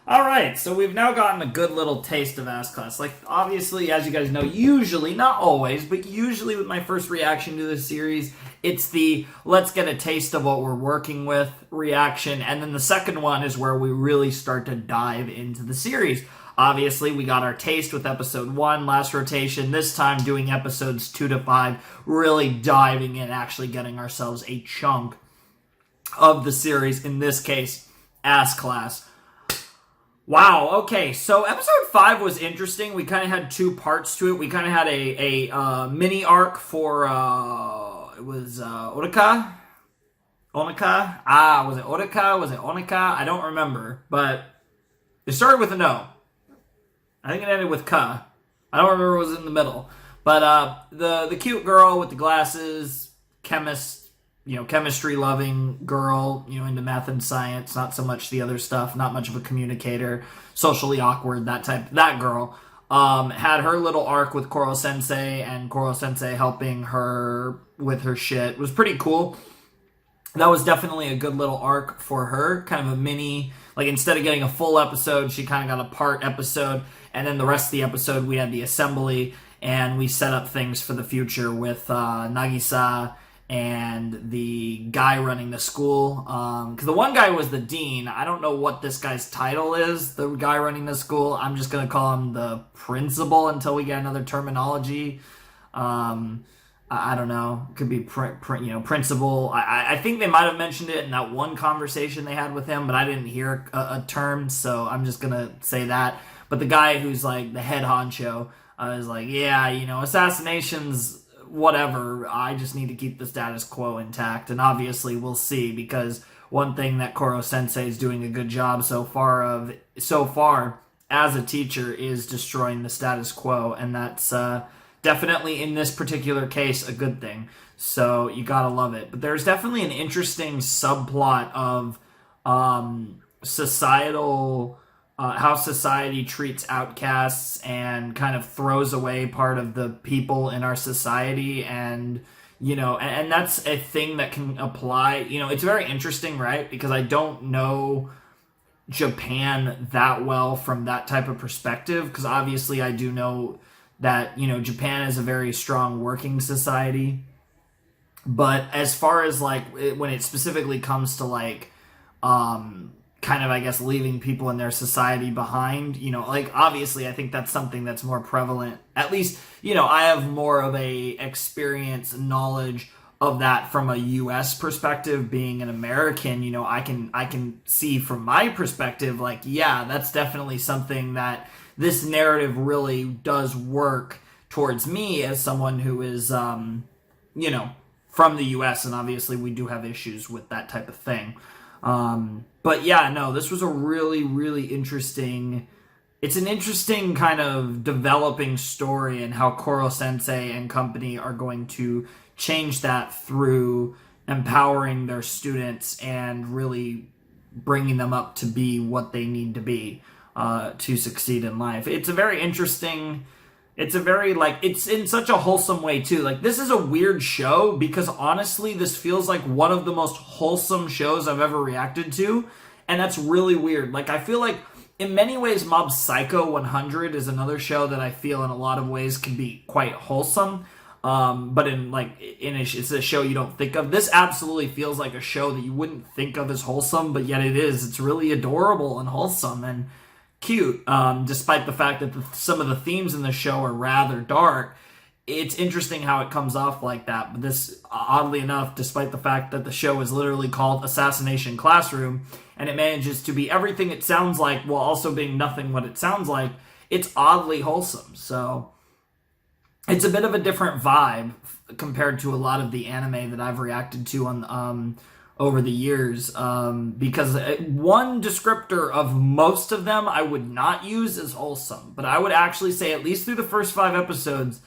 Alright, so we've now gotten a good little taste of Ass Class. Like, obviously, as you guys know, usually, not always, but usually with my first reaction to this series, it's the let's get a taste of what we're working with reaction, and then the second one is where we really start to dive into the series. Obviously, we got our taste with episode 1, last rotation, this time doing episodes 2 to 5, really diving in, actually getting ourselves a chunk of the series, in this case, Ass Class. Wow, okay, so episode 5 was interesting. We kind of had two parts to it. We kind of had a mini arc for, it was Onika? Onika? Was it Onika? Was it Onika? I don't remember, but it started with an O. I think it ended with Ka. I don't remember what was in the middle. But the cute girl with the glasses, chemistry-loving girl, into math and science, not so much the other stuff, not much of a communicator, socially awkward, that girl, had her little arc with Koro Sensei, and Koro Sensei helping her with her shit. It was pretty cool. That was definitely a good little arc for her, kind of a mini, like instead of getting a full episode, she kind of got a part episode, and then the rest of the episode, we had the assembly, and we set up things for the future with Nagisa, and the guy running the school, because the one guy was the dean. I don't know what this guy's title is, the guy running the school. I'm just going to call him the principal until we get another terminology. I don't know. It could be, principal. I think they might have mentioned it in that one conversation they had with him, but I didn't hear a term, so I'm just going to say that. But the guy who's like the head honcho is like, yeah, assassinations, whatever, I just need to keep the status quo intact. And obviously we'll see, because one thing that Koro Sensei is doing a good job so far as a teacher is destroying the status quo, and that's definitely in this particular case a good thing. So you gotta love it. But there's definitely an interesting subplot of societal how society treats outcasts and kind of throws away part of the people in our society, and and that's a thing that can apply. It's very interesting, right? Because I don't know Japan that well from that type of perspective, because obviously I do know that Japan is a very strong working society, but as far as when it specifically comes to kind of, I guess, leaving people in their society behind, obviously I think that's something that's more prevalent. At least, I have more of a experience and knowledge of that from a U.S. perspective. Being an American, I can see from my perspective, yeah, that's definitely something that this narrative really does work towards me as someone who is, from the U.S., and obviously we do have issues with that type of thing. But yeah, no, this was a really, really interesting, it's an interesting kind of developing story, and how Koro Sensei and company are going to change that through empowering their students and really bringing them up to be what they need to be to succeed in life. It's a very interesting, it's a very, it's in such a wholesome way too. This is a weird show, because honestly, this feels like one of the most wholesome shows I've ever reacted to, and that's really weird. I feel like, in many ways, Mob Psycho 100 is another show that I feel in a lot of ways can be quite wholesome, but it's a show you don't think of. This absolutely feels like a show that you wouldn't think of as wholesome, but yet it is. It's really adorable and wholesome and cute, despite the fact that some of the themes in the show are rather dark. It's interesting how it comes off like that. But this, oddly enough, despite the fact that the show is literally called Assassination Classroom, and it manages to be everything it sounds like while also being nothing what it sounds like, it's oddly wholesome. So it's a bit of a different vibe compared to a lot of the anime that I've reacted to on over the years, because one descriptor of most of them I would not use is wholesome, but I would actually say, at least through the first 5 episodes,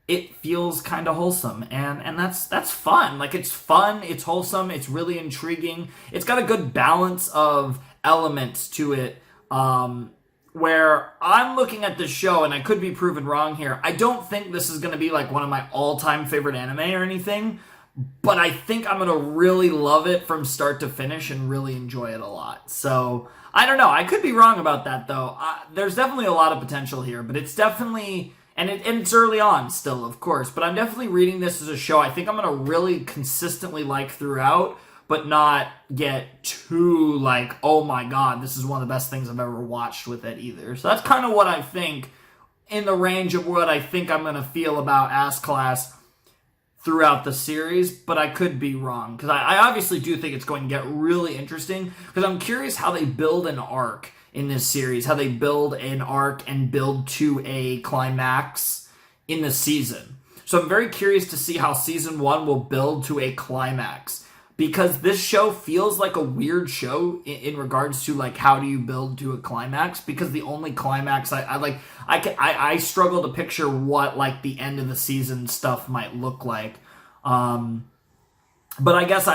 it feels kind of wholesome, and that's fun. It's fun, it's wholesome, it's really intriguing. It's got a good balance of elements to it, where I'm looking at this show, and I could be proven wrong here. I don't think this is going to be like one of my all-time favorite anime or anything, but I think I'm going to really love it from start to finish and really enjoy it a lot. So, I don't know. I could be wrong about that, though. There's definitely a lot of potential here, but it's definitely... And it's early on still, of course, but I'm definitely reading this as a show I think I'm going to really consistently like throughout, but not get too like, oh my god, this is one of the best things I've ever watched with it either. So that's kind of what I think in the range of what I think I'm going to feel about Ass Class throughout the series, but I could be wrong, because I obviously do think it's going to get really interesting, because I'm curious how they build an arc in this series, how they build an arc and build to a climax in the season. So I'm very curious to see how season 1 will build to a climax, because this show feels like a weird show in regards to like how do you build to a climax, because the only climax I struggle to picture what like the end of the season stuff might look like. But I guess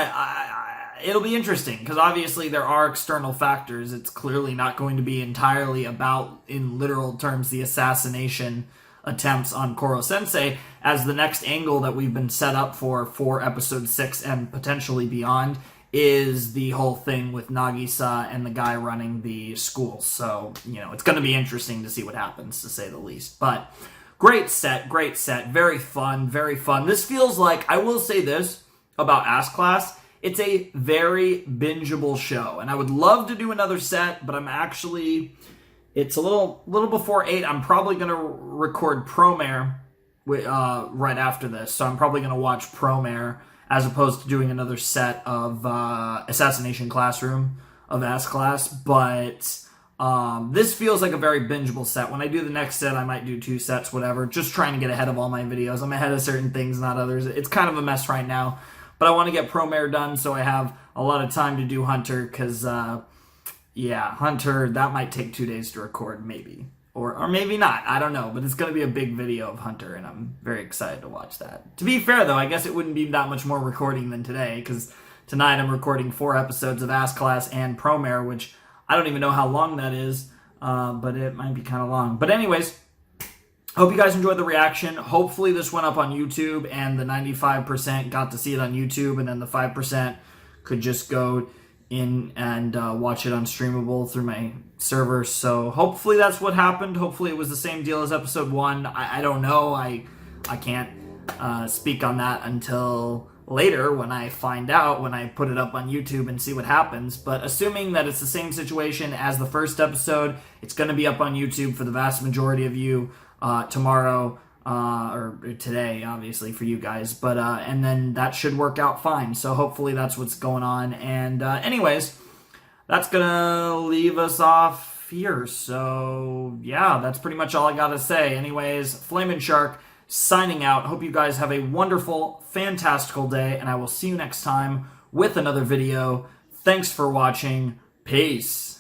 it'll be interesting, because obviously there are external factors. It's clearly not going to be entirely about, in literal terms, the assassination attempts on Koro Sensei, as the next angle that we've been set up for episode 6 and potentially beyond is the whole thing with Nagisa and the guy running the school. So, it's going to be interesting to see what happens, to say the least. But great set, very fun, very fun. This feels like, I will say this about Ass Class, it's a very bingeable show, and I would love to do another set, but it's a little before 8. I'm probably going to record Promare right after this, so I'm probably going to watch Promare as opposed to doing another set of Assassination Classroom of Ass Class, but this feels like a very bingeable set. When I do the next set, I might do 2 sets, whatever, just trying to get ahead of all my videos. I'm ahead of certain things, not others. It's kind of a mess right now. But I want to get Promare done so I have a lot of time to do Hunter, because, Hunter, that might take 2 days to record, maybe. Or maybe not, I don't know. But it's going to be a big video of Hunter, and I'm very excited to watch that. To be fair, though, I guess it wouldn't be that much more recording than today, because tonight I'm recording 4 episodes of Ass Class and Promare, which I don't even know how long that is, but it might be kind of long. But anyways... Hope you guys enjoyed the reaction. Hopefully this went up on YouTube and the 95% got to see it on YouTube, and then the 5% could just go in and watch it unstreamable through my server. So hopefully that's what happened. Hopefully it was the same deal as episode 1. I don't know. I can't speak on that until later when I find out, when I put it up on YouTube and see what happens. But assuming that it's the same situation as the first episode, it's going to be up on YouTube for the vast majority of you tomorrow, or today, obviously, for you guys, but, and then that should work out fine, so hopefully that's what's going on, and, anyways, that's gonna leave us off here, so, yeah, that's pretty much all I gotta say. Anyways, Flamin' Shark, signing out. Hope you guys have a wonderful, fantastical day, and I will see you next time with another video. Thanks for watching. Peace.